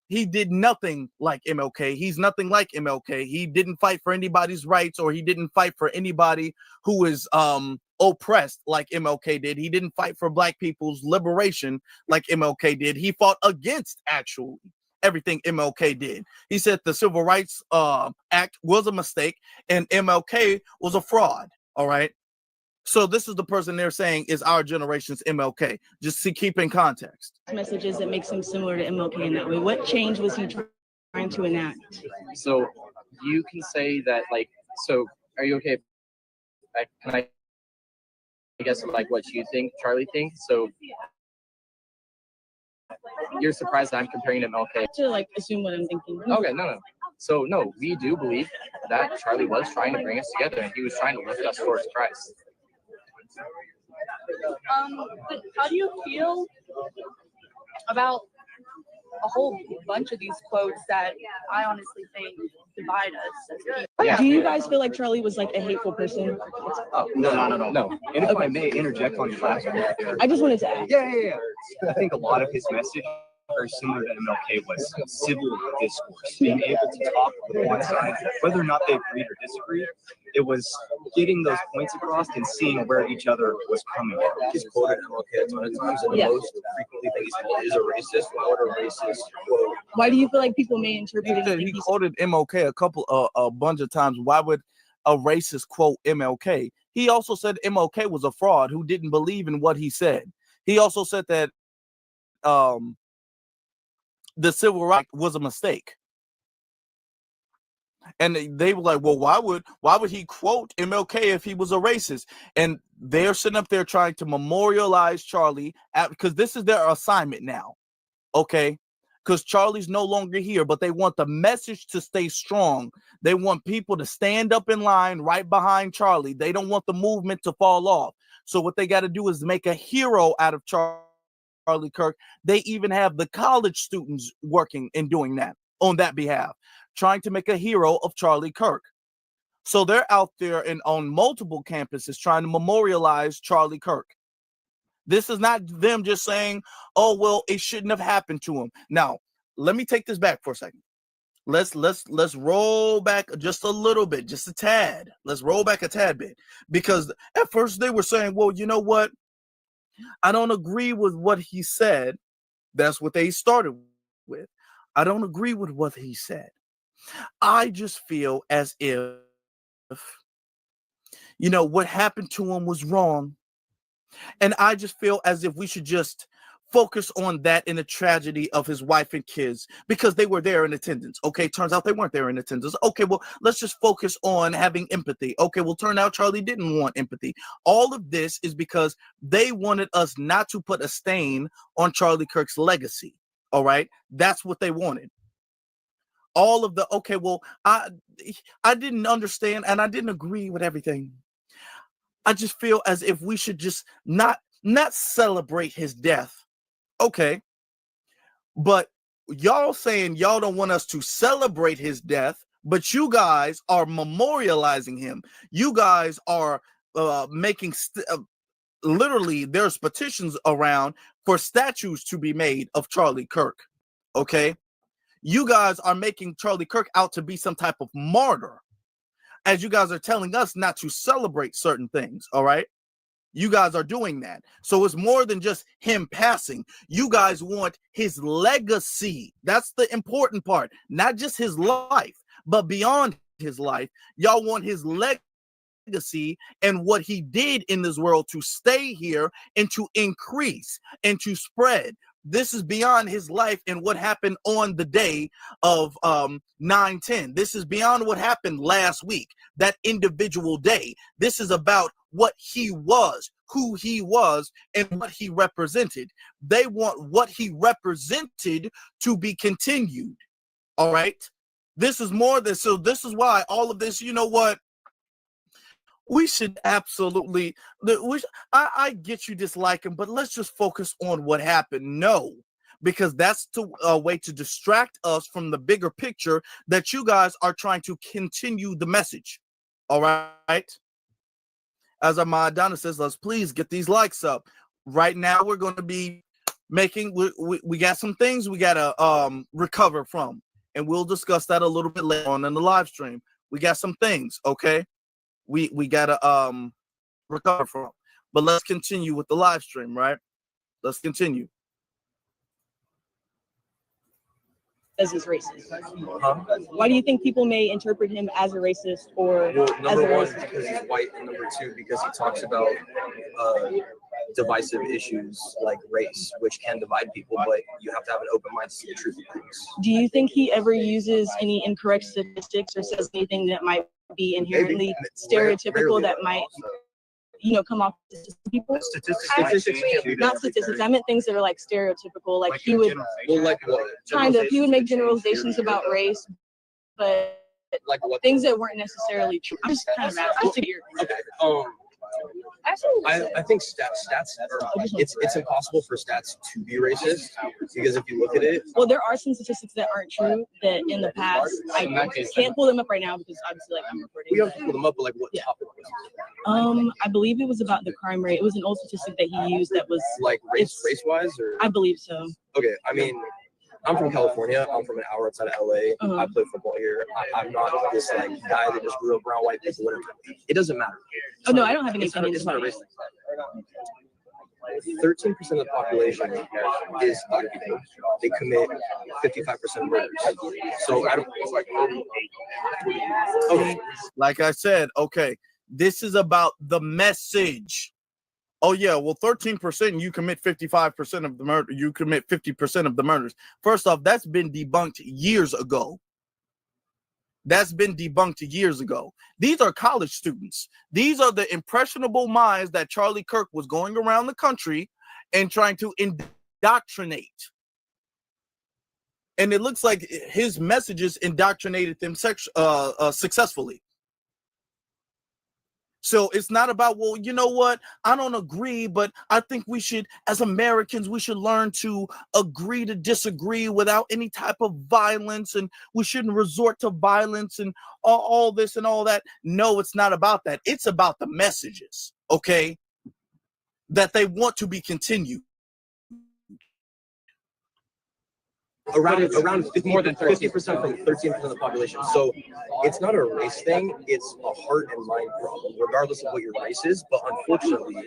he did nothing like MLK. He's nothing like MLK. He didn't fight for anybody's rights, or he didn't fight for anybody who is oppressed like MLK did. He didn't fight for black people's liberation like MLK did. He fought against actually everything MLK did. He said the Civil Rights Act was a mistake and MLK was a fraud. All right. So this is the person they're saying is our generation's MLK, just to keep in context. Messages that makes him similar to MLK in that way. What change was he trying to enact? So you can say that, like, so are you okay? Can I guess like what you think Charlie thinks? So you're surprised that I'm comparing to MLK? To like assume what I'm thinking. Okay, no. So no, we do believe that Charlie was trying to bring us together and he was trying to lift us towards Christ. But how do you feel about a whole bunch of these quotes that I honestly think divide us? Yeah. Do you guys feel like Charlie was like a hateful person? Oh, no. And if I may interject on your last one there. I just wanted to ask. Yeah. I think a lot of his message, very similar to MLK, was civil discourse, being able to talk with one side, whether or not they agreed or disagreed. It was getting those points across and seeing where each other was coming from. He's quoted MLK a ton of times, and the most frequently that he's called is a racist. What a racist quote. Why do you feel like people may interpret it? He quoted MLK a bunch of times. Why would a racist quote MLK? He also said MLK was a fraud who didn't believe in what he said. He also said that the civil rights was a mistake. And they were like, well, why would he quote MLK if he was a racist? And they're sitting up there trying to memorialize Charlie because this is their assignment now. Okay. Because Charlie's no longer here, but they want the message to stay strong. They want people to stand up in line right behind Charlie. They don't want the movement to fall off. So what they got to do is make a hero out of Charlie Kirk. They even have the college students working and doing that on that behalf, trying to make a hero of Charlie Kirk. So they're out there and on multiple campuses trying to memorialize Charlie Kirk. This is not them just saying, oh, well, it shouldn't have happened to him. Now, let me take this back for a second. Let's roll back just a little bit, just a tad. Let's roll back a tad bit, because at first they were saying, well, you know what? I don't agree with what he said. That's what they started with. I don't agree with what he said. I just feel as if, what happened to him was wrong. And I just feel as if we should just focus on that in the tragedy of his wife and kids, because they were there in attendance. Okay, turns out they weren't there in attendance. Okay, well, let's just focus on having empathy. Okay, well, turn out Charlie didn't want empathy. All of this is because they wanted us not to put a stain on Charlie Kirk's legacy. All right, that's what they wanted. All of the, okay, well, I didn't understand and I didn't agree with everything. I just feel as if we should just not celebrate his death. Okay. But y'all saying y'all don't want us to celebrate his death, but you guys are memorializing him. You guys are making literally there's petitions around for statues to be made of Charlie Kirk. Okay. You guys are making Charlie Kirk out to be some type of martyr, as you guys are telling us not to celebrate certain things. All right. You guys are doing that. So it's more than just him passing. You guys want his legacy. That's the important part. Not just his life, but beyond his life. Y'all want his legacy and what he did in this world to stay here and to increase and to spread. This is beyond his life and what happened on the day of 9/10. This is beyond what happened last week, that individual day. This is about what he was, who he was, and what he represented. They want what he represented to be continued. All right. This is more than, so this is why all of this, you know what? We should absolutely, I get you dislike him, but let's just focus on what happened. No, because that's a way to distract us from the bigger picture that you guys are trying to continue the message. All right. as our Madonna says, let's please get these likes up. Right now, we're going to be making, we got some things we got to recover from, and we'll discuss that a little bit later on in the live stream. We got some things, okay? We got to recover from. But let's continue with the live stream, right? Let's continue. As is racist. Why do you think people may interpret him as a racist or as a Number one, racist? because he's white, and number two, because he talks about divisive issues like race, which can divide people, but you have to have an open mind to see the truth of things. Do you think he ever uses any incorrect statistics or says anything that might be inherently stereotypical that might, you know, come off to people? Not statistics. I meant things that are like stereotypical. Like he would, kind of, he would make generalizations about race, but like what? Things that weren't necessarily true. I'm just kind of asking. Okay. I think stats are, it's impossible for stats to be racist, because if you look at it, well, there are some statistics that aren't true that in the past I can't pull them up right now because obviously like I'm recording. we have to pull them up, but like what topic was it? I believe it was about the crime rate. It was an old statistic that he used that was like race wise, or I believe so. Okay, I mean, I'm from California. I'm from an hour outside of LA. I play football here. I'm not this like guy that just grew up around white people. Whatever. It doesn't matter. Oh no, I don't have any opinions. It's not a race thing. 13% of the population is black people. They commit 55% of murders. So I don't. Okay, like I said, okay, this is about the message. Oh yeah, well, 13% you commit 55% of the murder. You commit 50% of the murders. First off, that's been debunked years ago. That's been debunked years ago. These are college students. These are the impressionable minds that Charlie Kirk was going around the country and trying to indoctrinate. And it looks like his messages indoctrinated them successfully. So it's not about, well, you know what? I don't agree, but I think we should, as Americans, we should learn to agree to disagree without any type of violence, and we shouldn't resort to violence and all this and all that. No, it's not about that. It's about the messages, okay, that they want to be continued. Around 50% from 13% of the population. So it's not a race thing, it's a heart and mind problem, regardless of what your race is. But unfortunately,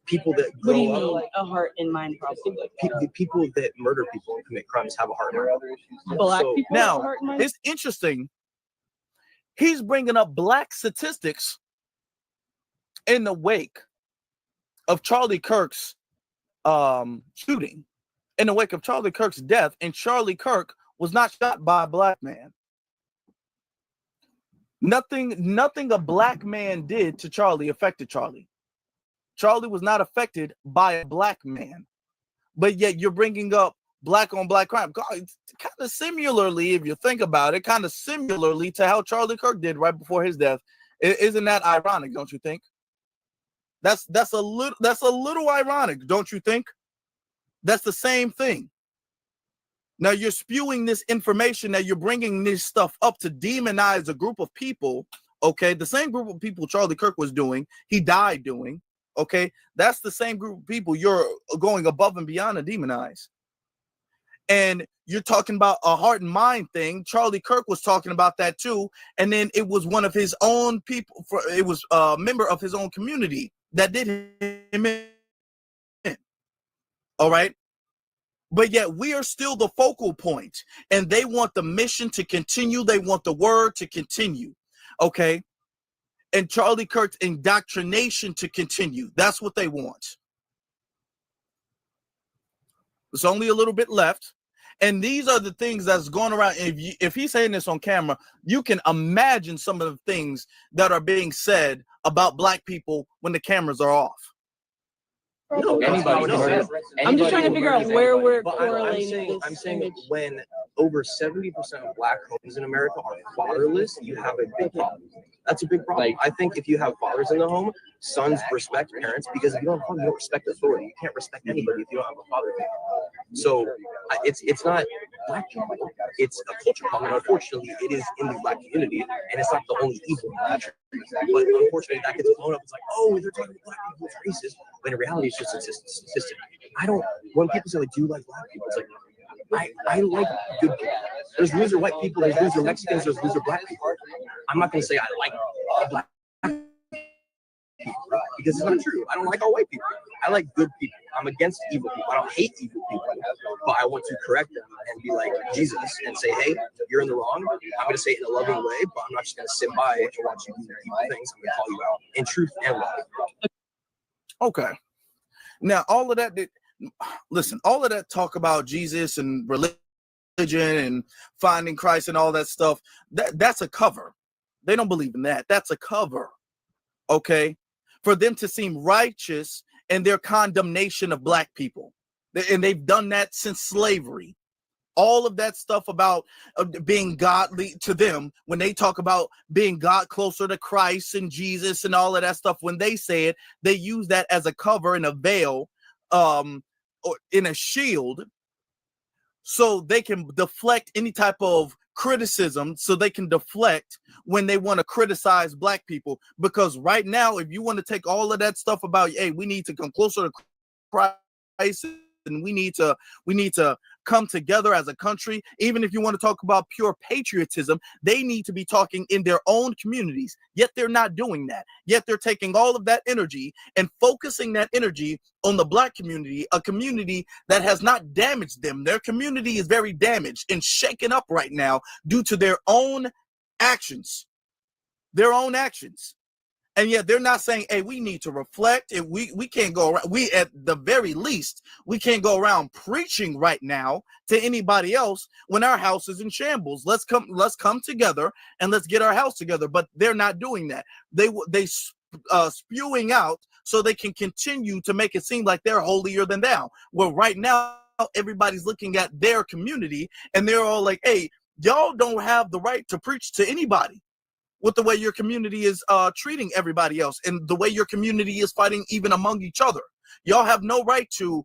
people that grow What do you up, mean a heart and mind problem? people that murder people and commit crimes have a heart and mind. Black So, people have a Now, heart and mind? it's interesting. He's bringing up black statistics in the wake of Charlie Kirk's shooting. In the wake of Charlie Kirk's death, and Charlie Kirk was not shot by a black man. Nothing a black man did to Charlie affected Charlie. Charlie was not affected by a black man. But yet you're bringing up black on black crime. God, it's kind of similarly, if you think about it, kind of similarly to how Charlie Kirk did right before his death. Isn't that ironic, don't you think? That's a little ironic, don't you think? That's the same thing. Now you're spewing this information, that you're bringing this stuff up to demonize a group of people, okay? The same group of people Charlie Kirk was doing, he died doing, okay? That's the same group of people you're going above and beyond to demonize. And you're talking about a heart and mind thing. Charlie Kirk was talking about that too. And then it was one of his own people, it was a member of his own community that did him in. All right. But yet we are still the focal point, and they want the mission to continue. They want the word to continue. Okay. And Charlie Kirk's indoctrination to continue. That's what they want. There's only a little bit left. And these are the things that's going around. If he's saying this on camera, you can imagine some of the things that are being said about black people when the cameras are off. No, I'm just trying to figure out where we're correlating. I'm saying when over 70% of black homes in America are fatherless, you have a big problem. That's a big problem. I think if you have fathers in the home, sons respect parents, because if you don't have a home, you don't respect authority. You can't respect anybody if you don't have a father. So it's not Black people. It's a culture problem, and unfortunately, it is in the Black community, and it's not the only evil attribute. But unfortunately, that gets blown up. It's like, oh, they're talking about Black people, it's racist. But in reality, it's just a statistic. When people say, like, do you like Black people? It's like, I like good people. There's loser white people, there's loser Mexicans, there's loser Black people. I'm not going to say I like Black people because it's not true. I don't like all white people. I like good people. I'm against evil people. I don't hate evil people, but I want to correct them and be like Jesus and say, hey, you're in the wrong. I'm going to say it in a loving way, but I'm not just going to sit by and watch you do evil things. I'm going to call you out in truth and love. Okay. Now, all of that, listen, all of that talk about Jesus and religion and finding Christ and all that stuff, that's a cover. They don't believe in that. That's a cover. Okay? For them to seem righteous in their condemnation of Black people. And they've done that since slavery. All of that stuff about being godly to them, when they talk about being God closer to Christ and Jesus and all of that stuff, when they say it, they use that as a cover and a veil, or in a shield, so they can deflect any type of criticism, so they can deflect when they want to criticize Black people. Because right now, if you want to take all of that stuff about, hey, we need to come closer to Christ and we need to come together as a country, even if you want to talk about pure patriotism, they need to be talking in their own communities. Yet they're not doing that. Yet they're taking all of that energy and focusing that energy on the Black community, a community that has not damaged them. Their community is very damaged and shaken up right now due to their own actions. Their own actions. And yet they're not saying, hey, we need to reflect, and we can't go around. We, at the very least, we can't go around preaching right now to anybody else when our house is in shambles. Let's come together and let's get our house together. But they're not doing that. They spewing out so they can continue to make it seem like they're holier than thou. Well, right now, everybody's looking at their community and they're all like, hey, y'all don't have the right to preach to anybody with the way your community is treating everybody else and the way your community is fighting even among each other. Y'all have no right to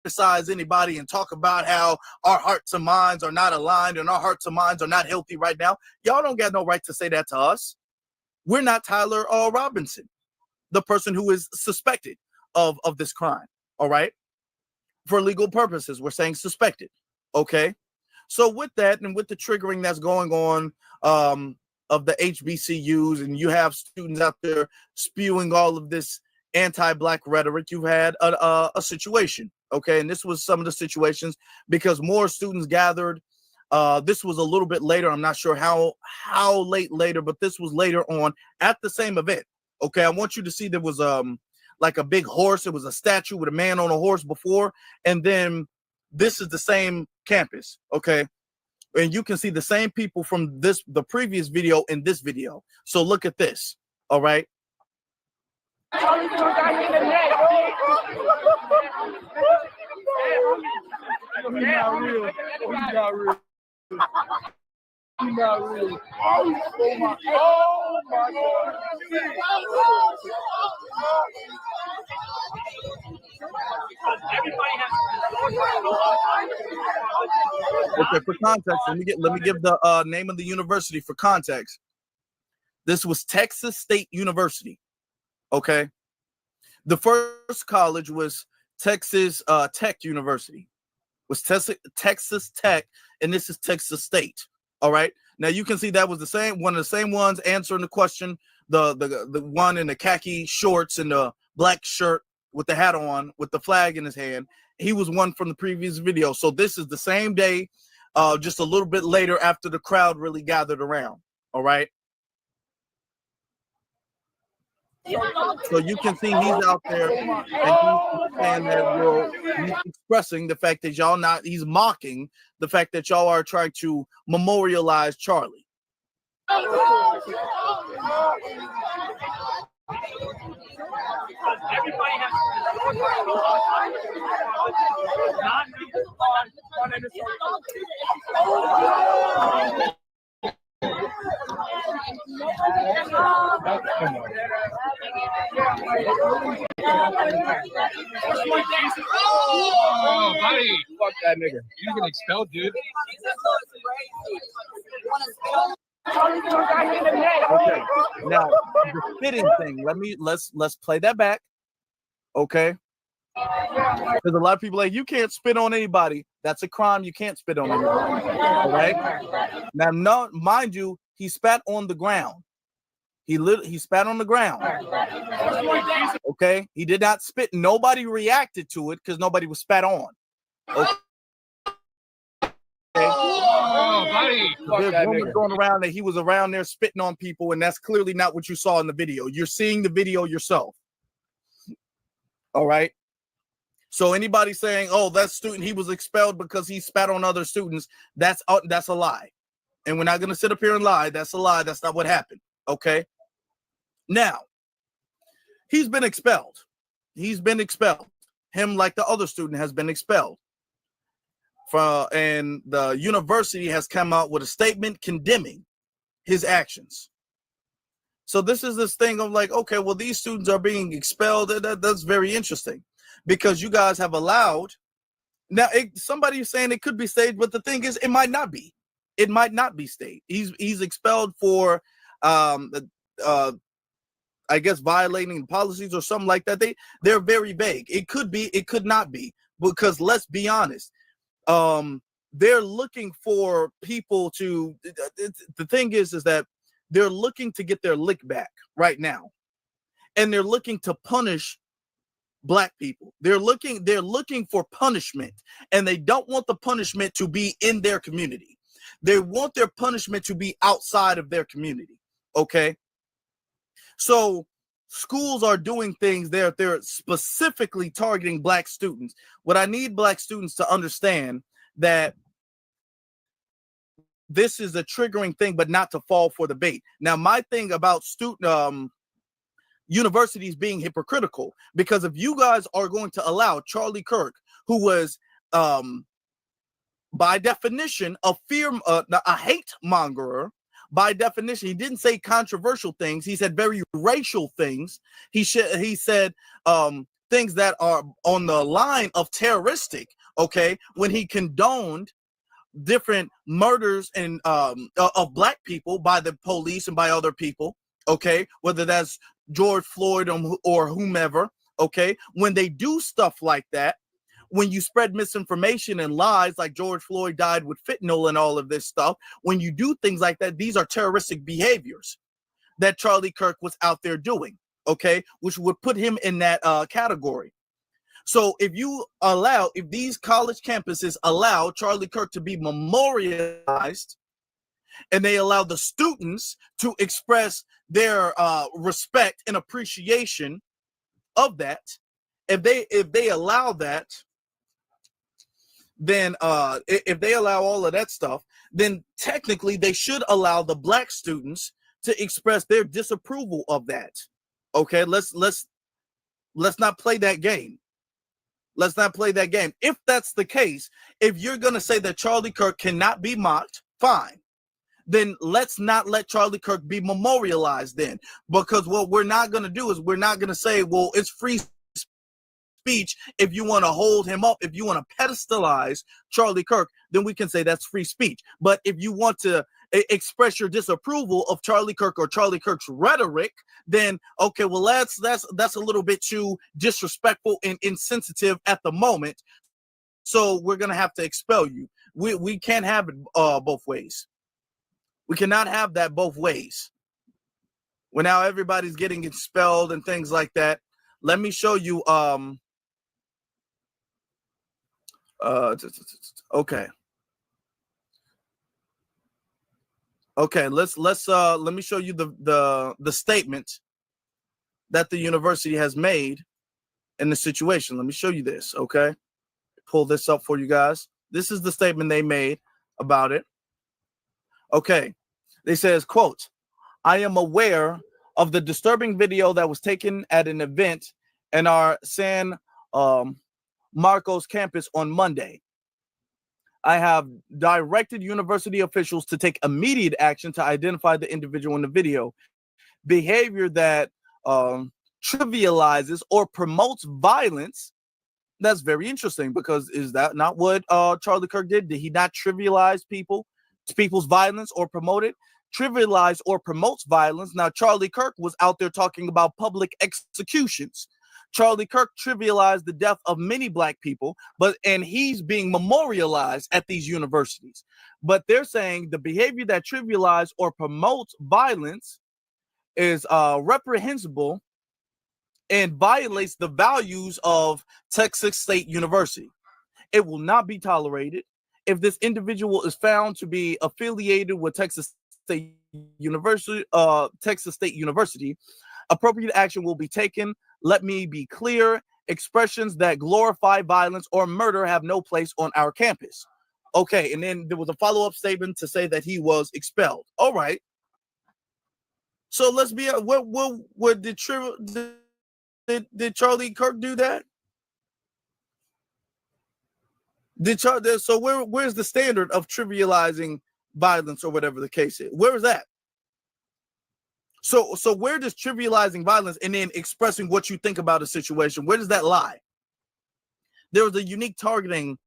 criticize anybody and talk about how our hearts and minds are not aligned and our hearts and minds are not healthy right now. Y'all don't got no right to say that to us. We're not Tyler Robinson, the person who is suspected of this crime, all right? For legal purposes, we're saying suspected, okay? So with that and with the triggering that's going on of the HBCUs, and you have students out there spewing all of this anti-Black rhetoric, you've had a situation, okay? And this was some of the situations because more students gathered. This was a little bit later. I'm not sure how late later, but this was later on at the same event, okay? I want you to see there was like a big horse. It was a statue with a man on a horse before, and then this is the same campus, okay? And you can see the same people from the previous video in this video. So look at this, all right? Not really. Oh my God. Okay, for context, let me give the name of the university for context. This was Texas State University. Okay. The first college was Texas Tech University. Was Texas Tech, and this is Texas State. All right. Now you can see that was one of the same ones answering the question. The one in the khaki shorts and the black shirt with the hat on with the flag in his hand. He was one from the previous video. So this is the same day, just a little bit later after the crowd really gathered around. All right. So you can see he's out there and he's saying that he's expressing the fact that he's mocking the fact that y'all are trying to memorialize Charlie. Fuck that nigga. You're gonna expel, dude. Okay. Now the spitting thing. Let's play that back. Okay. Because a lot of people are like, you can't spit on anybody. That's a crime. You can't spit on anybody. All right. Now, no, mind you, he spat on the ground. He spat on the ground. Okay. He did not spit. Nobody reacted to it because nobody was spat on. Okay. Oh, buddy. There's rumors going around that he was around there spitting on people, and that's clearly not what you saw in the video. You're seeing the video yourself. All right. So anybody saying, "Oh, that student, he was expelled because he spat on other students," that's a lie. And we're not going to sit up here and lie. That's a lie. That's not what happened. Okay. Now, he's been expelled. He's been expelled. Him, like the other student, has been expelled. And the university has come out with a statement condemning his actions. So this is this thing of like, okay, well, these students are being expelled. That's very interesting because you guys have allowed. Now, somebody is saying it could be staged, but the thing is, it might not be. It might not be staged. He's expelled for, I guess, violating policies or something like that. They're very vague. It could be, it could not be, because let's be honest. They're looking for people to. The thing is that they're looking to get their lick back right now, and they're looking to punish Black people. They're looking for punishment, and they don't want the punishment to be in their community. They want their punishment to be outside of their community. Okay. So schools are doing things they're specifically targeting Black students. What I need Black students to understand that this is a triggering thing, but not to fall for the bait. Now, my thing about universities being hypocritical, because if you guys are going to allow Charlie Kirk, who was by definition a hate mongerer, by definition, he didn't say controversial things. He said very racial things. He said things that are on the line of terroristic. Okay, when he condoned different murders and of Black people by the police and by other people. Okay, whether that's George Floyd or whomever. Okay, when they do stuff like that, when you spread misinformation and lies like George Floyd died with fentanyl and all of this stuff, when you do things like that, these are terroristic behaviors that Charlie Kirk was out there doing, okay, which would put him in that category. So if these college campuses allow Charlie Kirk to be memorialized and they allow the students to express their respect and appreciation of that, if they allow that, then if they allow all of that stuff, then technically they should allow the Black students to express their disapproval of that. Okay, let's not play that game. Let's not play that game. If that's the case, if you're going to say that Charlie Kirk cannot be mocked, fine. Then let's not let Charlie Kirk be memorialized then. Because what we're not going to do is we're not going to say, well, it's free speech. If you want to hold him up, if you want to pedestalize Charlie Kirk, then we can say that's free speech. But if you want to express your disapproval of Charlie Kirk or Charlie Kirk's rhetoric, then okay, well that's a little bit too disrespectful and insensitive at the moment. So we're gonna have to expel you. We can't have it both ways. We cannot have that both ways. Well, now everybody's getting expelled and things like that. Let me show you. Okay. Okay, let me show you the statement that the university has made in the situation. Let me show you this, okay? Pull this up for you guys. This is the statement they made about it. Okay, they says, quote, "I am aware of the disturbing video that was taken at an event in our San Marcos campus on Monday. I have directed university officials to take immediate action to identify the individual in the video. Behavior that trivializes or promotes violence That's very interesting, because is that not what Charlie Kirk did? Did he not trivialize people's violence or promote it? Trivialize or promotes violence. Now, Charlie Kirk was out there talking about public executions. Charlie Kirk trivialized the death of many Black people, and he's being memorialized at these universities. But they're saying the behavior that trivializes or promotes violence is reprehensible and violates the values of Texas State University. It will not be tolerated. If this individual is found to be affiliated with Texas State University, appropriate action will be taken. Let me be clear: expressions that glorify violence or murder have no place on our campus. Okay, and then there was a follow-up statement to say that he was expelled. All right. So let's be what did Charlie Kirk do that? So where's the standard of trivializing violence or whatever the case is? Where is that? So where does trivializing violence and then expressing what you think about a situation, where does that lie? There was a unique targeting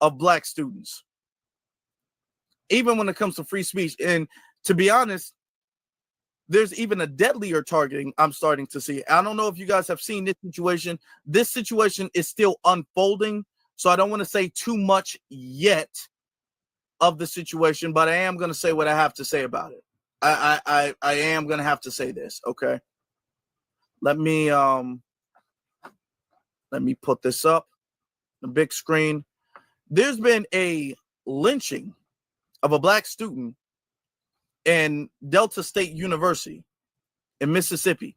of Black students, even when it comes to free speech. And to be honest, there's even a deadlier targeting I'm starting to see. I don't know if you guys have seen this situation. This situation is still unfolding, so I don't want to say too much yet of the situation, but I am going to say what I have to say about it. I am going to have to say this, okay? Let me put this up, the big screen. There's been a lynching of a Black student in Delta State University in Mississippi.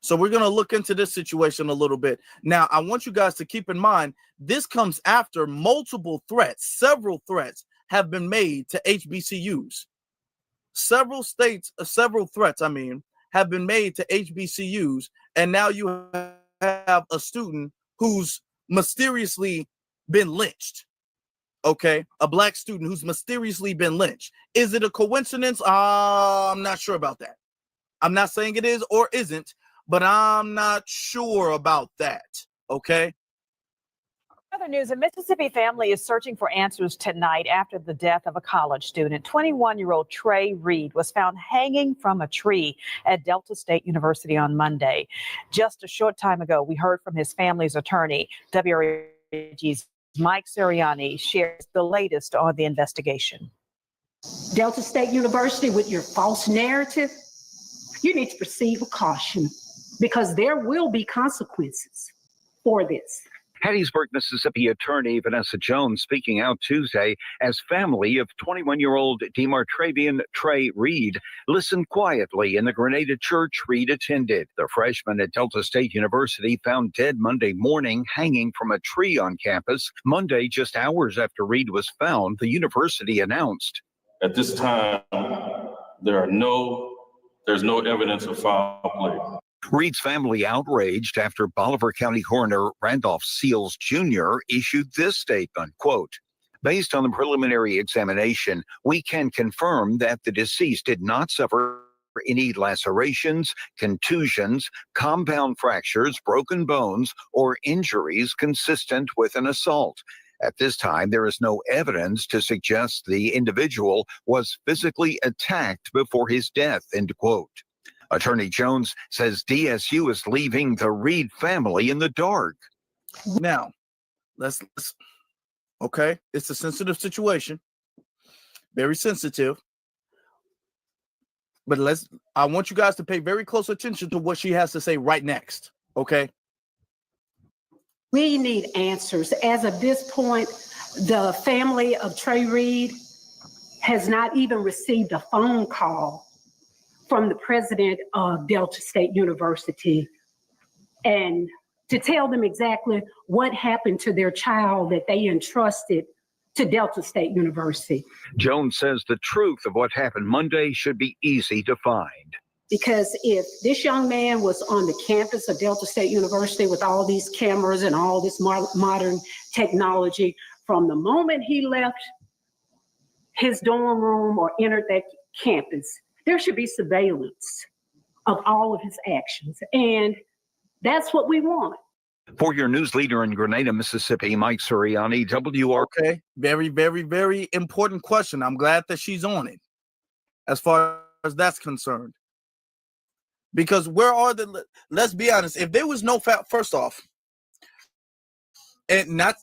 So we're going to look into this situation a little bit. Now, I want you guys to keep in mind, this comes after multiple threats, several threats have been made to HBCUs. Several threats, have been made to HBCUs, and now you have a student who's mysteriously been lynched. Okay, a Black student who's mysteriously been lynched. Is it a coincidence? I'm not sure about that. I'm not saying it is or isn't, but I'm not sure about that. Okay. Other news, a Mississippi family is searching for answers tonight after the death of a college student. 21-year-old Trey Reed was found hanging from a tree at Delta State University on Monday. Just a short time ago, we heard from his family's attorney. WRAG's Mike Sirianni shares the latest on the investigation. Delta State University, with your false narrative, you need to proceed with caution, because there will be consequences for this. Hattiesburg, Mississippi attorney Vanessa Jones speaking out Tuesday as family of 21-year-old Demartravian Trey Reed listened quietly in the Grenada church Reed attended. The freshman at Delta State University found dead Monday morning hanging from a tree on campus. Monday, just hours after Reed was found, the university announced, "At this time, there's no evidence of foul play." Reed's family outraged after Bolivar County Coroner Randolph Seals Jr. issued this statement, quote, "Based on the preliminary examination, we can confirm that the deceased did not suffer any lacerations, contusions, compound fractures, broken bones, or injuries consistent with an assault. At this time, there is no evidence to suggest the individual was physically attacked before his death," end quote. Attorney Jones says DSU is leaving the Reed family in the dark. Now, let's okay, it's a sensitive situation, very sensitive. But I want you guys to pay very close attention to what she has to say right next, okay? We need answers. As of this point, the family of Trey Reed has not even received a phone call from the president of Delta State University and to tell them exactly what happened to their child that they entrusted to Delta State University. Jones says the truth of what happened Monday should be easy to find. Because if this young man was on the campus of Delta State University with all these cameras and all this modern technology, from the moment he left his dorm room or entered that campus, there should be surveillance of all of his actions. And that's what we want. For your news leader in Grenada, Mississippi, Mike Suriani, WR. Okay, very, very, very important question. I'm glad that she's on it as far as that's concerned. Because where are the, let's be honest, if there was no first off, and not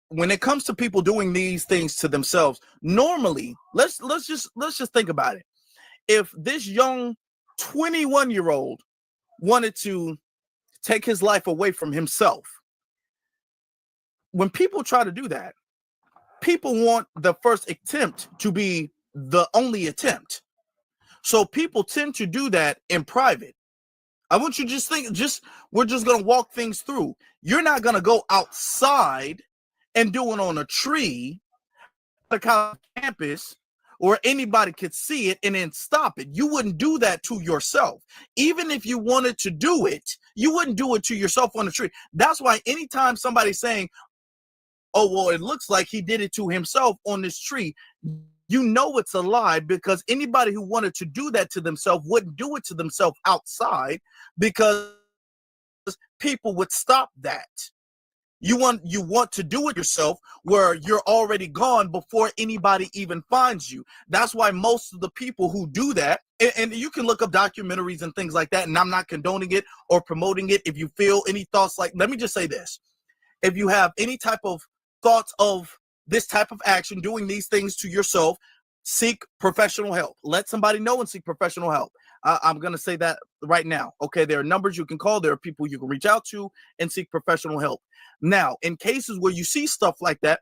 when it comes to people doing these things to themselves, normally, let's just think about it. If this young 21-year-old wanted to take his life away from himself, when people try to do that, people want the first attempt to be the only attempt. So people tend to do that in private. I want you to just think, we're just going to walk things through. You're not going to go outside and do it on a tree at a college campus where anybody could see it and then stop it. You wouldn't do that to yourself. Even if you wanted to do it, you wouldn't do it to yourself on a tree. That's why anytime somebody's saying, oh, well, it looks like he did it to himself on this tree, you know it's a lie, because anybody who wanted to do that to themselves wouldn't do it to themselves outside, because people would stop that. You want to do it yourself where you're already gone before anybody even finds you. That's why most of the people who do that, and you can look up documentaries and things like that, and I'm not condoning it or promoting it. If you feel any thoughts, like, let me just say this. If you have any type of thoughts of this type of action, doing these things to yourself, seek professional help. Let somebody know and seek professional help. I'm going to say that right now. Okay, there are numbers you can call. There are people you can reach out to and seek professional help. Now, in cases where you see stuff like that,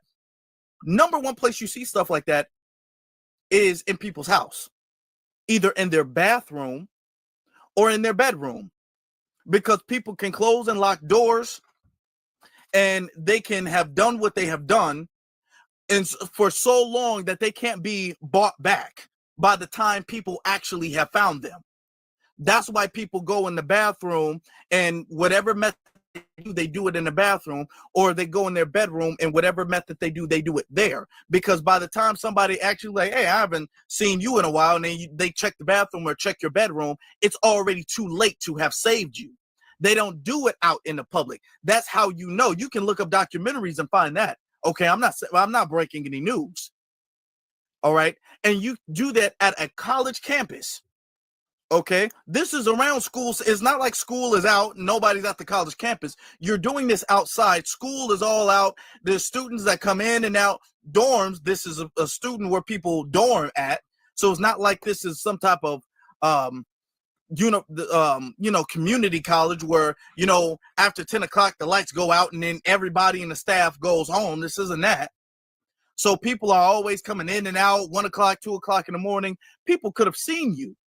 number one place you see stuff like that is in people's house, either in their bathroom or in their bedroom, because people can close and lock doors and they can have done what they have done and for so long that they can't be bought back by the time people actually have found them. That's why people go in the bathroom, and whatever method they do it in the bathroom, or they go in their bedroom, and whatever method they do it there. Because by the time somebody actually like, hey, I haven't seen you in a while, and then they check the bathroom or check your bedroom, it's already too late to have saved you. They don't do it out in the public. That's how you know. You can look up documentaries and find that. Okay, I'm not breaking any news. All right, and you do that at a college campus. Okay, this is around schools. It's not like school is out, nobody's at the college campus. You're doing this outside. School is all out. There's students that come in and out. Dorms, this is a student where people dorm at. So it's not like this is some type of community college where, after 10 o'clock the lights go out and then everybody in the staff goes home. This isn't that. So people are always coming in and out, 1 o'clock, 2 o'clock in the morning. People could have seen you.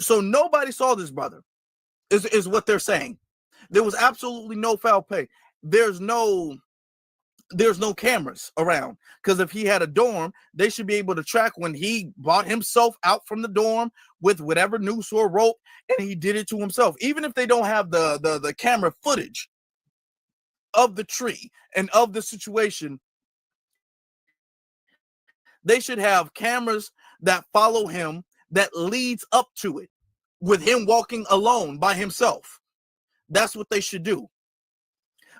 So nobody saw this brother, is what they're saying. There was absolutely no foul play. There's no cameras around, because if he had a dorm, they should be able to track when he brought himself out from the dorm with whatever noose or rope, and he did it to himself. Even if they don't have the camera footage of the tree and of the situation, they should have cameras that follow him that leads up to it with him walking alone by himself. That's what they should do.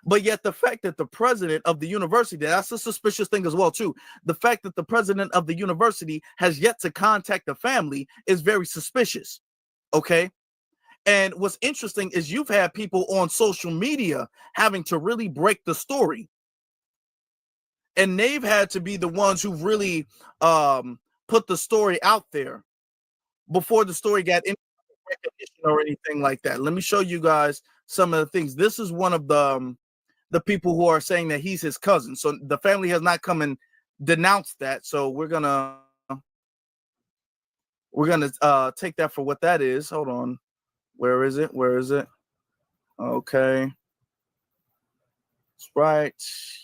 But yet the fact that the president of the university, that's a suspicious thing as well too. The fact that the president of the university has yet to contact the family is very suspicious. Okay. And what's interesting is you've had people on social media having to really break the story. And they've had to be the ones who really put the story out there before the story got any recognition or anything like that. Let me show you guys some of the things. This is one of the people who are saying that he's his cousin. So the family has not come and denounced that. So we're gonna take that for what that is. Hold on. Where is it? Okay. It's right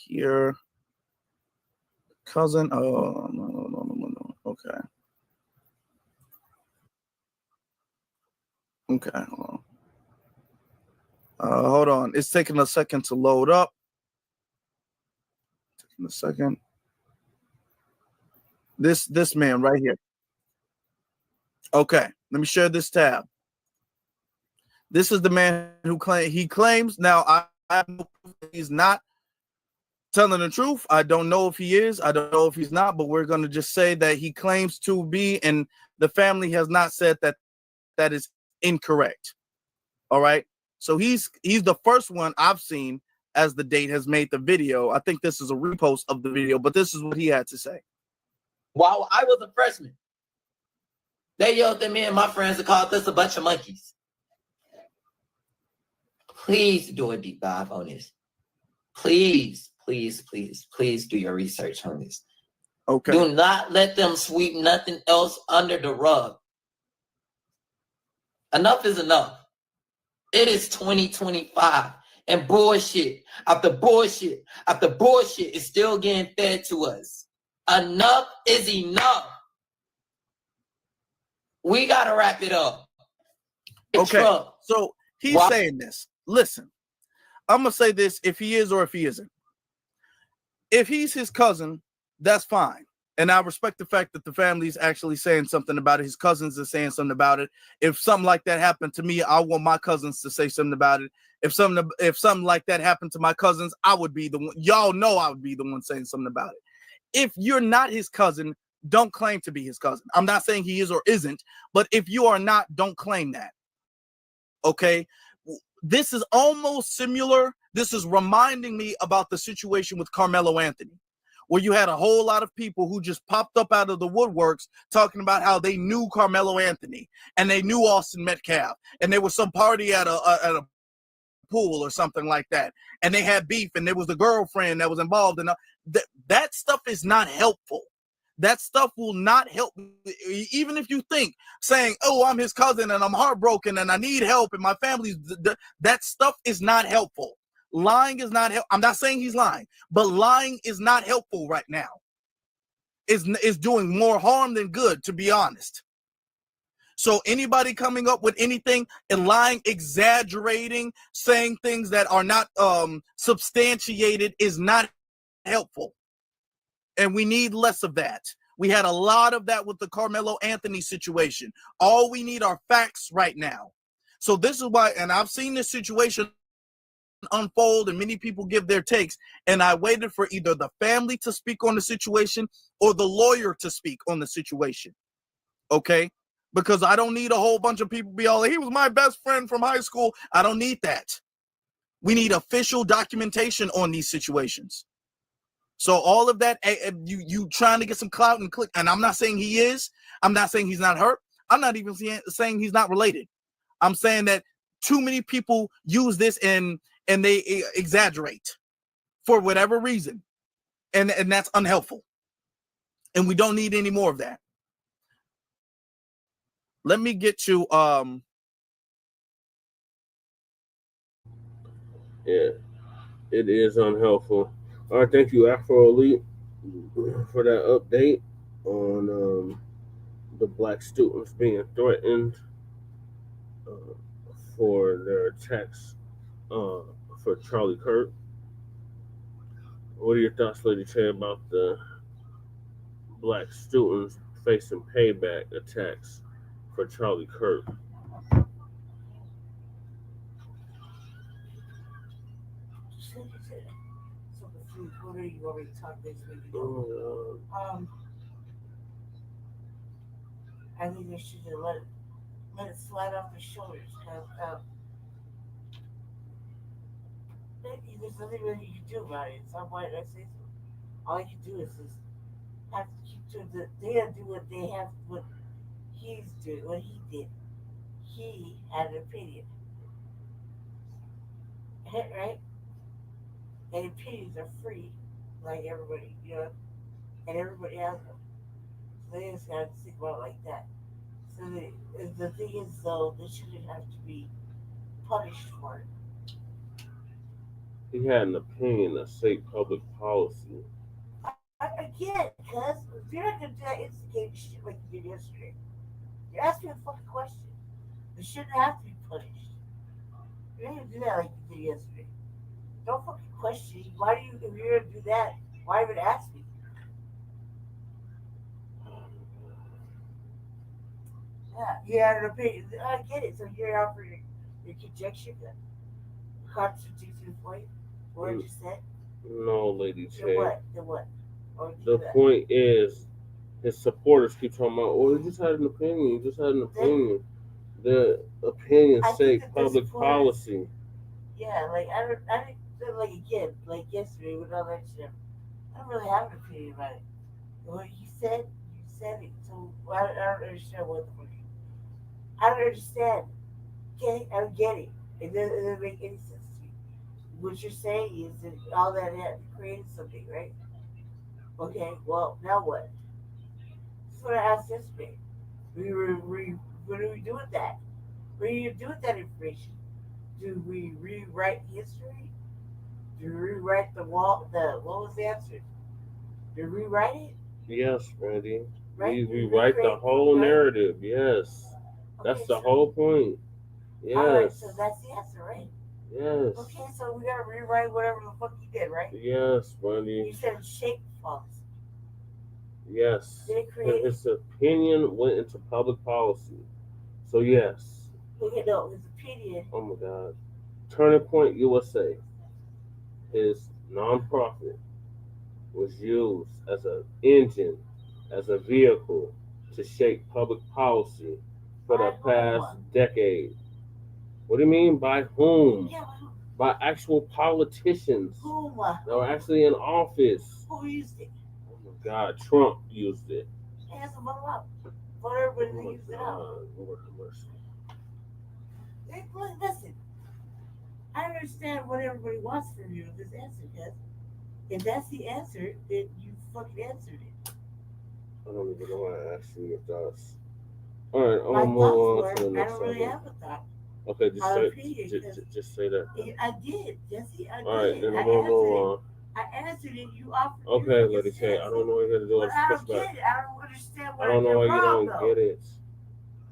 here. Cousin. Oh, no. Okay. Okay, hold on. It's taking a second to load up. Taking a second. This man right here. Okay, let me share this tab. This is the man who claims. Now, I have no proof that he's not telling the truth. I don't know if he is. I don't know if he's not, but we're going to just say that he claims to be, and the family has not said that that is incorrect. All right. So he's the first one I've seen as the date has made the video. I think this is a repost of the video, but this is what he had to say. While I was a freshman, they yelled at me and my friends and called us a bunch of monkeys. Please do a deep dive on this. Please, please, please, please do your research on this. Okay. Do not let them sweep nothing else under the rug. Enough is enough. It is 2025, and bullshit after bullshit after bullshit is still getting fed to us. Enough is enough. We got to wrap it up. Okay. Trump. So he's saying this. Listen, I'm going to say this if he is or if he isn't. If he's his cousin, that's fine. And I respect the fact that the family's actually saying something about it. His cousins are saying something about it. If something like that happened to me, I want my cousins to say something about it. If something like that happened to my cousins, I would be the one. Y'all know I would be the one saying something about it. If you're not his cousin, don't claim to be his cousin. I'm not saying he is or isn't, but if you are not, don't claim that. Okay? This is almost similar. This is reminding me about the situation with Carmelo Anthony, where you had a whole lot of people who just popped up out of the woodworks talking about how they knew Carmelo Anthony and they knew Austin Metcalf, and there was some party at a pool or something like that, and they had beef, and there was the girlfriend that was involved, and that stuff is not helpful. That stuff will not help. Even if you think saying, oh, I'm his cousin and I'm heartbroken and I need help and my family's, that stuff is not helpful. Lying is not help. I'm not saying he's lying, but lying is not helpful right now. Is doing more harm than good, to be honest. So anybody coming up with anything and lying, exaggerating, saying things that are not substantiated is not helpful. And we need less of that. We had a lot of that with the Carmelo Anthony situation. All we need are facts right now. So this is why, and I've seen this situation unfold and many people give their takes, and I waited for either the family to speak on the situation or the lawyer to speak on the situation. Okay? Because I don't need a whole bunch of people be all like, he was my best friend from high school. I don't need that. We need official documentation on these situations. So all of that, you trying to get some clout and click, and I'm not saying he is. I'm not saying he's not hurt. I'm not even saying he's not related. I'm saying that too many people use this and they exaggerate for whatever reason, and that's unhelpful. And we don't need any more of that. Let me get to Yeah, it is unhelpful. All right, thank you, Afro Elite, for that update on the black students being threatened for their attacks for Charlie Kirk. What are your thoughts, Lady Tay, about the black students facing payback attacks for Charlie Kirk? You already talked this week. I think they should have let it slide off their shoulders, because there's nothing really you can do about it. So why did I say so? All I can do is just have to keep to they have to do what they have, what he's doing, what he did. He had an opinion, right? And opinions are free, like everybody, and everybody has them. So they just gotta think about it like that. So the thing is, though, they shouldn't have to be punished for it. He had an opinion of state public policy. I get it, cuz if you're not gonna do that instigating shit like you did yesterday, you're asking a fucking question. They shouldn't have to be punished. You're not gonna do that like you did yesterday. Don't fucking question me. Why do you, if you're gonna do that, why even ask me? Yeah, you had an opinion. I get it. So you're out for your conjecture then. contradictory point? What you said? No, Lady Then J. what? Then what? The point is, his supporters keep talking about, oh, he just had an opinion. He just had an opinion. The opinion shaped public policy. Yeah, like I didn't like again, like yesterday with all that shit. I don't really have an opinion about it. What you said it. So I don't understand what the fuck. I don't understand. Okay, I don't get it. It doesn't make any sense to me. What you're saying is that all that had created something, right? Okay, well, now what? That's what I asked yesterday. What do we do with that? What do you do with that information? Do we rewrite history? Do we rewrite the wall? What was the answer? Do we rewrite it? Yes, Randy. Right? We write the whole narrative. Yes. That's the whole point. Yes. All right, so that's the answer, right? Yes. Okay, so we gotta rewrite whatever the fuck you did, right? Yes, Randy. You said shape policy. Yes. Did it create? His opinion went into public policy. So yes. Okay, no, his opinion. Oh my God. Turning Point USA, his nonprofit, was used as an engine, as a vehicle to shape public policy for the past decade. What do you mean by whom? Yeah, by actual politicians whom? that were actually in office. Who used it? Oh my God, Trump used it. He has to vote up. Vote everybody to use it up. Lord have mercy. Listen, I understand what everybody wants from you with this answer, because if that's the answer, then you fucking answered it. I don't even know why I asked you your thoughts. All right, I'm My gonna move thoughts on to the were, I next don't really topic. have a thought. Okay, just say that. I did, Jesse. I All right, did. then I'm gonna move on. I answered it. You offered. Okay, Lady K, I don't know what you're gonna do. But I don't get it. I don't understand what I don't know why did you wrong, don't though. get it.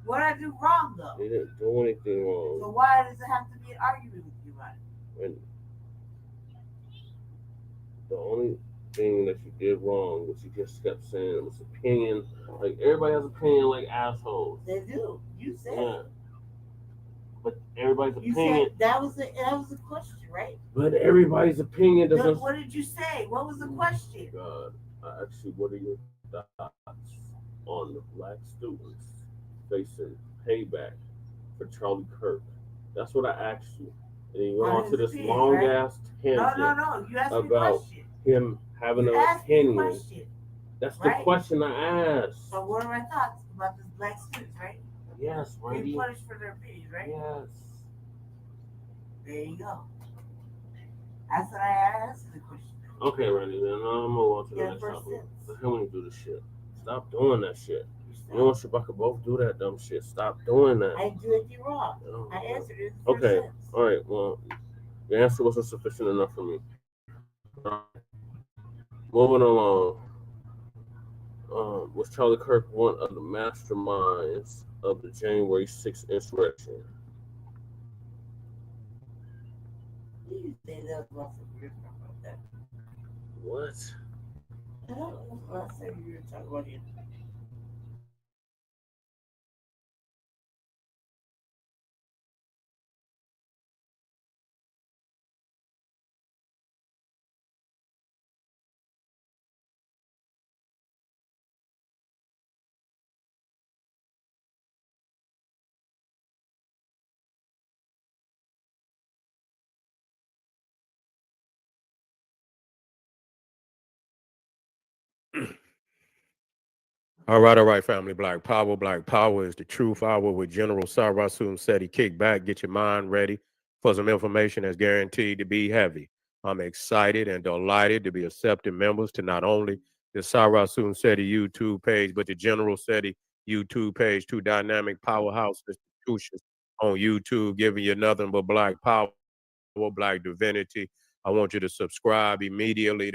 What I do wrong, though? You didn't do anything wrong. So why does it have to be an argument with you about it? And the only thing that you did wrong was you just kept saying was opinion. Like everybody has opinion, like assholes. They do. You said. Yeah. But everybody's You opinion. said that was the question, right? But everybody's opinion No, doesn't. what did you say? What was the question? God, actually, what are your thoughts on the black students facing payback for Charlie Kirk? That's what I asked you. And you went on to this long ass tangent No. You asked me a about question. him having an opinion. That's the question I asked. So what are my thoughts about this black students, right? Yes, Randy. Being punished for their opinions, right? Yes. There you go. That's what I asked the question. Okay, Randy, then I'm gonna move on to the next topic. The hell when you do this shit. Stop doing that shit. You and Shabaka both do that dumb shit. Stop doing that. I didn't do anything wrong. I answered it. Okay. All right. Well, your answer wasn't sufficient enough for me. Moving along. Was Charlie Kirk one of the masterminds of the January 6th insurrection? You say that was some weird stuff about that. What? I don't know what last time you were talking about it. All right, family. Black Power is the truth hour with General Sarasun Seti. Kick back, get your mind ready for some information that's guaranteed to be heavy. I'm excited and delighted to be accepting members to not only the Sarasun Seti YouTube page, but the General Seti YouTube page, two dynamic powerhouse institutions on YouTube, giving you nothing but Black Power, Black divinity. I want you to subscribe immediately.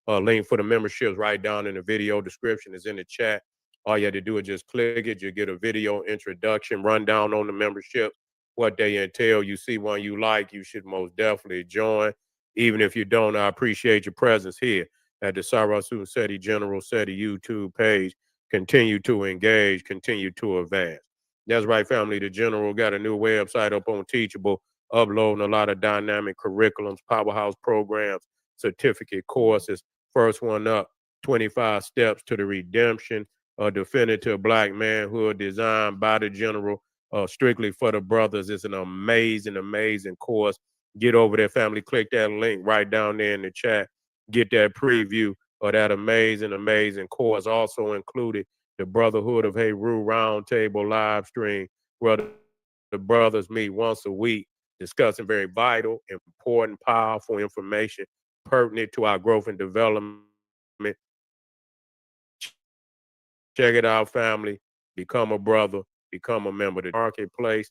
The link for the memberships right down in the video description is in the chat. All you have to do is just click it. You get a video introduction, rundown on the membership, what they entail. You see one you like, you should most definitely join. Even if you don't, I appreciate your presence here at the Sarasun Seti General Seti YouTube page. Continue to engage, continue to advance. That's right, family. The General got a new website up on Teachable. uploading a lot of dynamic curriculums, powerhouse programs, certificate courses. First one up, 25 Steps to the Redemption, a definitive Black manhood designed by the general, strictly for the brothers. It's an amazing, amazing course. Get over there, family. Click that link right down there in the chat. Get that preview of that amazing, amazing course. Also included the Brotherhood of Heru Roundtable live stream, where the brothers meet once a week, discussing very vital, important, powerful information pertinent to our growth and development. Check it out, family. Become a brother. Become a member of the marketplace.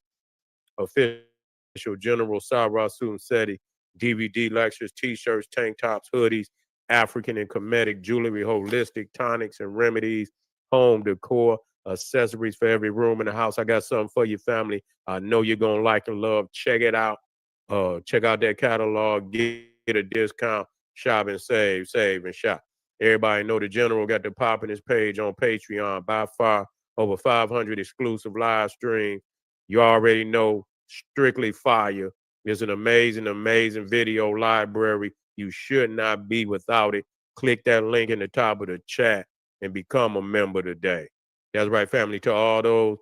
Official General Sarah Seti DVD lectures, t-shirts, tank tops, hoodies, African and Kemetic jewelry, holistic tonics and remedies, home decor, accessories for every room in the house. I got something for you, family. I know you're going to like and love. Check it out. Check out that catalog. Get a discount. Shop and save and shop. Everybody know the General got the pop in his page on Patreon. By far, over 500 exclusive live streams. You already know, strictly fire. It's an amazing, amazing video library. You should not be without it. Click that link in the top of the chat and become a member today. That's right, family. To all those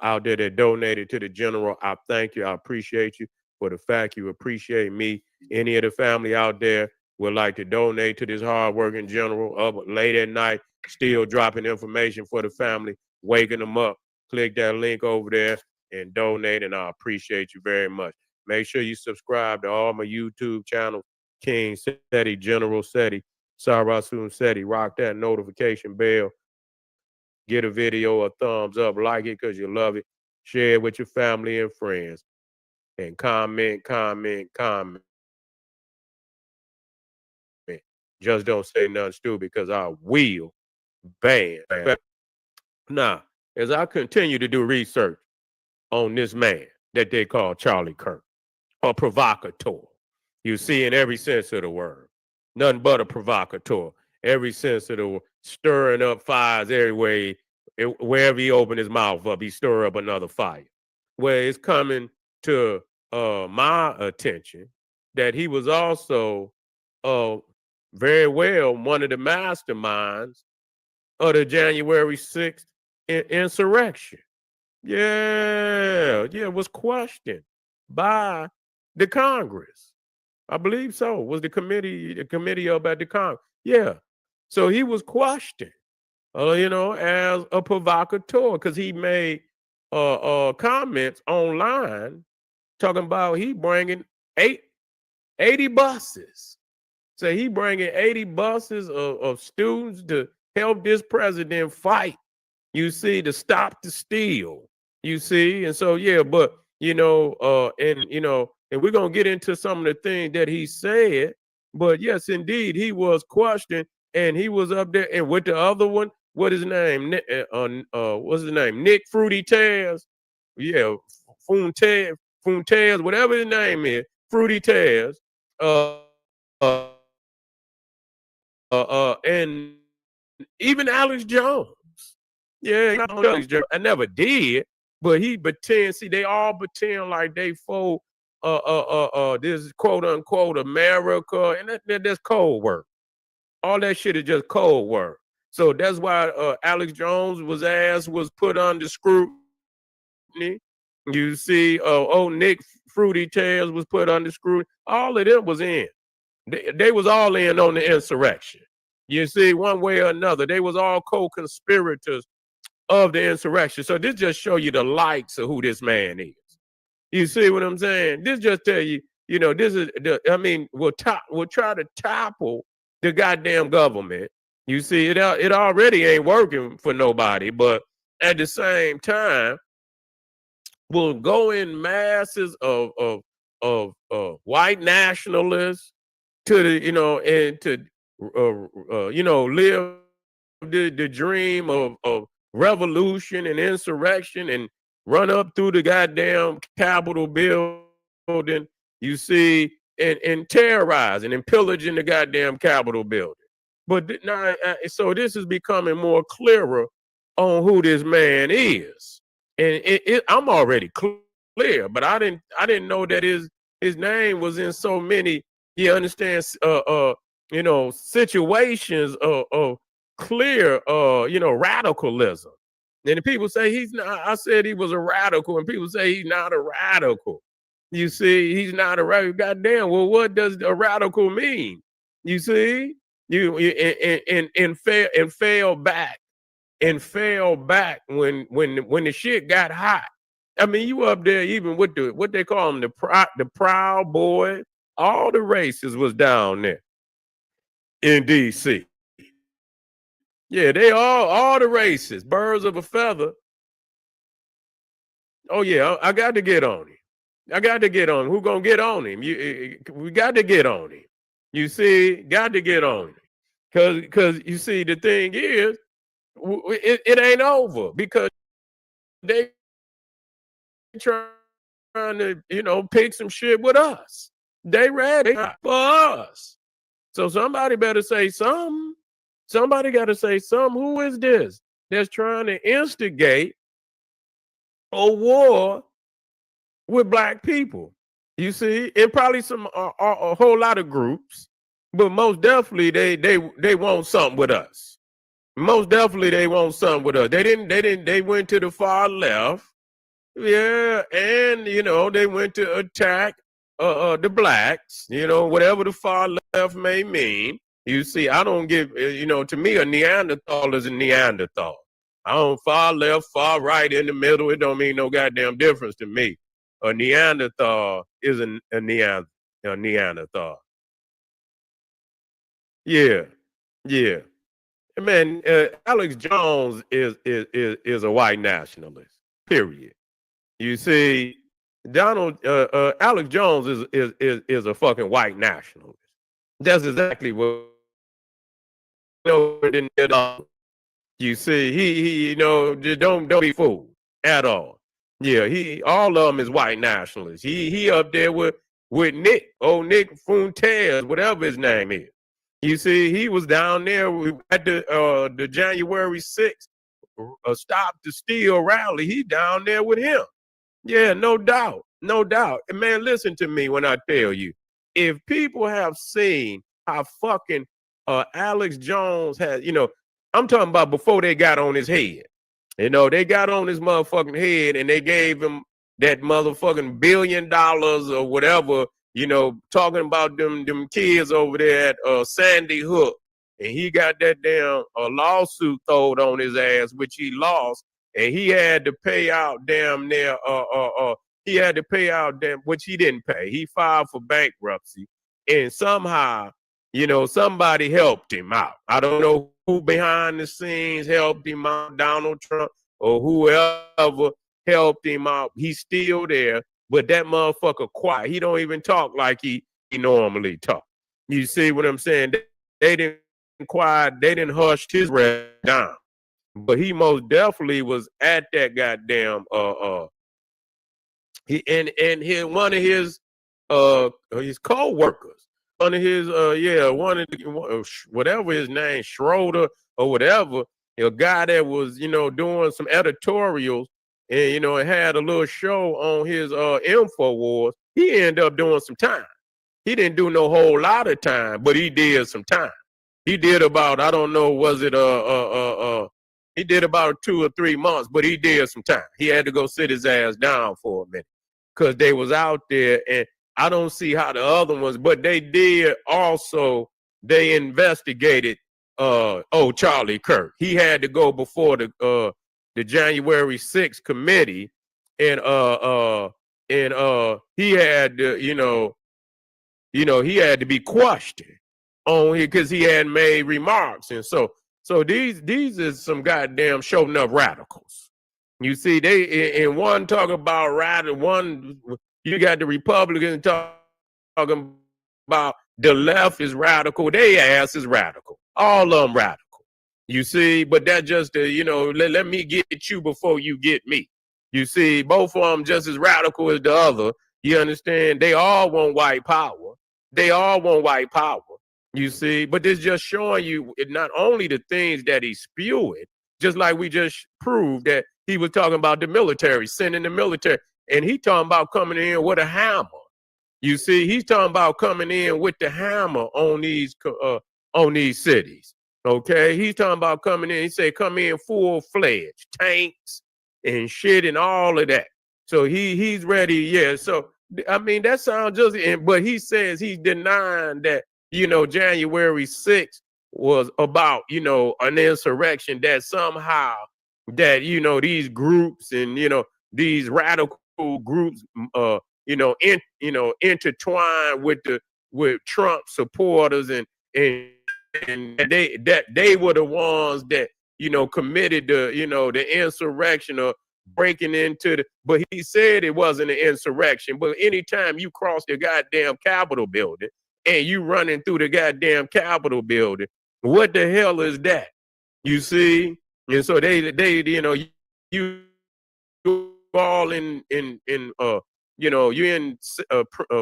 out there that donated to the General, I thank you. I appreciate you for the fact you appreciate me. Any of the family out there would like to donate to this hardworking General up late at night, still dropping information for the family, waking them up. Click that link over there and donate, and I appreciate you very much. Make sure you subscribe to all my YouTube channels, King Seti, General Seti, Sarasun Seti. Rock that notification bell. Get a video a thumbs up, like it because you love it. Share it with your family and friends. And comment. Just don't say nothing stupid because I will ban. Now, as I continue to do research on this man that they call Charlie Kirk, a provocateur. You see, in every sense of the word, nothing but a provocateur. Every sense of the word, stirring up fires everywhere. Wherever he opened his mouth up, he stir up another fire. Where it's coming to my attention that he was also very well one of the masterminds of the January 6th insurrection. Yeah, was questioned by the Congress. I believe so. Was the committee up at the Congress? Yeah. So he was questioned, as a provocateur because he made comments online talking about he bringing 80 buses. So he bringing 80 buses of students to help this president fight, you see, to stop the steal, you see. And so, but, and we're going to get into some of the things that he said. But yes, indeed, he was questioned and he was up there. And with the other one, what is his name? What's his name? Nick Fruity Tears. Yeah, Fuentes, whatever his name is, Fruity Tears. And even Alex Jones. Yeah, Alex Jones. I never did, but he pretend. See, they all pretend like they for this quote unquote America, and that's cold work. All that shit is just cold work. So that's why Alex Jones was put under scrutiny. You see, Nick Fruity Tails was put under scrutiny. All of them was in. They was all in on the insurrection. You see, one way or another, they was all co-conspirators of the insurrection. So this just show you the likes of who this man is. You see what I'm saying? This just tell you, this is we'll try to topple the goddamn government. You see, it already ain't working for nobody, but at the same time, we'll go in masses of white nationalists to the, and to live the dream of revolution and insurrection and run up through the goddamn Capitol building, you see, and terrorizing and pillaging the goddamn Capitol building. But now, so this is becoming more clearer on who this man is, and I'm already clear, but I didn't know that his His name was in so many, you understand, you know, situations of clear, you know, radicalism. And people say he's not, I said he was a radical, and people say he's not a radical. You see, he's not a radical. Goddamn, well, what does a radical mean? You see, and fail back when the shit got hot. I mean, you up there even with the what they call them, the Proud Boy, all the races was down there in DC. Yeah, they all the races, birds of a feather. Oh yeah, I got to get on him. I got to get on him. Who gonna get on him? We got to get on him. You see, got to get on him. Cause you see, the thing is, it ain't over because they trying to, you know, pick some shit with us. They ready for us. So somebody better say something. Somebody got to say something. Who is this that's trying to instigate a war with black people? You see, and probably some a whole lot of groups, but most definitely they want something with us. Most definitely they want something with us. They went to the far left. Yeah, and you know, they went to attack the blacks, you know, whatever the far left may mean. You see, I don't give, you know, to me, a Neanderthal is a Neanderthal. I don't far left, far right, in the middle. It don't mean no goddamn difference to me. A Neanderthal is a Neanderthal. Yeah, yeah. Man, Alex Jones is a white nationalist. Period. You see, Alex Jones is a fucking white nationalist. That's exactly what. You see, he you know, just don't be fooled at all. Yeah, all of them is white nationalists. He up there with Nick, old Nick Fuentes, whatever his name is. You see, he was down there at the January 6th Stop the Steal rally. He down there with him. Yeah, no doubt, no doubt. And man, listen to me when I tell you, if people have seen how fucking Alex Jones has, you know, I'm talking about before they got on his head. You know, they got on his motherfucking head and they gave him that motherfucking $1 billion or whatever, you know, talking about them kids over there at Sandy Hook. And he got that damn lawsuit thrown on his ass, which he lost. And he had to pay out damn near, he had to pay out damn, which he didn't pay. He filed for bankruptcy. And somehow, you know, somebody helped him out. I don't know who behind the scenes helped him out, Donald Trump or whoever helped him out. He's still there, but that motherfucker quiet. He don't even talk like he normally talk. You see what I'm saying? They didn't quiet, they didn't hush his rap down. But he most definitely was at that goddamn one of his co-workers, one of his one of the, whatever his name, Schroeder or whatever, a guy that was, you know, doing some editorials and, you know, had a little show on his InfoWars. He ended up doing some time. He didn't do no whole lot of time, but he did some time. He did about, I don't know, was it he did about 2 or 3 months, but he did some time. He had to go sit his ass down for a minute because they was out there, and I don't see how the other ones, but they did also, they investigated Charlie Kirk. He had to go before the January 6th committee, and he had to, you know, he had to be questioned on here because he had made remarks. And so these is some goddamn showing up radicals. You see, they in one talking about radical, one you got the Republicans talking about the left is radical, they ass is radical. All of them radical. You see, but that just you know, let me get you before you get me. You see, both of them just as radical as the other. You understand? They all want white power. They all want white power. You see, but it's just showing you not only the things that he spewed, just like we just proved that he was talking about the military, sending the military, and he talking about coming in with a hammer. You see, he's talking about coming in with the hammer on these cities. Okay, he's talking about coming in. He said, come in full-fledged, tanks and shit and all of that. So he's ready. Yeah. So I mean, that sounds just. But he says he's denying that January 6th was about an insurrection, that somehow that these groups and these radical groups intertwined with Trump supporters and they were the ones that committed the insurrection or breaking into but he said it wasn't an insurrection. But anytime you cross the goddamn Capitol building and you running through the goddamn Capitol building, what the hell is that? You see? And so they you all in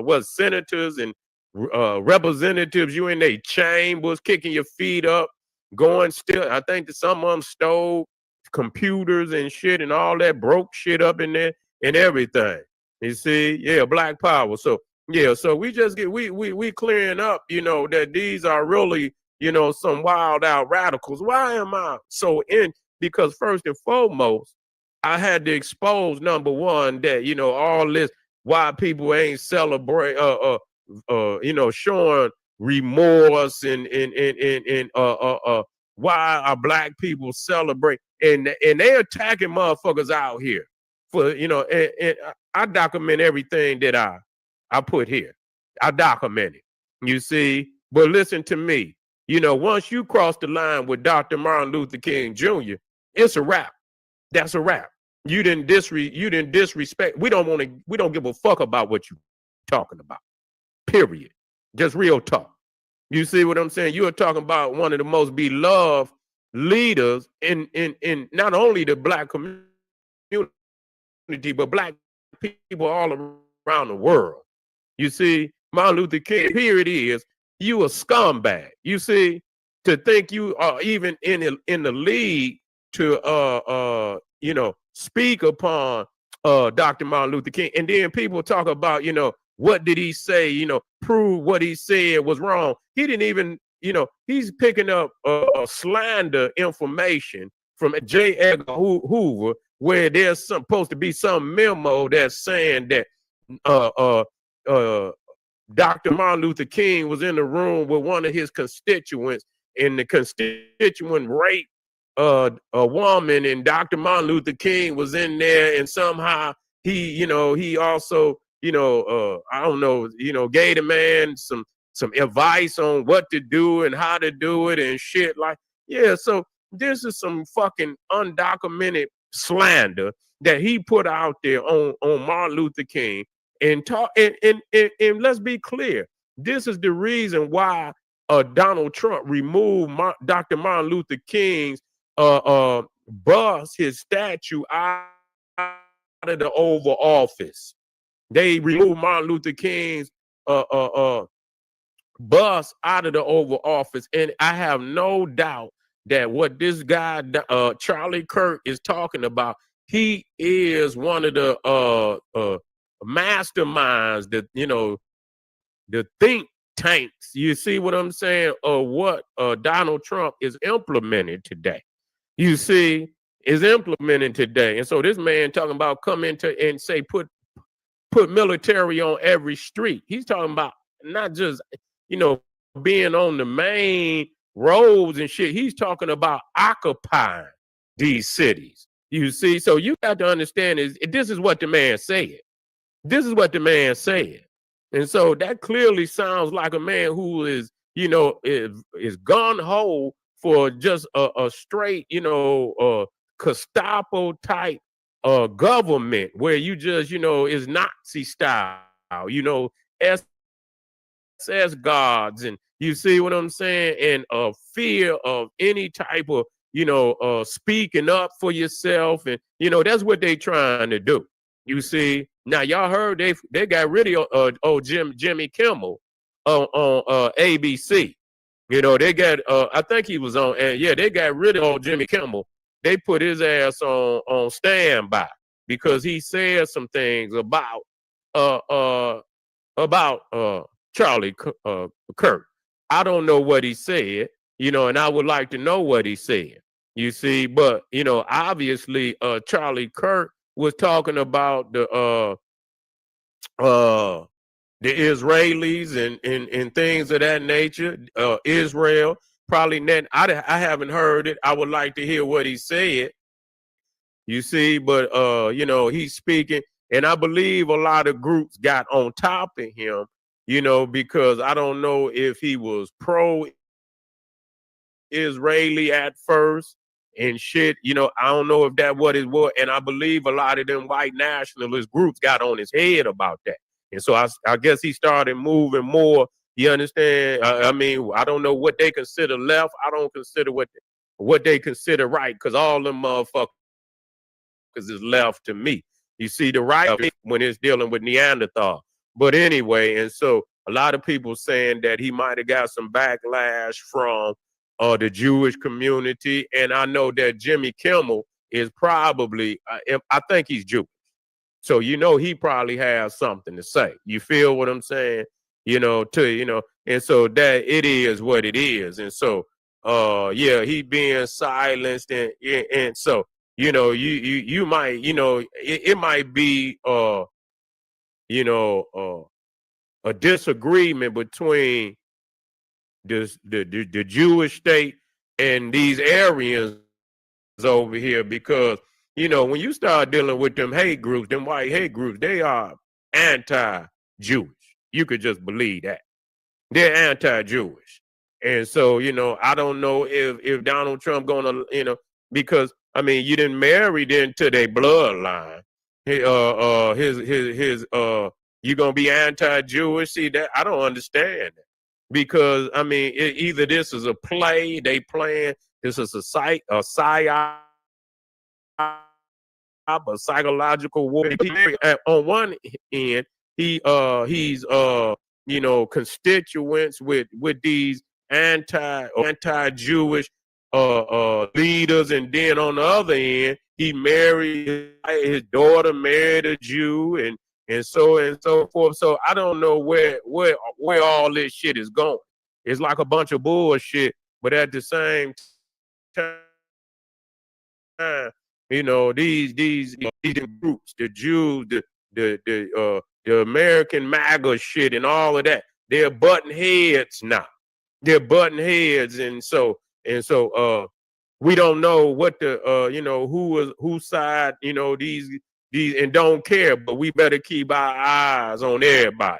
what, senators and representatives, you in their chambers kicking your feet up, going still. I think that some of them stole computers and shit and all that, broke shit up in there and everything. You see? Yeah, Black Power. So yeah, so we just get we clearing up, that these are really, some wild out radicals. Why am I so in? Because first and foremost, I had to expose, number one, that all this, why people ain't celebrate showing remorse and why are Black people celebrate and they attacking motherfuckers out here for and I document everything that I put here. I document it. You see, but listen to me. Once you cross the line with Dr. Martin Luther King Jr., it's a wrap. That's a wrap. You didn't disrespect. We don't give a fuck about what you talking about. Period. Just real talk. You see what I'm saying? You are talking about one of the most beloved leaders in not only the Black community, but Black people all around the world. You see, Martin Luther King, here it is. You a scumbag. You see, to think you are even in the league to speak upon Dr. Martin Luther King, and then people talk about what did he say, prove what he said was wrong. He didn't even, he's picking up slander information from J. Edgar Hoover, where there's supposed to be some memo that's saying that Dr. Martin Luther King was in the room with one of his constituents, and the constituent raped a woman, and Dr. Martin Luther King was in there, and somehow he also, I don't know, gave the man some advice on what to do and how to do it and shit like, yeah. So this is some fucking undocumented slander that he put out there on Martin Luther King. And talk and let's be clear. This is the reason why Donald Trump removed Dr. Martin Luther King's bust, his statue, out of the Oval Office. They removed Martin Luther King's bust out of the Oval Office, and I have no doubt that what this guy Charlie Kirk is talking about, he is one of the masterminds, that the think tanks, you see what I'm saying, or what Donald Trump is implementing today. You see, is implementing today. And so this man talking about come into and say put military on every street. He's talking about not just being on the main roads and shit. He's talking about occupying these cities. You see, so you got to understand this is what the man said. This is what the man said. And so that clearly sounds like a man who is, is gun-ho for just a straight, Gestapo type government where you just, is Nazi style, SS guards, and you see what I'm saying, and a fear of any type of, speaking up for yourself. And, that's what they trying to do. You see, now y'all heard they got rid of Jimmy Kimmel on ABC. They got I think he was on, and yeah, they got rid of Jimmy Kimmel. They put his ass on standby because he said some things about about Charlie Kirk. I don't know what he said, you know, and I would like to know what he said. You see, but you know, obviously, Charlie Kirk was talking about the Israelis and things of that nature. Israel probably not. I haven't heard it. I would like to hear what he said. You see, but you know, he's speaking, and I believe a lot of groups got on top of him, you know, because I don't know if he was pro-Israeli at first and shit, you know, I don't know if that what it was, and I believe a lot of them white nationalist groups got on his head about that, and so I guess he started moving more. You understand? I mean, I don't know what they consider left. I don't consider what they consider right, because all them motherfuckers is left to me. You see, the right when it's dealing with Neanderthal. But anyway, and so a lot of people saying that he might have got some backlash from the Jewish community. And I know that Jimmy Kimmel is probably, I think he's Jewish. So, you know, he probably has something to say. You feel what I'm saying? You know, and so that it is what it is. And so, yeah, he being silenced. And so, you know, you might, you know, it might be, you know, a disagreement between the Jewish state and these Aryans over here, because, you know, when you start dealing with them hate groups, them white hate groups, they are anti-Jewish. You could just believe that. They're anti-Jewish. And so, you know, I don't know if Donald Trump gonna, you know, because I mean, you didn't marry into their bloodline. You gonna be anti-Jewish? See that? I don't understand that, because I mean, either this is a play they playing, this is a psyop, a psychological war. On one end, he's you know, constituents with these anti-Jewish leaders, and then on the other end, he married his daughter, married a Jew, and so forth. So I don't know where all this shit is going. It's like a bunch of bullshit, but at the same time, you know, these groups, the Jews, the American MAGA shit, and all of that, they're butting heads now. They're butting heads, and so we don't know what the you know, whose side, you know, these and don't care, but we better keep our eyes on everybody.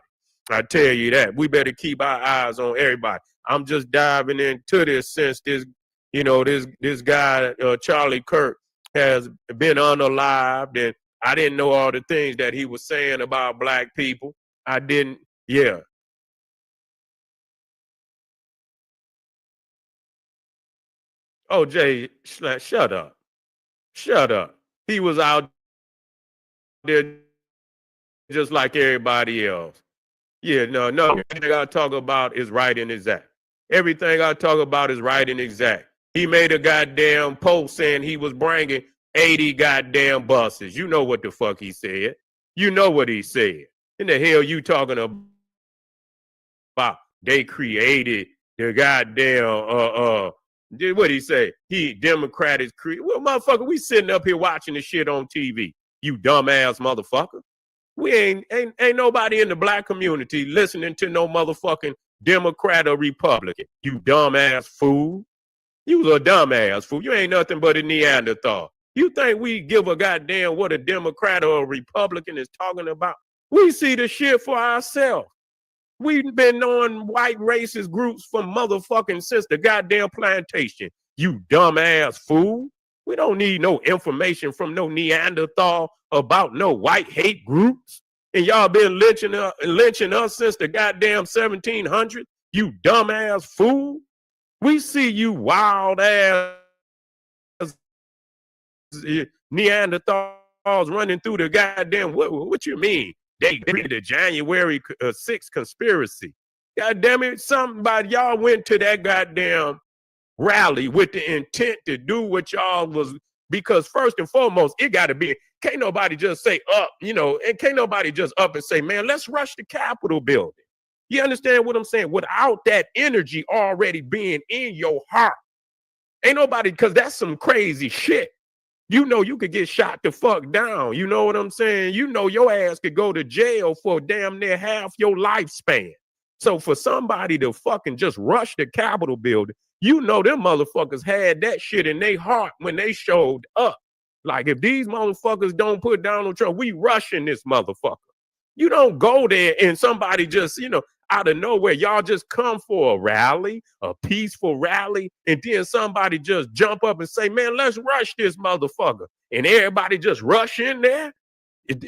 I tell you that. We better keep our eyes on everybody. I'm just diving into this since this, you know, this guy Charlie Kirk has been unalived, and I didn't know all the things that he was saying about black people. I didn't, yeah. Oh, Jay, shut up. Shut up. He was out there just like everybody else. Yeah, no. Everything I talk about is right and exact. Everything I talk about is right and exact. He made a goddamn post saying he was bringing 80 goddamn buses. You know what the fuck he said. You know what he said. In the hell you talking about? They created the goddamn what he say? He Democrats create. Well, motherfucker, we sitting up here watching the shit on TV. You dumbass motherfucker. We ain't nobody in the black community listening to no motherfucking Democrat or Republican. You dumbass fool. You was a dumbass fool. You ain't nothing but a Neanderthal. You think we give a goddamn what a Democrat or a Republican is talking about? We see the shit for ourselves. We've been knowing white racist groups from motherfucking since the goddamn plantation. You dumbass fool. We don't need no information from no Neanderthal about no white hate groups. And y'all been lynching us since the goddamn 1700s. You dumbass fool. We see you wild ass Neanderthals running through the goddamn, what you mean? They did the January 6th conspiracy. God damn it, somebody, y'all went to that goddamn rally with the intent to do what y'all was because first and foremost, it got to be, can't nobody just say up, you know, and can't nobody just up and say, man, let's rush the Capitol building. You understand what I'm saying? Without that energy already being in your heart. Ain't nobody, because that's some crazy shit. You know, you could get shot the fuck down. You know what I'm saying? You know, your ass could go to jail for damn near half your lifespan. So for somebody to fucking just rush the Capitol building, you know them motherfuckers had that shit in their heart when they showed up. Like, if these motherfuckers don't put Donald Trump, we rushing this motherfucker. You don't go there and somebody just, you know, out of nowhere, y'all just come for a rally, a peaceful rally, and then somebody just jump up and say, man, let's rush this motherfucker. And everybody just rush in there.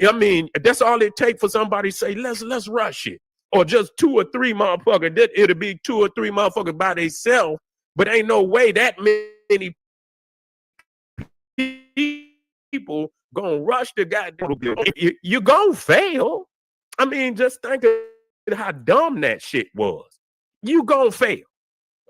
I mean, that's all it takes for somebody to say, let's rush it. Or just 2 or 3 motherfuckers. It'll be 2 or 3 motherfuckers by themselves, but ain't no way that many people gonna rush the goddamn building. You're gonna fail. I mean, just think of how dumb that shit was. You gonna fail.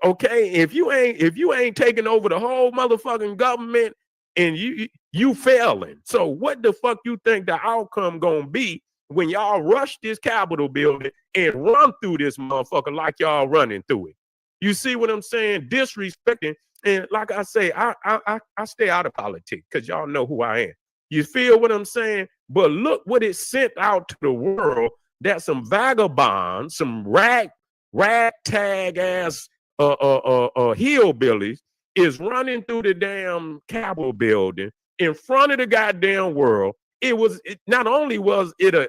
Okay? If you ain't taking over the whole motherfucking government and you failing. So what the fuck you think the outcome gonna be when y'all rush this Capitol building and run through this motherfucker like y'all running through it? You see what I'm saying? Disrespecting. And like I say, I stay out of politics because y'all know who I am. You feel what I'm saying? But look what it sent out to the world, that some vagabonds, some ragtag ass hillbillies is running through the damn Capitol building in front of the goddamn world. Not only was it an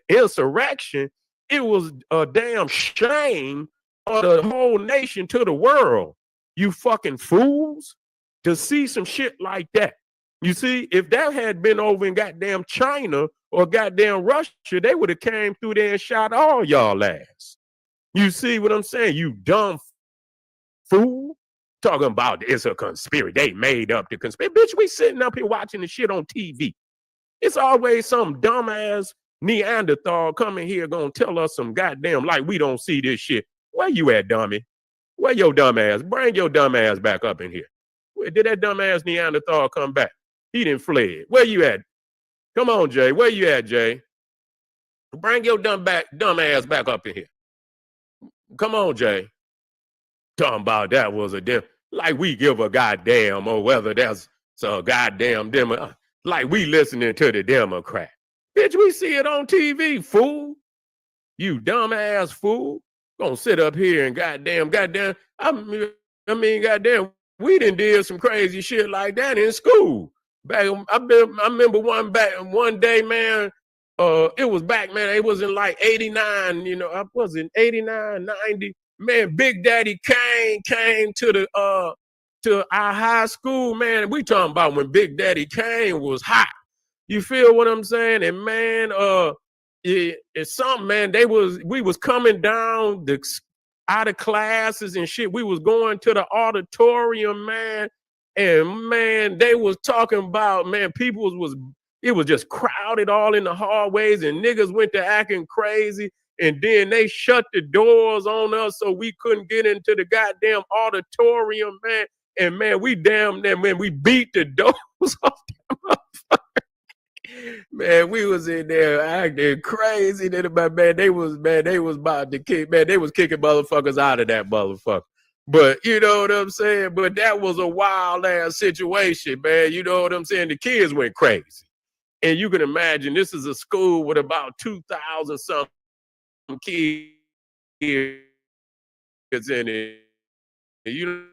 insurrection, it was a damn shame of the whole nation to the world. You fucking fools, to see some shit like that. You see, if that had been over in goddamn China or goddamn Russia, they would have came through there and shot all y'all ass. You see what I'm saying? You dumb fool. Talking about it's a conspiracy. They made up the conspiracy. Bitch, we sitting up here watching the shit on TV. It's always some dumbass Neanderthal coming here gonna tell us some goddamn like we don't see this shit. Where you at, dummy? Where your dumb ass? Bring your dumb ass back up in here. Did that dumb ass Neanderthal come back? He didn't fled. Where you at? Come on, Jay. Where you at, Jay? Bring your dumb ass back up in here. Come on, Jay. Talking about that was a like we give a goddamn or whether that's a goddamn demo. Like we listening to the Democrat. Bitch, we see it on TV, fool. You dumbass fool. Gonna sit up here and goddamn. I mean, goddamn, we done did some crazy shit like that in school. Back, I remember one day, man. It was back, man. It was in like 89, you know. I was in 89, 90. Man, Big Daddy Kane came to our high school, man. We talking about when Big Daddy Kane was hot. You feel what I'm saying? And man, it's something, man. We was coming down out of classes and shit. We was going to the auditorium, man. And man, they was talking about, man, it was just crowded all in the hallways and niggas went to acting crazy. And then they shut the doors on us so we couldn't get into the goddamn auditorium, man. And man, we beat the doors off the motherfucker. Man, we was in there acting crazy. Man, they was about to kick, man, they was kicking motherfuckers out of that motherfucker. But you know what I'm saying? But that was a wild ass situation, man. You know what I'm saying? The kids went crazy. And you can imagine this is a school with about 2,000 something kids in it. You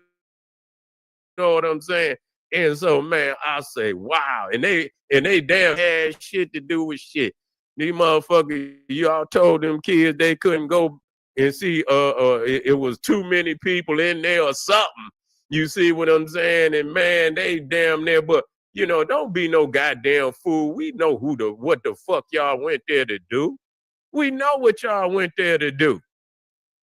know what I'm saying? And so, man, I say, wow. And they damn had shit to do with shit. These motherfuckers, y'all told them kids they couldn't go and see it was too many people in there or something. You see what I'm saying? And man, they damn near, but you know, don't be no goddamn fool. We know what the fuck y'all went there to do. We know what y'all went there to do.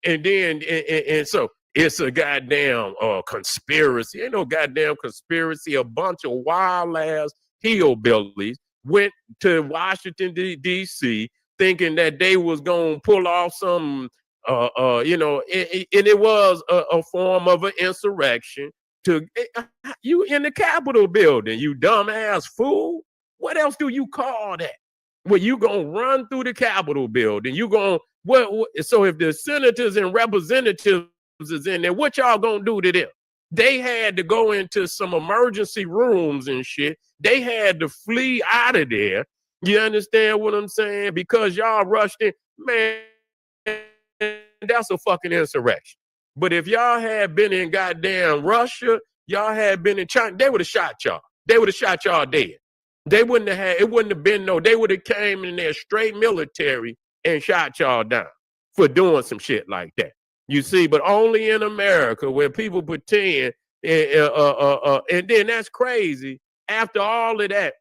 And then, and so it's a goddamn conspiracy. Ain't no goddamn conspiracy. A bunch of wild ass hillbillies went to Washington, D.C. thinking that they was going to pull off some, you know, and it was a form of an insurrection. you in the Capitol building, you dumbass fool. What else do you call that? Well, you gonna run through the Capitol building. You gonna what? So if the senators and representatives is in there, what y'all gonna do to them? They had to go into some emergency rooms and shit. They had to flee out of there. You understand what I'm saying? Because y'all rushed in, man. That's a fucking insurrection. But if y'all had been in goddamn Russia, y'all had been in China, they would have shot y'all. They would have shot y'all dead. They wouldn't have had, it wouldn't have been no, they would have came in there straight military and shot y'all down for doing some shit like that. You see, but only in America where people pretend, and then that's crazy. After all of that,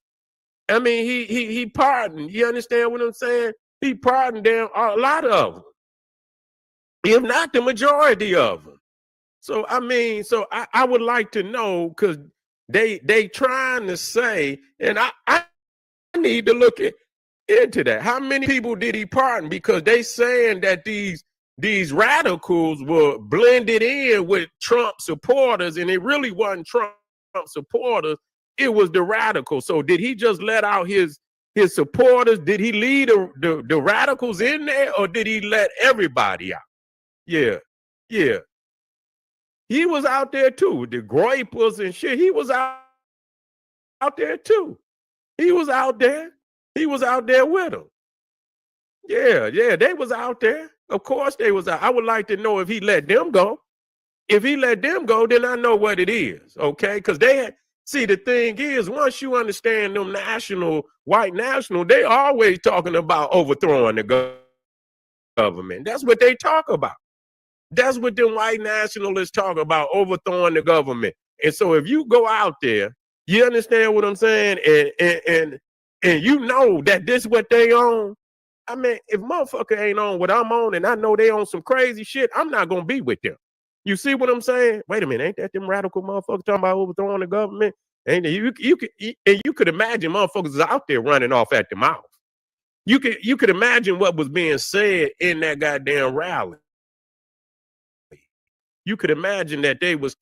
I mean, he pardoned. You understand what I'm saying? He pardoned them, a lot of them, if not the majority of them. So I mean, I would like to know, because they trying to say, and I need to look into that. How many people did he pardon? Because they saying that these radicals were blended in with Trump supporters, and it really wasn't Trump supporters. It was the radicals. So did he just let out his supporters? Did he lead the radicals in there, or did he let everybody out? Yeah. He was out there too. The Groypers and shit. He was out there too. He was out there. He was out there with them. Yeah, they was out there. Of course they was out. I would like to know if he let them go. If he let them go, then I know what it is, okay? Because they had, see, the thing is, once you understand them white national, they always talking about overthrowing the government. That's what they talk about. That's what them white nationalists talk about, overthrowing the government. And so if you go out there, you understand what I'm saying, and you know that this is what they own. I mean, if motherfucker ain't on what I'm on, and I know they on some crazy shit, I'm not gonna be with them. You see what I'm saying? Wait a minute, ain't that them radical motherfuckers talking about overthrowing the government? And you could imagine motherfuckers is out there running off at the mouth. You could imagine what was being said in that goddamn rally. You could imagine that they was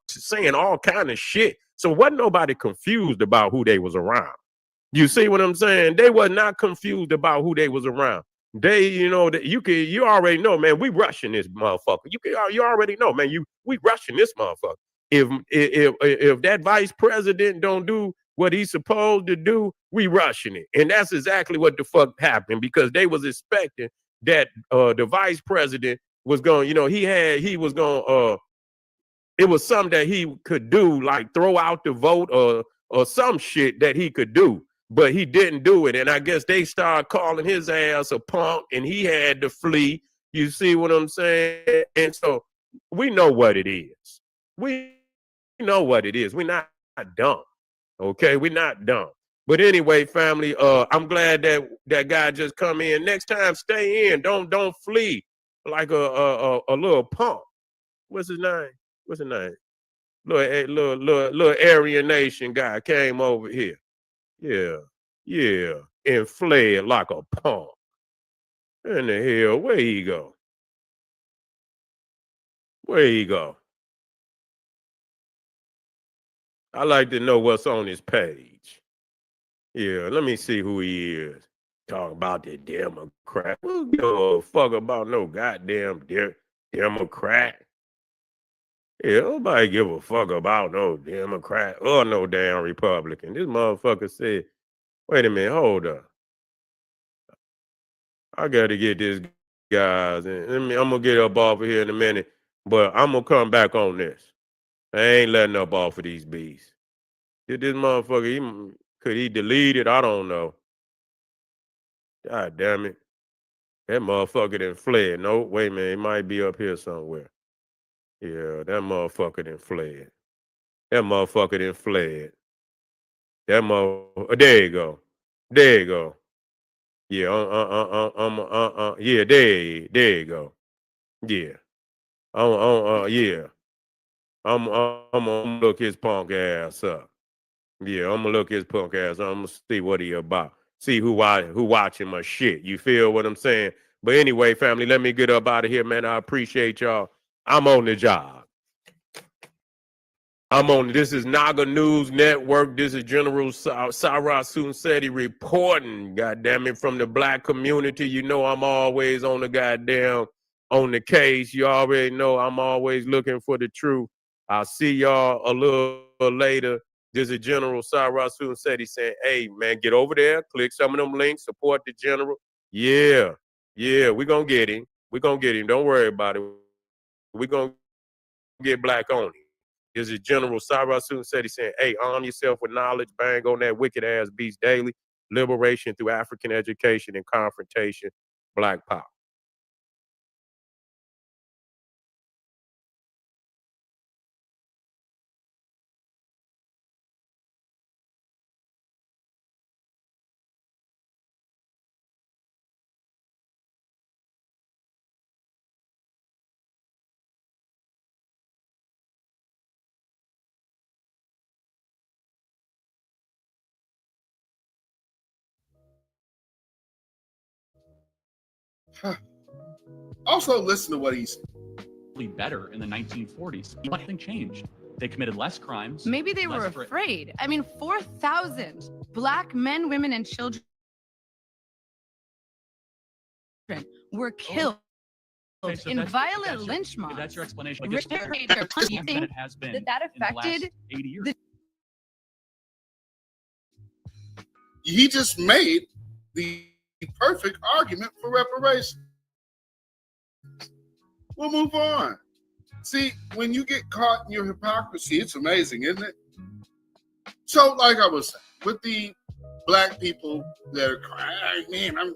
saying all kind of shit. So wasn't nobody confused about who they was around. You see what I'm saying? They were not confused about who they was around. They, you know, that you already know, man, we rushing this motherfucker. You already know, man, we rushing this motherfucker. If that vice president don't do what he's supposed to do, we rushing it. And that's exactly what the fuck happened, because they was expecting that the vice president was going, you know, he was going, it was something that he could do, like throw out the vote or some shit that he could do, but he didn't do it. And I guess they started calling his ass a punk, and he had to flee. You see what I'm saying? And so we know what it is. We know what it is. We're not dumb. Okay, we're not dumb. But anyway, family, I'm glad that guy just come in. Next time, stay in. Don't flee like a little punk. What's his name? Little Aryan Nation guy came over here. Yeah. And fled like a punk. In the hell, where he go? I like to know what's on his page. Yeah, let me see who he is. Talk about the Democrat. Who give a fuck about no goddamn Democrat? Yeah, nobody give a fuck about no Democrat or no damn Republican. This motherfucker said, wait a minute, hold up. I gotta get this guys, and I'm gonna get up off of here in a minute, but I'm gonna come back on this. I ain't letting up off of these beasts. Did this motherfucker, could he delete it? I don't know. God damn it. That motherfucker done fled. No, wait a minute, it might be up here somewhere. Yeah, that motherfucker done fled. There you go. Yeah, yeah, there you go. Yeah. Yeah. I'm gonna look his punk ass up. Yeah, I'm gonna look his punk ass up. I'm gonna see what he about. See who watching my shit. You feel what I'm saying? But anyway, family, let me get up out of here, man. I appreciate y'all. I'm on the job. I'm on, this is Naga News Network. This is General Sarah Sunseti reporting, goddamn it, from the black community. You know I'm always on the case. You already know I'm always looking for the truth. I'll see y'all a little later. This is General Sarah Sunseti saying, hey, man, get over there, click some of them links, support the general. Yeah, we're going to get him. We're going to get him. Don't worry about it. We're going to get black on him. This is General Sarah Sunseti saying, hey, arm yourself with knowledge, bang on that wicked ass beast daily, liberation through African education and confrontation, Black power. Also, listen to what he's better in the 1940s. Nothing changed. They committed less crimes. Maybe they were afraid. I mean, 4,000 Black men, women, and children were killed in violent lynch mobs. That's your explanation. It has been that affected 80 years. he just made the perfect argument for reparations. We'll move on. See, when you get caught in your hypocrisy, it's amazing, isn't it? So, like I was saying, with the black people that are crying, man, I'm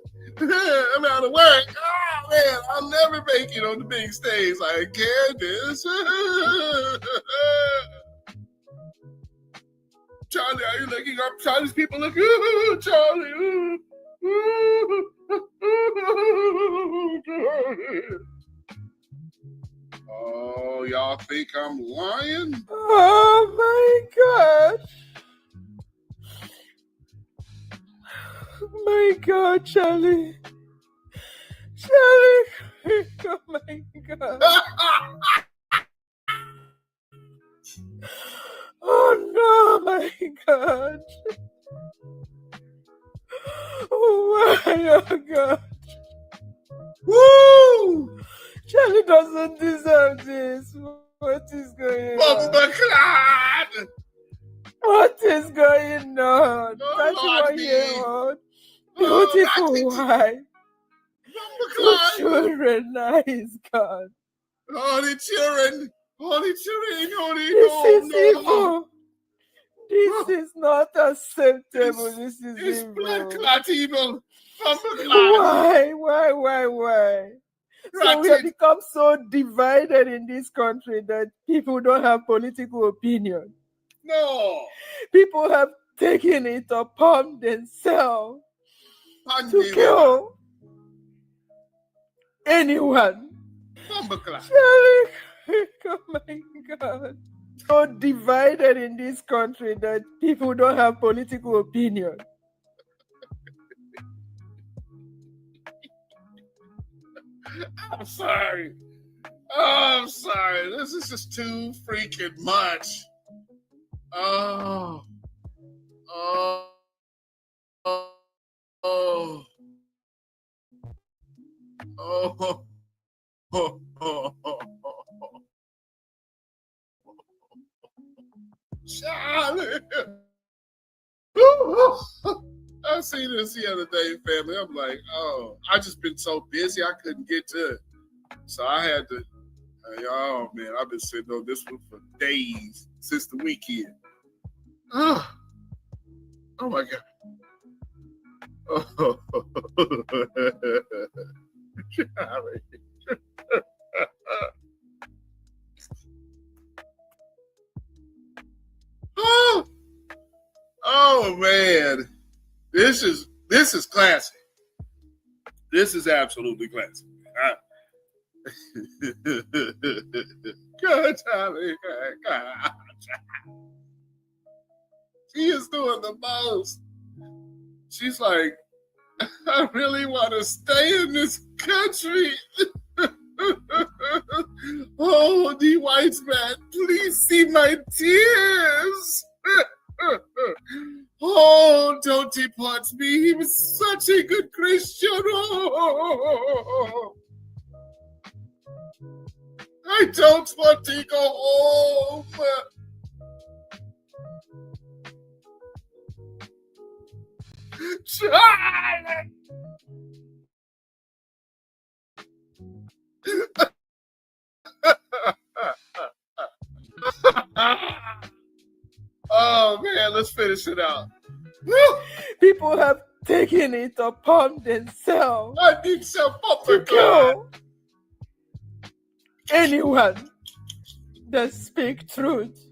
out of work. Oh, man, I'll never make it on the big stage like Candace. Charlie, are you looking up? Charlie's people look, ooh, Charlie, ooh, ooh, ooh, Charlie. Oh, y'all think I'm lying? Oh my gosh. My God, Charlie. Charlie. Oh my God. Oh no, my God. Oh my God. Woo! Charlie doesn't deserve this. What is going on? What is going on? 31-year-old beautiful wife. 2 children. Nice God. All the children. This is evil. This is not acceptable. This is it's evil. blood clot evil. Why? So we have become so divided in this country that people don't have political opinion. No. People have taken it upon themselves to kill anyone. Charlie, oh my God. So divided in this country that people don't have political opinion. I'm sorry. Oh, I'm sorry. This is just too freaking much. Oh. Charlie. I seen this the other day, family. I'm like, oh, I just been so busy I couldn't get to it. So I had to, oh man, I've been sitting on this one for days since the weekend. Oh my God. Oh, Charlie. Oh man. This is classic. This is absolutely classic. God, Charlie. God. She is doing the most. She's like, I really want to stay in this country. Oh, the white man. Please see my tears. Oh, don't deport me. He was such a good Christian. Oh, I don't want to go home. Charlie! Oh man, let's finish it out. People have taken it upon themselves I need some to kill anyone that speak truth.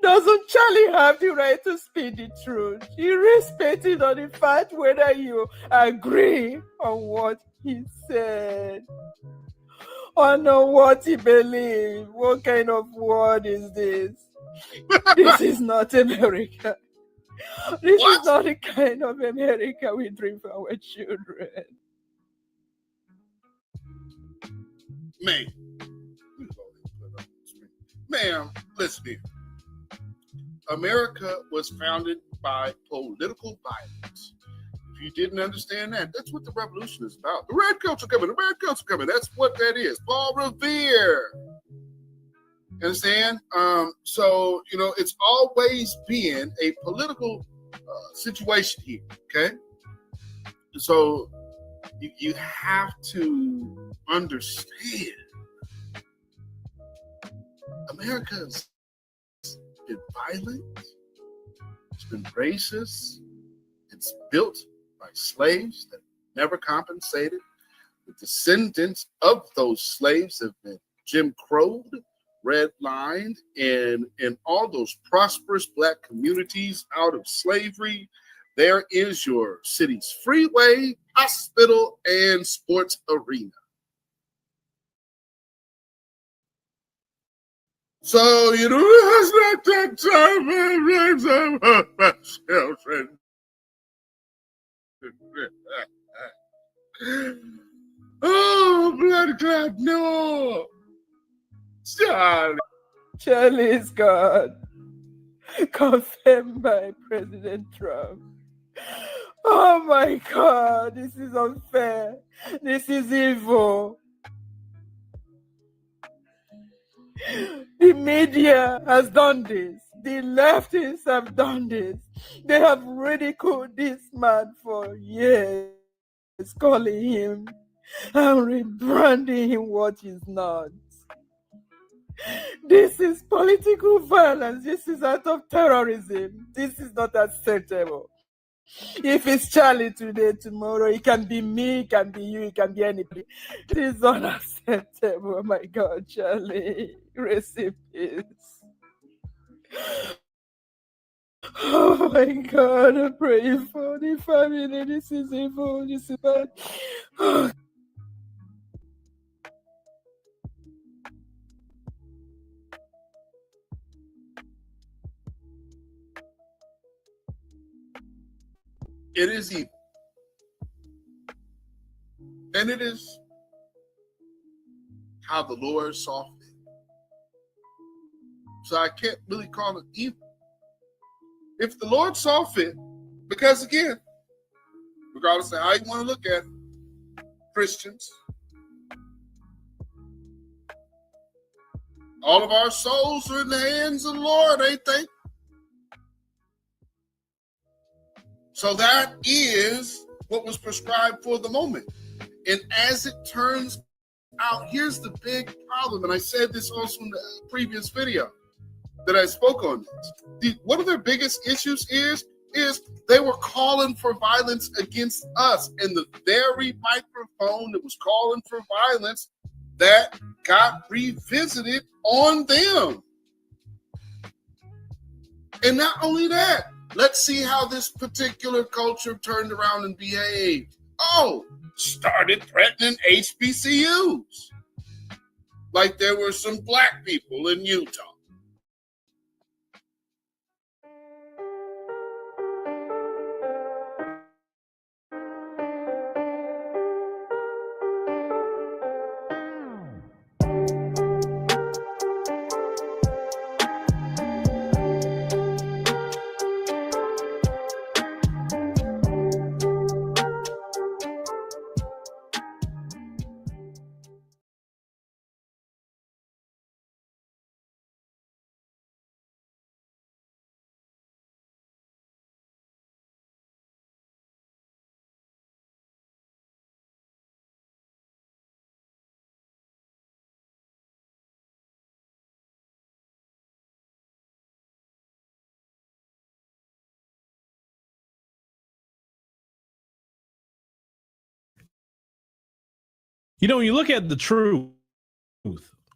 Doesn't Charlie have the right to speak the truth? Irrespective of the fact whether you agree on what he said or on what he believes. What kind of word is this? This is not America. This is not the kind of America we dream for our children. Ma'am, listen here. America was founded by political violence. If you didn't understand that, that's what the revolution is about. The redcoats are coming. The redcoats are coming. That's what that is. Paul Revere. Understand? So, you know, it's always been a political situation here, okay? So you have to understand America's been violent, it's been racist, it's built by slaves that never compensated. The descendants of those slaves have been Jim Crowed, redlined, and in all those prosperous Black communities out of slavery, there is your city's freeway, hospital, and sports arena. So, you know, it's not that time of my children. Oh, blood clot, no. Charlie is God, confirmed by President Trump. Oh my God, this is unfair. This is evil. The media has done this. The leftists have done this. They have ridiculed this man for years, calling him and rebranding him what he's not. This is political violence. This is out of terrorism. This is not acceptable. If it's Charlie today, tomorrow, it can be me, it can be you, it can be anybody. It is unacceptable. Oh my God, Charlie. Rest in peace. Oh my God, I'm praying for the family. This is evil. This is bad. Oh. It is evil. And it is how the Lord saw fit. So I can't really call it evil. If the Lord saw fit, because again, regardless of how you want to look at it, Christians, all of our souls are in the hands of the Lord, ain't they? So that is what was prescribed for the moment. And as it turns out, here's the big problem. And I said this also in the previous video that I spoke on this. One of their biggest issues is they were calling for violence against us. And the very microphone that was calling for violence, that got revisited on them. And not only that, let's see how this particular culture turned around and behaved. Oh, started threatening HBCUs. Like there were some Black people in Utah. You know, when you look at the truth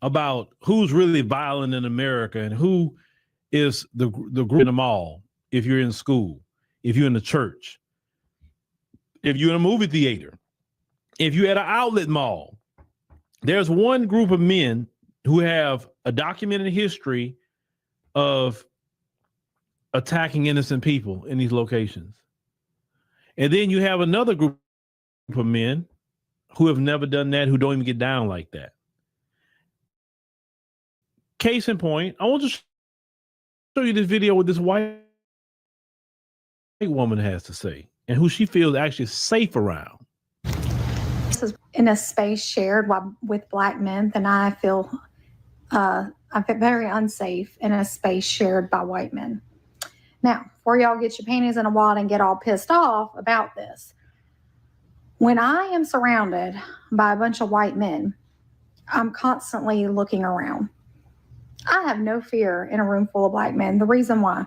about who's really violent in America and who is the group in the mall, if you're in school, if you're in the church, if you're in a movie theater, if you're at an outlet mall, there's one group of men who have a documented history of attacking innocent people in these locations. And then you have another group of men who have never done that, who don't even get down like that. Case in point, I want to show you this video with this white woman has to say and who she feels actually safe around. This is in a space shared with Black men, then I feel very unsafe in a space shared by white men. Now, before y'all get your panties in a wad and get all pissed off about this, when I am surrounded by a bunch of white men, I'm constantly looking around. I have no fear in a room full of Black men. The reason why,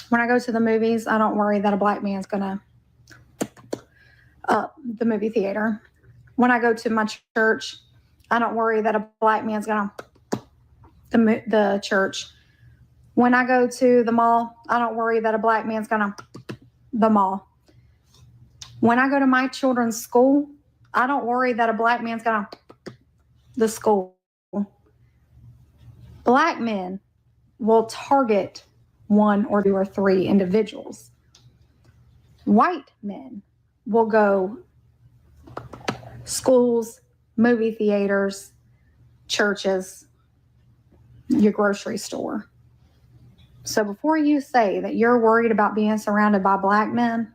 when I go to the movies, I don't worry that a Black man's gonna the movie theater. When I go to my church, I don't worry that a Black man's gonna the church. When I go to the mall, I don't worry that a Black man's gonna the mall. When I go to my children's school, I don't worry that a Black man's gonna the school. Black men will target one or two or three individuals. White men will go schools, movie theaters, churches, your grocery store. So before you say that you're worried about being surrounded by Black men,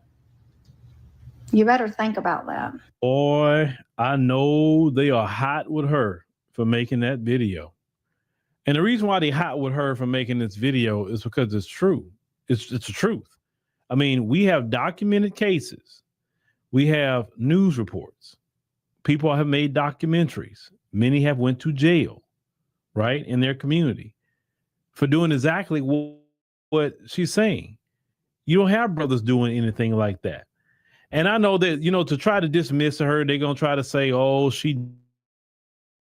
you better think about that. Boy, I know they are hot with her for making that video. And the reason why they hot with her for making this video is because it's true. It's the truth. I mean, we have documented cases. We have news reports. People have made documentaries. Many have went to jail, right, in their community for doing exactly what she's saying. You don't have brothers doing anything like that. And I know that, you know, to try to dismiss her, they're going to try to say, oh, she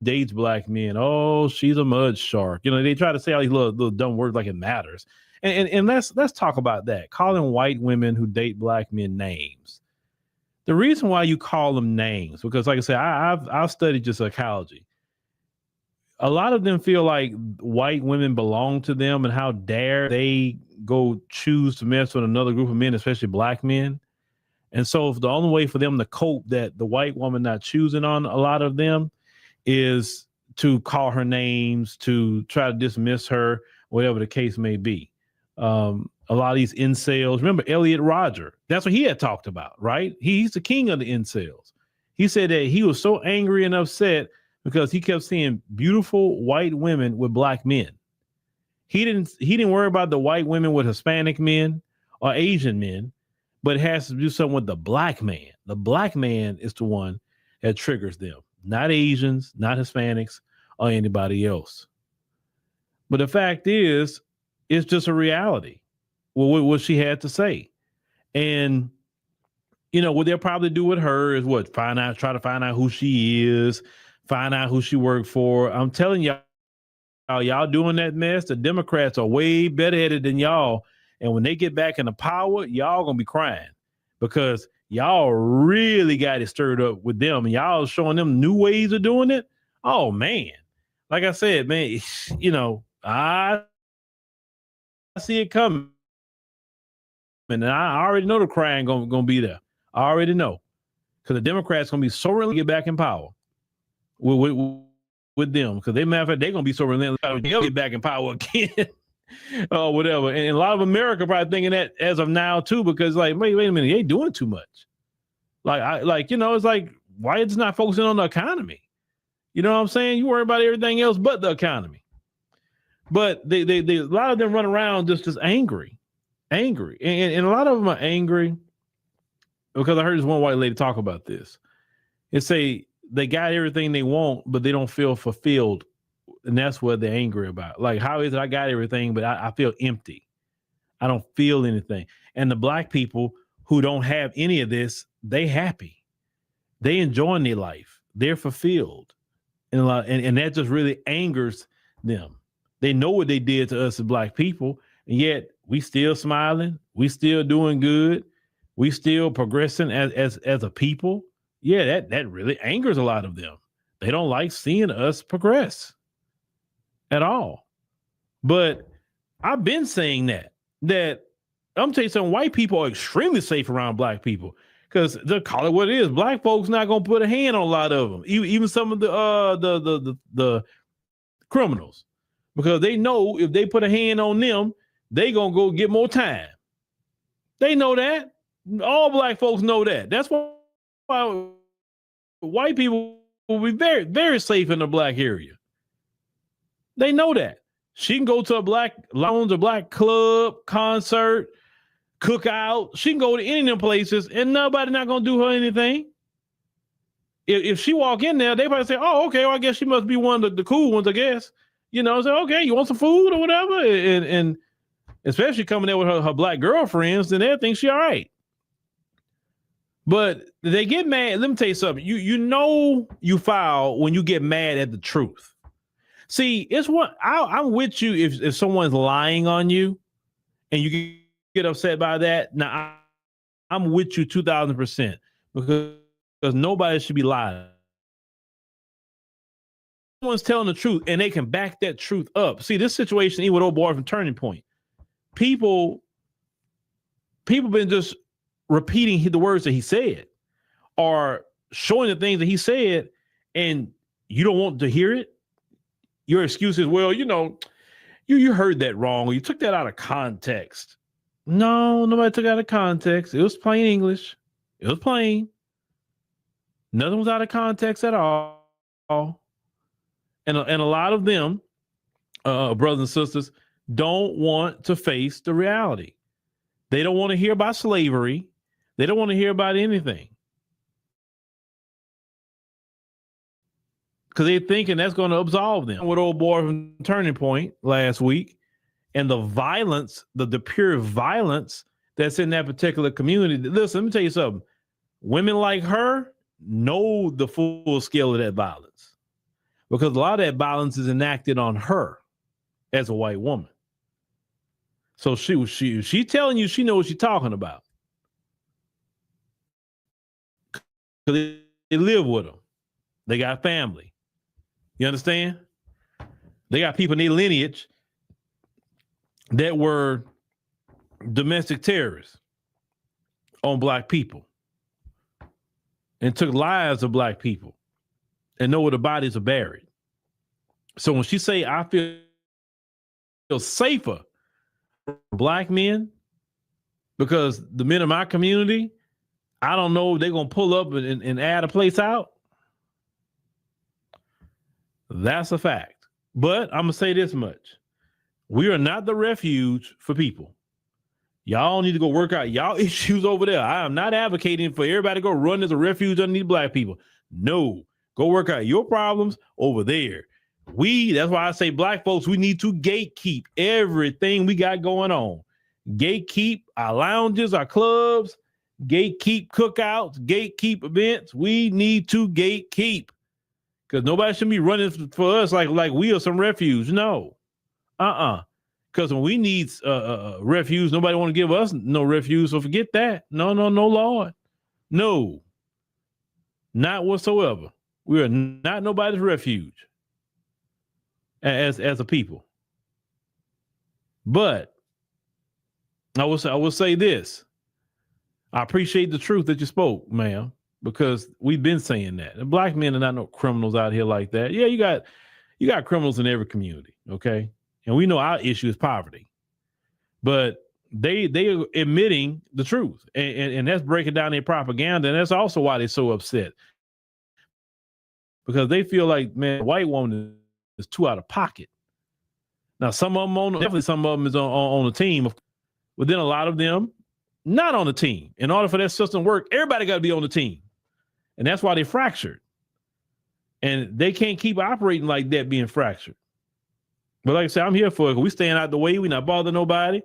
dates Black men. Oh, she's a mud shark. You know, they try to say all these little dumb words like it matters. And let's talk about that. Calling white women who date Black men names. The reason why you call them names, because like I said, I've studied just psychology. A lot of them feel like white women belong to them, and how dare they go choose to mess with another group of men, especially Black men. And so if the only way for them to cope that the white woman not choosing on a lot of them is to call her names, to try to dismiss her, whatever the case may be. A lot of these incels, remember Elliot Rodger, that's what he had talked about, right? He's the king of the incels. He said that he was so angry and upset because he kept seeing beautiful white women with Black men. He didn't worry about the white women with Hispanic men or Asian men, but it has to do something with the Black man. The Black man is the one that triggers them, not Asians, not Hispanics, or anybody else. But the fact is, it's just a reality. Well, what she had to say. And, you know, what they'll probably do with her is what? Try to find out who she is, find out who she worked for. I'm telling y'all doing that mess. The Democrats are way better headed than y'all. And when they get back into power, y'all gonna be crying because y'all really got it stirred up with them. And y'all showing them new ways of doing it. Oh, man. Like I said, man, you know, I see it coming. And I already know the crying gonna be there. I already know. Because the Democrats gonna be so relentless to get back in power with them. Because they, matter of fact, they're gonna be so relentless they'll get back in power again. Or whatever. And a lot of America probably thinking that as of now too, because like, wait a minute, they ain't doing too much. You know, it's like, why it's not focusing on the economy? You know what I'm saying? You worry about everything else but the economy. But they a lot of them run around just angry. And a lot of them are angry because I heard this one white lady talk about this. It say they got everything they want, but they don't feel fulfilled. And that's what they're angry about. Like, how is it I got everything, but I feel empty? I don't feel anything. And the Black people who don't have any of this, they happy. They enjoying their life. they're fulfilled. And that just really angers them. They know what they did to us as Black people, and yet we still smiling, we still doing good, we still progressing as a people. Yeah, that really angers a lot of them. They don't like seeing us progress at all. But I've been saying that I'm gonna tell you something, white people are extremely safe around Black people. Because they'll call it what it is. Black folks not gonna put a hand on a lot of them, even some of the criminals, because they know if they put a hand on them, they gonna go get more time. They know that. All Black folks know that. That's why white people will be very, very safe in the Black area. They know that. She can go to a Black lounge, a Black club, concert, cookout. She can go to any of them places and nobody not gonna do her anything. If she walk in there, they probably say, oh, okay, well, I guess she must be one of the cool ones, I guess. You know, say, okay, you want some food or whatever? And especially coming there with her Black girlfriends, then they think she all right. But they get mad. Let me tell you something. You know you foul when you get mad at the truth. See, it's what I'm with you if someone's lying on you and you get upset by that. Now I'm with you 2,000% because nobody should be lying. Someone's telling the truth and they can back that truth up. See, this situation, even with old boy from Turning Point, people been just repeating the words that he said or showing the things that he said, and you don't want to hear it. Your excuse is, well, you know, you heard that wrong, or you took that out of context. No, nobody took it out of context. It was plain English. It was plain. Nothing was out of context at all. And a lot of them, brothers and sisters, don't want to face the reality. They don't want to hear about slavery. They don't want to hear about anything. Because they're thinking that's going to absolve them. With old boy from Turning Point last week, and the violence, the pure violence that's in that particular community. Listen, let me tell you something. Women like her know the full scale of that violence, because a lot of that violence is enacted on her as a white woman. So she telling you she knows what she's talking about. Because they live with them. They got family. You understand? They got people in their lineage that were domestic terrorists on Black people and took lives of Black people and know where the bodies are buried. So when she say, I feel safer for Black men because the men in my community, I don't know if they're going to pull up and add a place out. That's a fact. But I'm going to say this much. We are not the refuge for people. Y'all need to go work out y'all issues over there. I am not advocating for everybody to go run as a refuge underneath Black people. No, go work out your problems over there. That's why I say Black folks, we need to gatekeep everything we got going on. Gatekeep our lounges, our clubs, gatekeep cookouts, gatekeep events. We need to gatekeep. Because nobody should be running for us like we are some refuge. No. Because when we need refuge, nobody want to give us no refuge. So forget that. No, Lord. No. Not whatsoever. We are not nobody's refuge as a people. But I will say this. I appreciate the truth that you spoke, ma'am, because we've been saying that. And Black men are not no criminals out here like that. Yeah, you got criminals in every community, okay? And we know our issue is poverty. But they are admitting the truth. And that's breaking down their propaganda. And that's also why they're so upset. Because they feel like, man, the white woman is too out of pocket. Now, some of them definitely some of them is on the team, but then a lot of them not on the team. In order for that system to work, everybody got to be on the team. And that's why they fractured. And they can't keep operating like that, being fractured. But like I said, I'm here for it. We staying out the way. We not bothering nobody.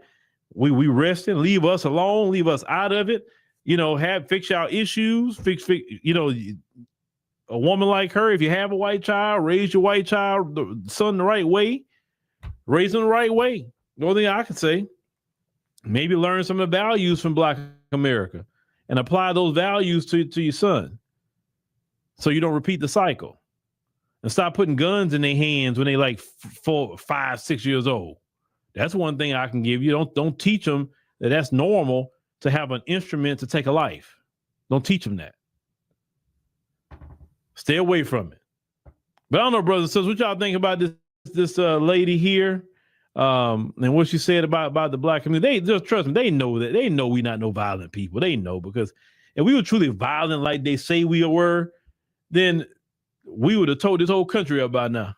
We resting. Leave us alone. Leave us out of it. You know, fix our issues. Fix. You know, a woman like her, if you have a white child, raise your white child, the son the right way, raise them the right way. The only thing I can say, maybe learn some of the values from Black America and apply those values to your son so you don't repeat the cycle. And stop putting guns in their hands when they like 4, 5, 6 years old. That's one thing I can give you. Don't teach them that that's normal to have an instrument to take a life. Don't teach them that. Stay away from it. But I don't know, brothers and sisters, what y'all think about this lady here and what she said about the Black community? They just trust me. They know that. They know we not no violent people. They know, because if we were truly violent like they say we were, then we would have told this whole country up by now.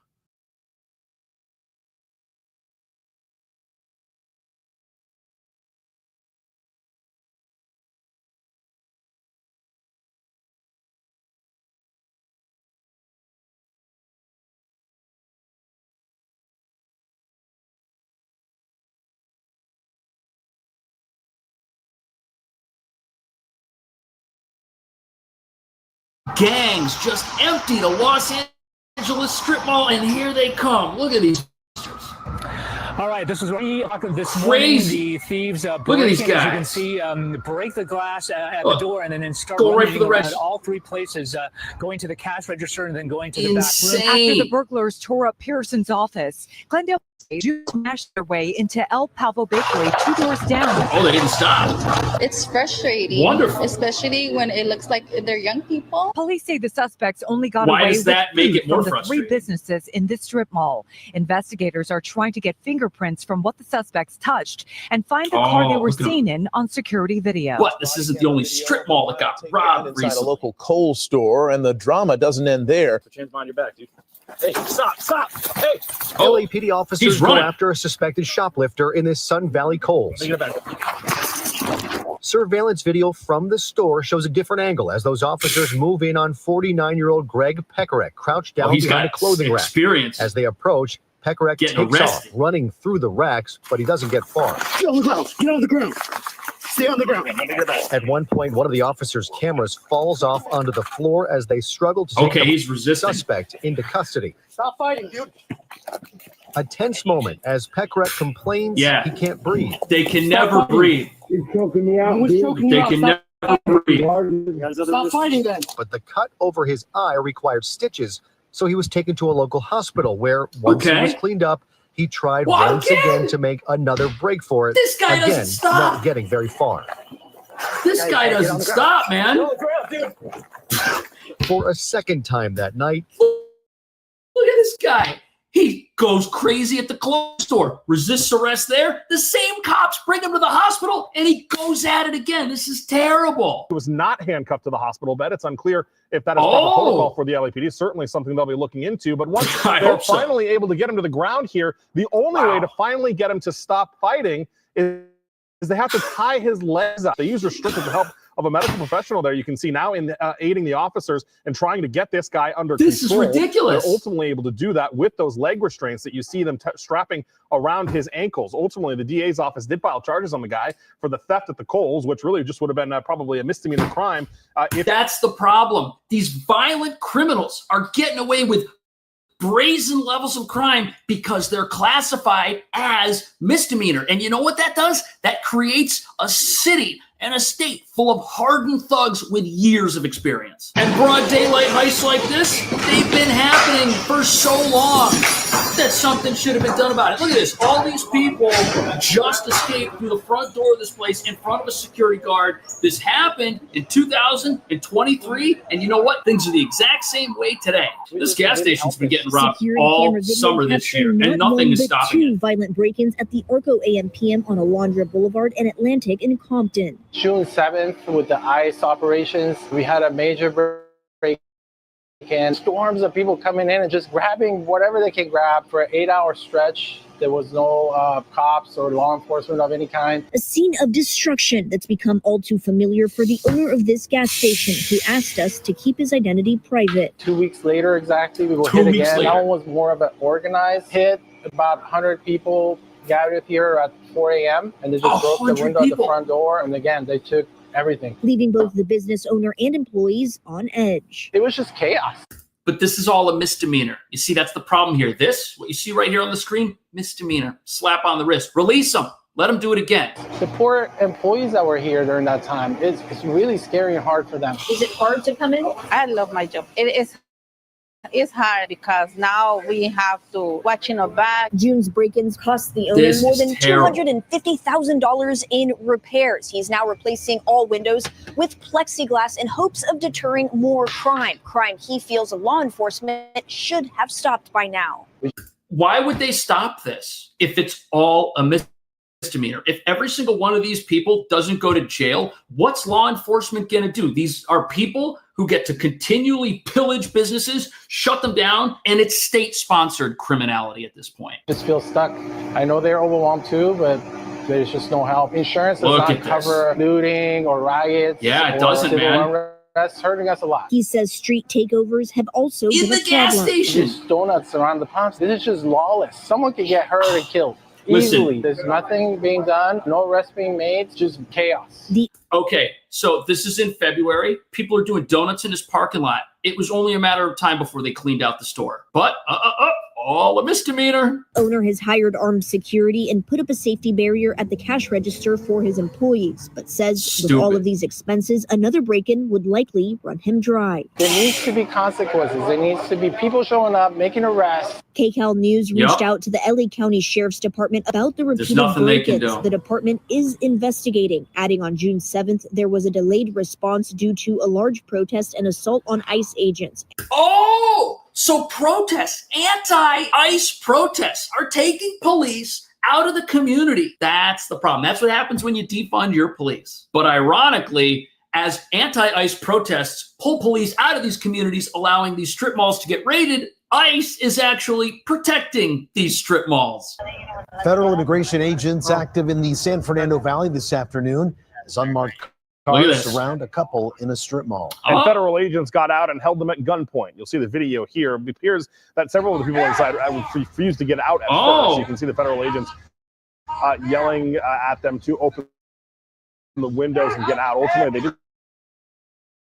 Gangs just emptied a Los Angeles strip mall, and here they come. Look at these. All right, this is this Crazy. morning. The thieves Look at these break in, as you can guys. see, break the glass at the door and then start Go right for the running rest. at all three places, going to the cash register and then going to the Insane. back room. After the burglars tore up Pearson's office, Glendale Jews smashed their way into El Pavo Bakery 2 doors down. Oh, they didn't stop. It's frustrating. Wonderful. Especially when it looks like they're young people. Police say the suspects only got Why away does with that make food it more from the frustrating? 3 businesses in this strip mall. Investigators are trying to get fingerprints from what the suspects touched and find the car they Oh, were look at seen in on security video. But this isn't the only strip mall that got robbed inside a recently. local Kohl's store, and the drama doesn't end there. Put your hands behind your back, dude. Hey, stop. Hey. LAPD officers he's go running. after a suspected shoplifter in this Sun Valley Kohl's. Take it back. Surveillance video from the store shows a different angle as those officers move in on 49-year-old Greg Pekarek, crouched down he's behind a got clothing rack. experience. As they approach, Pekarek Getting takes arrested. off, running through the racks, but he doesn't get far. Get on the ground. Get on the ground. Stay on the ground. At one point, one of the officers' cameras falls off onto the floor as they struggle to take Okay, the he's resisting. suspect into custody. Stop fighting, dude. A tense moment as Pekarek complains Yeah. he can't breathe. They can never breathe. He's choking me out. Who's choking They you out? can Stop. never breathe. Stop fighting then. But the cut over his eye required stitches, so he was taken to a local hospital where, once he Okay. was cleaned up, he tried Well, once again? again to make another break for it. This guy doesn't again, stop. not getting very far. This guy doesn't stop, man. For a second time that night, Look at this guy. He goes crazy at the clothes store, resists arrest there. The same cops bring him to the hospital, and he goes at it again. This is terrible. He was not handcuffed to the hospital bed. It's unclear if that is proper Oh. protocol for the LAPD. Certainly something they'll be looking into. But once I they're hope so. finally able to get him to the ground here, the only way to finally get him to stop fighting is they have to tie his legs up. They use restricted help of a medical professional there. You can see now in aiding the officers and trying to get this guy under This is control. ridiculous. They're ultimately able to do that with those leg restraints that you see them strapping around his ankles. Ultimately, the DA's office did file charges on the guy for the theft at the Kohl's, which really just would have been probably a misdemeanor crime. That's the problem. These violent criminals are getting away with brazen levels of crime because they're classified as misdemeanor. And you know what that does? That creates a city and a state full of hardened thugs with years of experience. And broad daylight heists like this, they've been happening for so long that something should have been done about it. Look at this. All these people just escaped through the front door of this place in front of a security guard. This happened in 2023, and you know what? Things are the exact same way today. This gas station's been getting robbed Security all camera video summer this capturing year, and not nothing one, is but stopping two it. violent break-ins at the Arco AMPM on Alondra Boulevard and Atlantic in Compton. June 7th, with the ICE operations, we had a major break-in. Storms of people coming in and just grabbing whatever they can grab for an 8-hour stretch. There was no cops or law enforcement of any kind. A scene of destruction that's become all too familiar for the owner of this gas station, who asked us to keep his identity private. 2 weeks later, exactly, we were 2 hit weeks again. later. That one was more of an organized hit. About 100 people gathered here at 4 a.m. and they just broke the 100 window at the people. front door. And again, they took everything. leaving both the business owner and employees on edge. It was just chaos. But this is all a misdemeanor. You see, that's the problem here. This, what you see right here on the screen, misdemeanor. Slap on the wrist. Release them. Let them do it again. The poor employees that were here during that time, it's really scary and hard for them. Is it hard to come in? I love my job. It's hard because now we have to watch in a back. June's break-ins cost the owner more than $250,000 in repairs. He's now replacing all windows with plexiglass in hopes of deterring more crime. Crime he feels law enforcement should have stopped by now. Why would they stop this if it's all a misdemeanor? If every single one of these people doesn't go to jail, what's law enforcement going to do? These are people who get to continually pillage businesses, shut them down, and it's state-sponsored criminality at this point. Just feel stuck. I know they're overwhelmed too, but there's just no help. Insurance does not cover looting or riots. Yeah, it doesn't, man. That's hurting us a lot. He says street takeovers have also been a problem. There's donuts around the pumps. This is just lawless. Someone could get hurt and killed. Easily. There's nothing being done, no arrests being made, it's just chaos. Okay, so this is in February. People are doing donuts in this parking lot. It was only a matter of time before they cleaned out the store. But, all a misdemeanor. Owner has hired armed security and put up a safety barrier at the cash register for his employees, but says with all of these expenses, another break-in would likely run him dry. There needs to be consequences. There needs to be people showing up, making arrests. KCAL News reached out to the LA County Sheriff's Department about the repeated break-ins. The department is investigating, adding on June 7th, there was a delayed response due to a large protest and assault on ICE agents. Oh, so protests, anti-ICE protests are taking police out of the community. That's the problem. That's what happens when you defund your police. But ironically, as anti-ICE protests pull police out of these communities, allowing these strip malls to get raided, ICE is actually protecting these strip malls. Federal immigration agents active in the San Fernando Valley this afternoon as unmarked cars surround a couple in a strip mall. And federal agents got out and held them at gunpoint. You'll see the video here. It appears that several of the people inside refused to get out at first. You can see the federal agents yelling at them to open the windows and get out. Ultimately, they did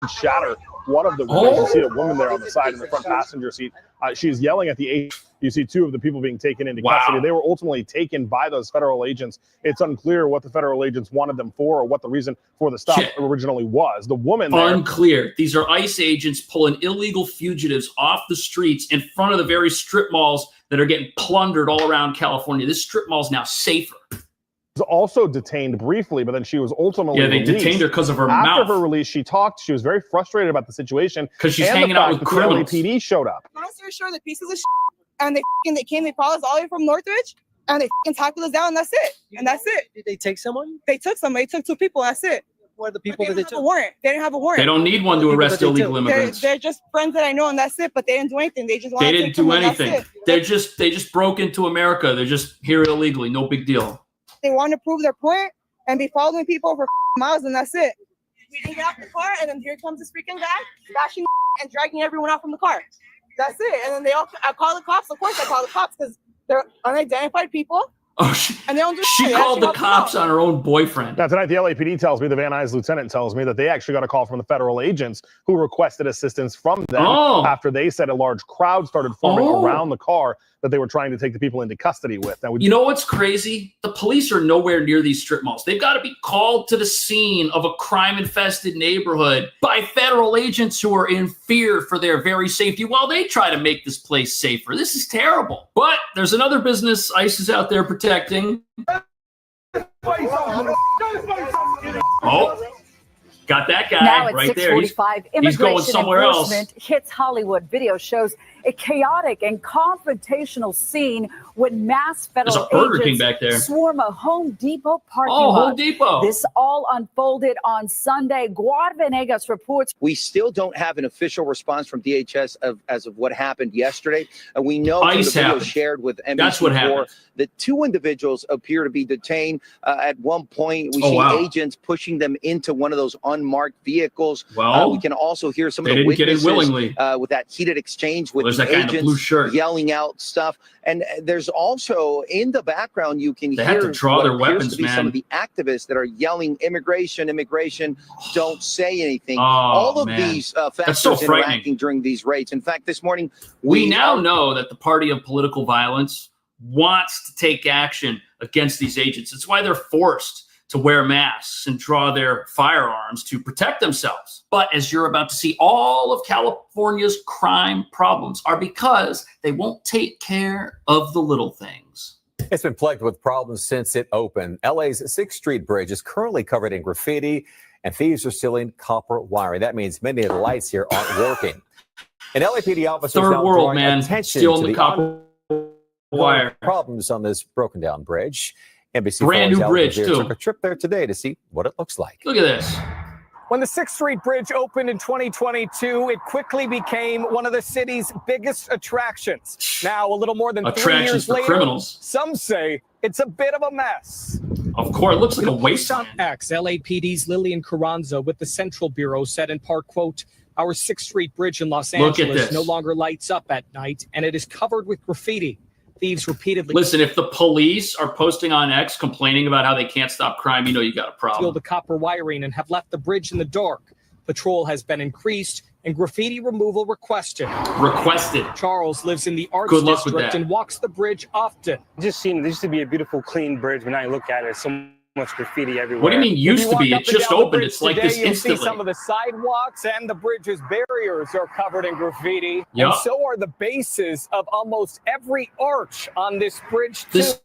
shatter one of the windows. You see a woman there on the side in the front passenger seat. She's yelling at the agent. You see two of the people being taken into custody. They were ultimately taken by those federal agents. It's unclear what the federal agents wanted them for or what the reason for the stop originally was. The woman there, unclear. These are ICE agents pulling illegal fugitives off the streets in front of the very strip malls that are getting plundered all around California. This strip mall is now safer. Was also detained briefly, but then she was ultimately they released. detained her because of her After mouth. her release, she talked. She was very frustrated about the situation because she's and hanging the out fact with that the criminals. LAPD showed up. Long story short, the pieces of and they followed us all the way from Northridge, and they tackled us down, and that's it. And that's it. Did they take someone? They took somebody. They took two people. That's it. What are the people that they took? They didn't have a warrant. They don't need one to arrest illegal immigrants. They're just friends that I know, and that's it. But they didn't do anything. They just wanted They to didn't take do someone, that's anything. it. They just broke into America. They're just here illegally. No big deal. They want to prove their point and be following people for miles, and that's it. We didn't get out the car, and then here comes this freaking guy, bashing and dragging everyone out from the car. That's it. And then I call the cops. Of course, I call the cops because they're unidentified people. And they don't do She shit. called the cops on her own boyfriend. Now, tonight, the LAPD tells me, the Van Nuys lieutenant tells me that they actually got a call from the federal agents who requested assistance from them after they said a large crowd started forming around the car that they were trying to take the people into custody with. Now, you know what's crazy? The police are nowhere near these strip malls. They've got to be called to the scene of a crime-infested neighborhood by federal agents who are in fear for their very safety while they try to make this place safer. This is terrible. But there's another business ICE is out there protecting. Oh, got that guy now at right there. 6:45, He's going immigration somewhere else. enforcement hits Hollywood. Video shows a chaotic and confrontational scene when mass federal There's a Burger King agents back there. swarm a Home Depot parking Oh, lot. Home Depot. This all unfolded on Sunday. Guar Venegas reports. We still don't have an official response from DHS as of what happened yesterday. And we know from the ICE video happened. shared with That's what NBC4 happened. that two individuals appear to be detained. At one point, we Oh, see wow. agents pushing them into one of those unmarked vehicles. Well, we can also hear some of they the didn't get in witnesses willingly. With that heated exchange with There's the that guy in the blue agents shirt. yelling out stuff. And there's also in the background you can They hear have to draw what their appears weapons, to be some man. of the activists that are yelling immigration, don't say anything. Oh, All of man. these That's factors so frightening. interacting during these raids. In fact, this morning We now know that the party of political violence wants to take action against these agents. It's why they're forced to wear masks and draw their firearms to protect themselves. But as you're about to see, all of California's crime problems are because they won't take care of the little things. It's been plagued with problems since it opened. LA's 6th Street Bridge is currently covered in graffiti, and thieves are stealing copper wiring. That means many of the lights here aren't working. And LAPD officers Third now world, drawing man, attention stealing to the copper wire. Problems on this broken down bridge. NBC Brand new 4's bridge, Alex too. took a trip there today to see what it looks like. Look at this. When the 6th Street Bridge opened in 2022, it quickly became one of the city's biggest attractions. Now, a little more than 3 Attractions years for later, criminals. some say it's a bit of a mess. Of course, it looks like a On wasteland. X, LAPD's Lillian Carranza with the Central Bureau said in part, quote, "Our 6th Street Bridge in Los Look at Angeles this. no longer lights up at night, and it is covered with graffiti. Thieves repeatedly Listen, if the police are posting on X complaining about how they can't stop crime, you know you got a steal problem. the copper wiring and have left the bridge in the dark. Patrol has been increased and graffiti removal requested. Charles lives in the Arts Good luck with District that. and walks the bridge often. Just seen this used to be a beautiful, clean bridge. When I look at it, so much graffiti everywhere. What do you mean used If you to be? walk It up and just down the opened. bridge It's like today, this you'll instantly. see some of the sidewalks and the bridge's barriers are covered in graffiti. Yup. And so are the bases of almost every arch on this bridge, too. This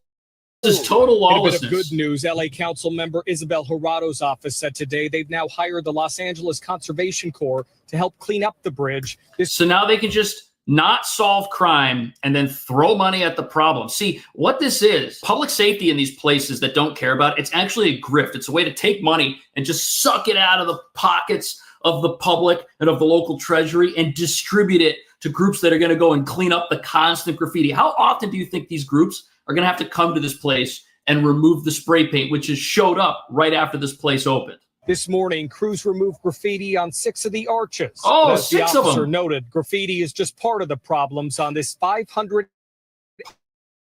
is total In a bit lawlessness. of good news, LA Council member Isabel Jurado's office said today they've now hired the Los Angeles Conservation Corps to help clean up the bridge. So now they can just not solve crime and then throw money at the problem. See, what this is, public safety in these places that don't care about it, it's actually a grift. It's a way to take money and just suck it out of the pockets of the public and of the local treasury and distribute it to groups that are going to go and clean up the constant graffiti. How often do you think these groups are going to have to come to this place and remove the spray paint, which has showed up right after this place opened? This morning, crews removed graffiti on 6 of the arches. Oh, But as 6 the of them. officer noted, graffiti is just part of the problems on this $500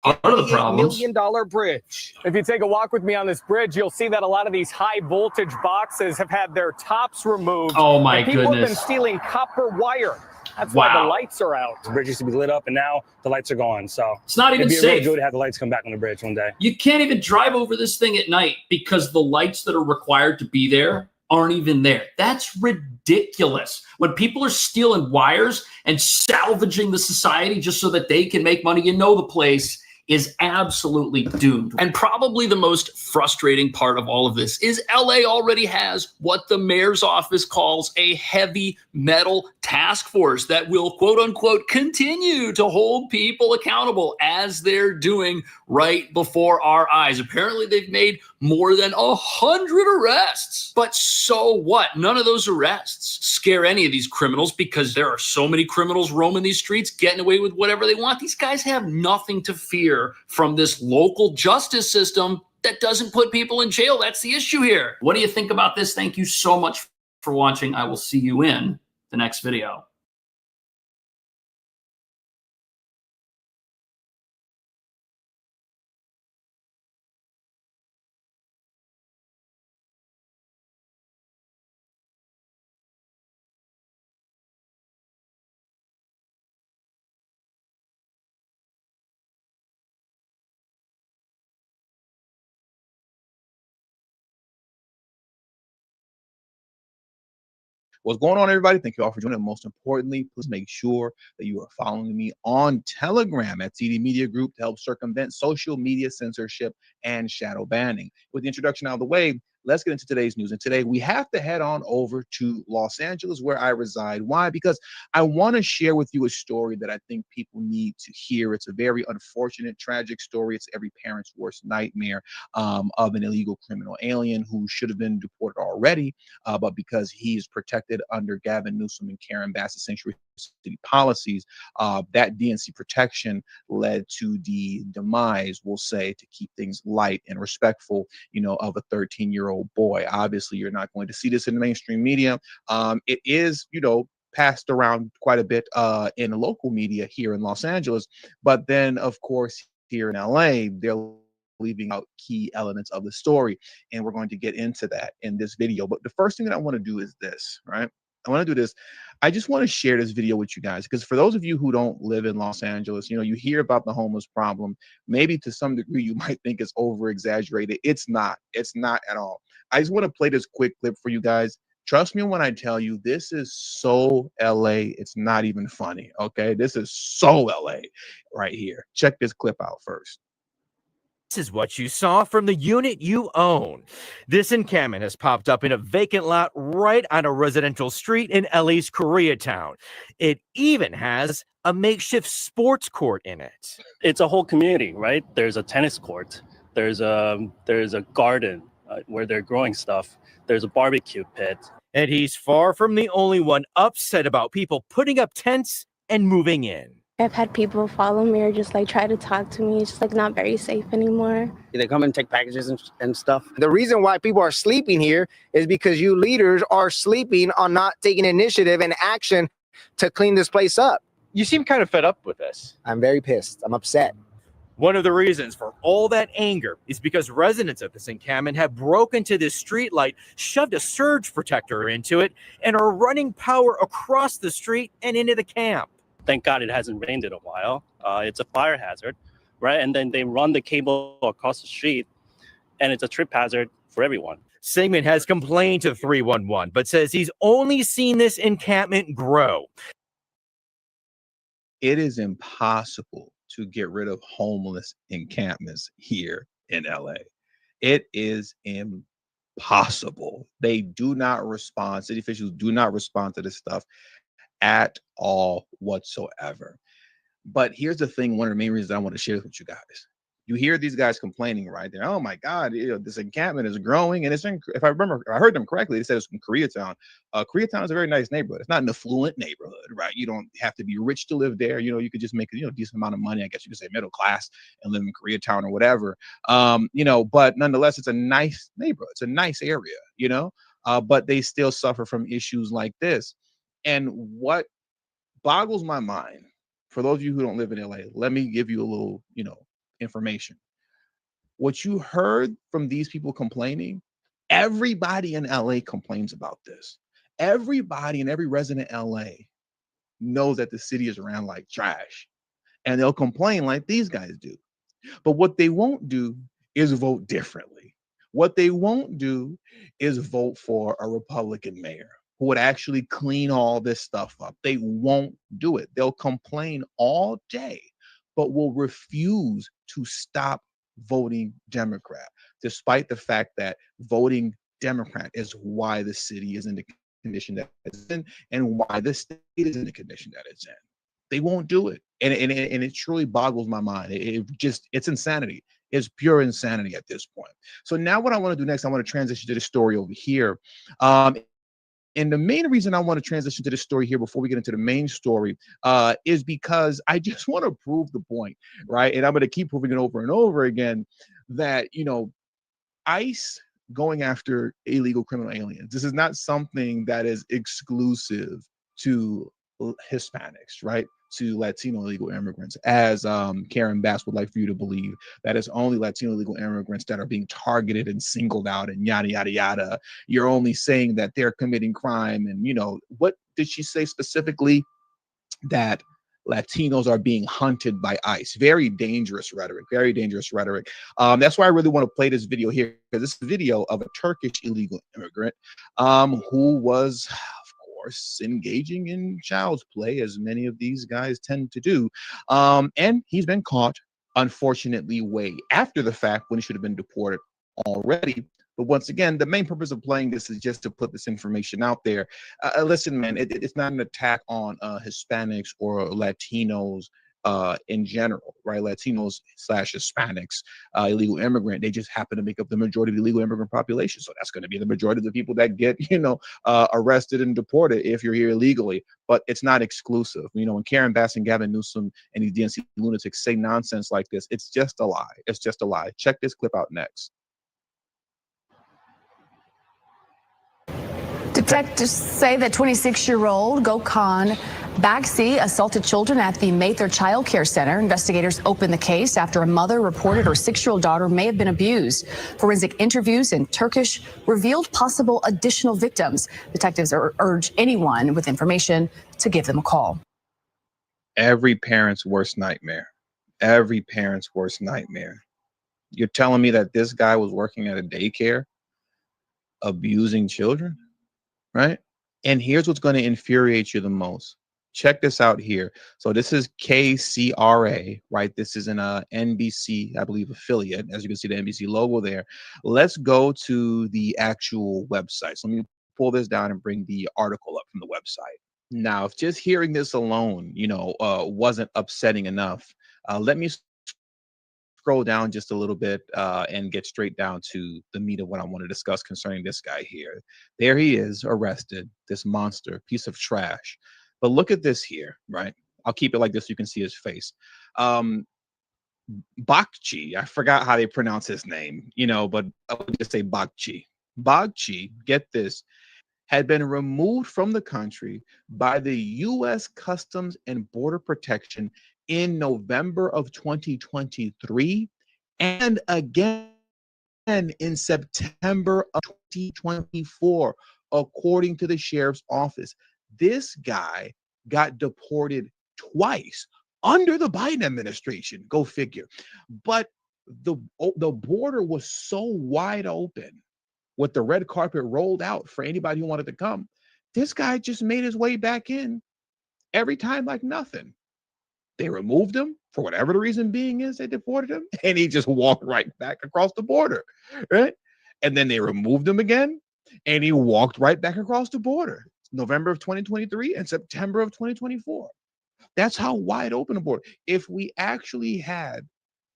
million bridge. If you take a walk with me on this bridge, you'll see that a lot of these high voltage boxes have had their tops removed. Oh, my and people have been goodness. stealing copper wire. That's why Wow. the lights are out. The bridge used to be lit up, and now the lights are gone. So It's not even it'd be safe. really good to have the lights come back on the bridge one day. You can't even drive over this thing at night because the lights that are required to be there aren't even there. That's ridiculous. When people are stealing wires and salvaging the society just so that they can make money, you know the place is absolutely doomed. And probably the most frustrating part of all of this is LA already has what the mayor's office calls a heavy metal task force that will, quote unquote, continue to hold people accountable as they're doing right before our eyes. Apparently they've made more than 100 arrests. But so what? None of those arrests scare any of these criminals because there are so many criminals roaming these streets, getting away with whatever they want. These guys have nothing to fear from this local justice system that doesn't put people in jail. That's the issue here. What do you think about this? Thank you so much for watching. I will see you in the next video. What's going on, everybody? Thank you all for joining. Most importantly, please make sure that you are following me on Telegram at TD Media Group to help circumvent social media censorship and shadow banning. With the introduction out of the way, let's get into today's news. And today we have to head on over to Los Angeles, where I reside. Why? Because I want to share with you a story that I think people need to hear. It's a very unfortunate, tragic story. It's every parent's worst nightmare of an illegal criminal alien who should have been deported already, but because he's protected under Gavin Newsom and Karen Bassett's sanctuary city policies, that DNC protection led to the demise, we'll say, to keep things light and respectful, of a 13-year-old oh boy, obviously you're not going to see this in the mainstream media. It is, passed around quite a bit in the local media here in Los Angeles, but then of course here in LA, they're leaving out key elements of the story, and we're going to get into that in this video. But the first thing that I want to do is this, right? I want to do this. I just want to share this video with you guys, because for those of you who don't live in Los Angeles, you hear about the homeless problem. Maybe to some degree you might think it's over exaggerated. It's not at all. I just want to play this quick clip for you guys. Trust me when I tell you, this is so LA, it's not even funny, okay? This is so LA right here. Check this clip out first. This is what you saw from the unit you own. This encampment has popped up in a vacant lot right on a residential street in LA's Koreatown. It even has a makeshift sports court in it. It's a whole community, right? There's a tennis court. There's a garden where they're growing stuff. There's a barbecue pit. And he's far from the only one upset about people putting up tents and moving in. I've had people follow me or just try to talk to me. It's just not very safe anymore. They come and take packages and stuff. The reason why people are sleeping here is because you leaders are sleeping on not taking initiative and action to clean this place up. You seem kind of fed up with this. I'm very pissed. I'm upset. One of the reasons for all that anger is because residents of this encampment have broken to this streetlight, shoved a surge protector into it, and are running power across the street and into the camp. Thank God it hasn't rained in a while. It's a fire hazard, right? And then they run the cable across the street, and it's a trip hazard for everyone. Syngman has complained to 311, but says he's only seen this encampment grow. It is impossible to get rid of homeless encampments here in LA. It is impossible. They do not respond. City officials do not respond to this stuff at all whatsoever. But here's the thing, one of the main reasons I want to share this with you guys. You hear these guys complaining right there. Oh my God, this encampment is growing, and it's in, if I heard them correctly, they said it's in Koreatown. Koreatown is a very nice neighborhood. It's not an affluent neighborhood, right? You don't have to be rich to live there. You could just make a decent amount of money. I guess you could say middle class and live in Koreatown or whatever. But nonetheless, it's a nice neighborhood. It's a nice area, but they still suffer from issues like this. And what boggles my mind, for those of you who don't live in LA, let me give you a little, information. What you heard from these people complaining, everybody in LA complains about this. Everybody and every resident in LA knows that the city is ran like trash, and they'll complain like these guys do. But what they won't do is vote differently. What they won't do is vote for a Republican mayor who would actually clean all this stuff up. They won't do it. They'll complain all day, but will refuse to stop voting Democrat, despite the fact that voting Democrat is why the city is in the condition that it's in and why the state is in the condition that it's in. They won't do it. And it truly boggles my mind. It's insanity. It's pure insanity at this point. So now what I want to do next, I want to transition to the story over here. And the main reason I want to transition to this story here before we get into the main story is because I just want to prove the point, right? And I'm going to keep proving it over and over again that, ICE going after illegal criminal aliens, this is not something that is exclusive to Hispanics, right? To Latino illegal immigrants, as Karen Bass would like for you to believe that it's only Latino illegal immigrants that are being targeted and singled out and yada, yada, yada. You're only saying that they're committing crime. And, what did she say specifically? That Latinos are being hunted by ICE. Very dangerous rhetoric, very dangerous rhetoric. That's why I really want to play this video here, because this is a video of a Turkish illegal immigrant who was engaging in child's play, as many of these guys tend to do. And he's been caught, unfortunately, way after the fact when he should have been deported already. But once again, the main purpose of playing this is just to put this information out there. Listen, man, it's not an attack on Hispanics or Latinos in general, right? Latinos / Hispanics, illegal immigrant, they just happen to make up the majority of the illegal immigrant population. So that's going to be the majority of the people that get, arrested and deported if you're here illegally. But it's not exclusive. When Karen Bass and Gavin Newsom and these DNC lunatics say nonsense like this, it's just a lie. It's just a lie. Check this clip out next. Detectives say that 26-year-old Gokhan Bacc assaulted children at the Mather Child Care Center. Investigators opened the case after a mother reported her 6-year-old daughter may have been abused. Forensic interviews in Turkish revealed possible additional victims. Detectives urge anyone with information to give them a call. Every parent's worst nightmare. Every parent's worst nightmare. You're telling me that this guy was working at a daycare, abusing children, right? And here's what's going to infuriate you the most. Check this out here. So this is KCRA, right? This is an NBC, I believe, affiliate. As you can see, the NBC logo there. Let's go to the actual website. So let me pull this down and bring the article up from the website. Now, if just hearing this alone, wasn't upsetting enough, let me scroll down just a little bit and get straight down to the meat of what I want to discuss concerning this guy here. There he is, arrested, this monster, piece of trash. But look at this here, right? I'll keep it like this so you can see his face. Bacc, I forgot how they pronounce his name, but I would just say Bacc. Bacc, get this, had been removed from the country by the U.S. Customs and Border Protection in November of 2023 and again in September of 2024, according to the sheriff's office. This guy got deported twice under the Biden administration. Go figure. But the border was so wide open with the red carpet rolled out for anybody who wanted to come. This guy just made his way back in every time like nothing. They removed him for whatever the reason being is. They deported him and he just walked right back across the border, right? And then they removed him again and he walked right back across the border. November of 2023 and September of 2024. That's how wide open the border. If we actually had,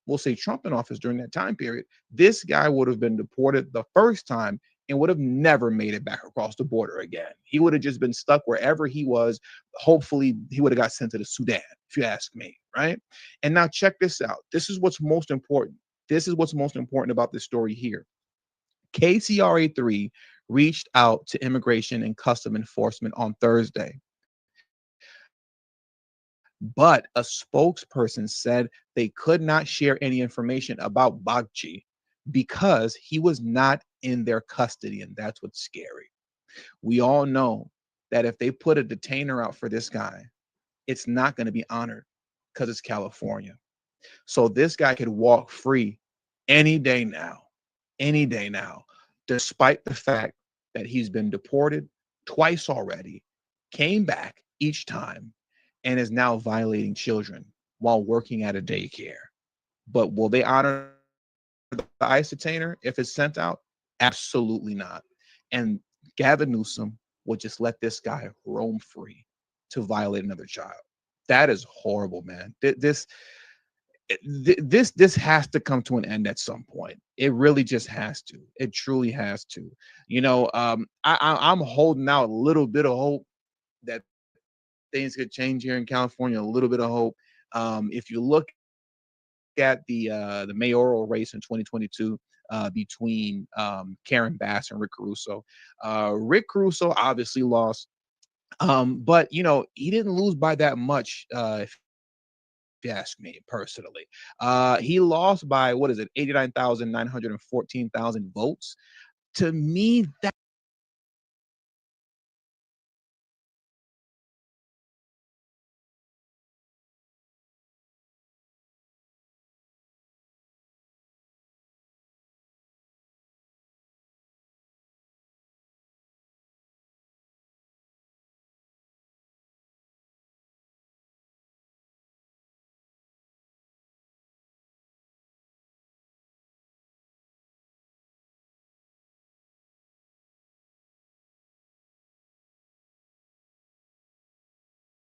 we'll say, Trump in office during that time period, this guy would have been deported the first time and would have never made it back across the border again. He would have just been stuck wherever he was. Hopefully, he would have got sent to the Sudan, if you ask me, right? And now check this out. This is what's most important. This is what's most important about this story here. KCRA 3 reached out to Immigration and Customs Enforcement on Thursday. But a spokesperson said they could not share any information about Bacc because he was not in their custody, and that's what's scary. We all know that if they put a detainer out for this guy, it's not going to be honored because it's California. So this guy could walk free any day now, despite the fact that he's been deported twice already, came back each time, and is now violating children while working at a daycare. But will they honor the ICE detainer if it's sent out? Absolutely not. And Gavin Newsom will just let this guy roam free to violate another child. That is horrible, man. This has to come to an end at some point. It really just has to. It truly has to. I'm holding out a little bit of hope that things could change here in California. A little bit of hope. If you look at the mayoral race in 2022 between Karen Bass and Rick Caruso, Rick Caruso obviously lost, but he didn't lose by that much. If you ask me personally, he lost by 89,914,000 votes. To me,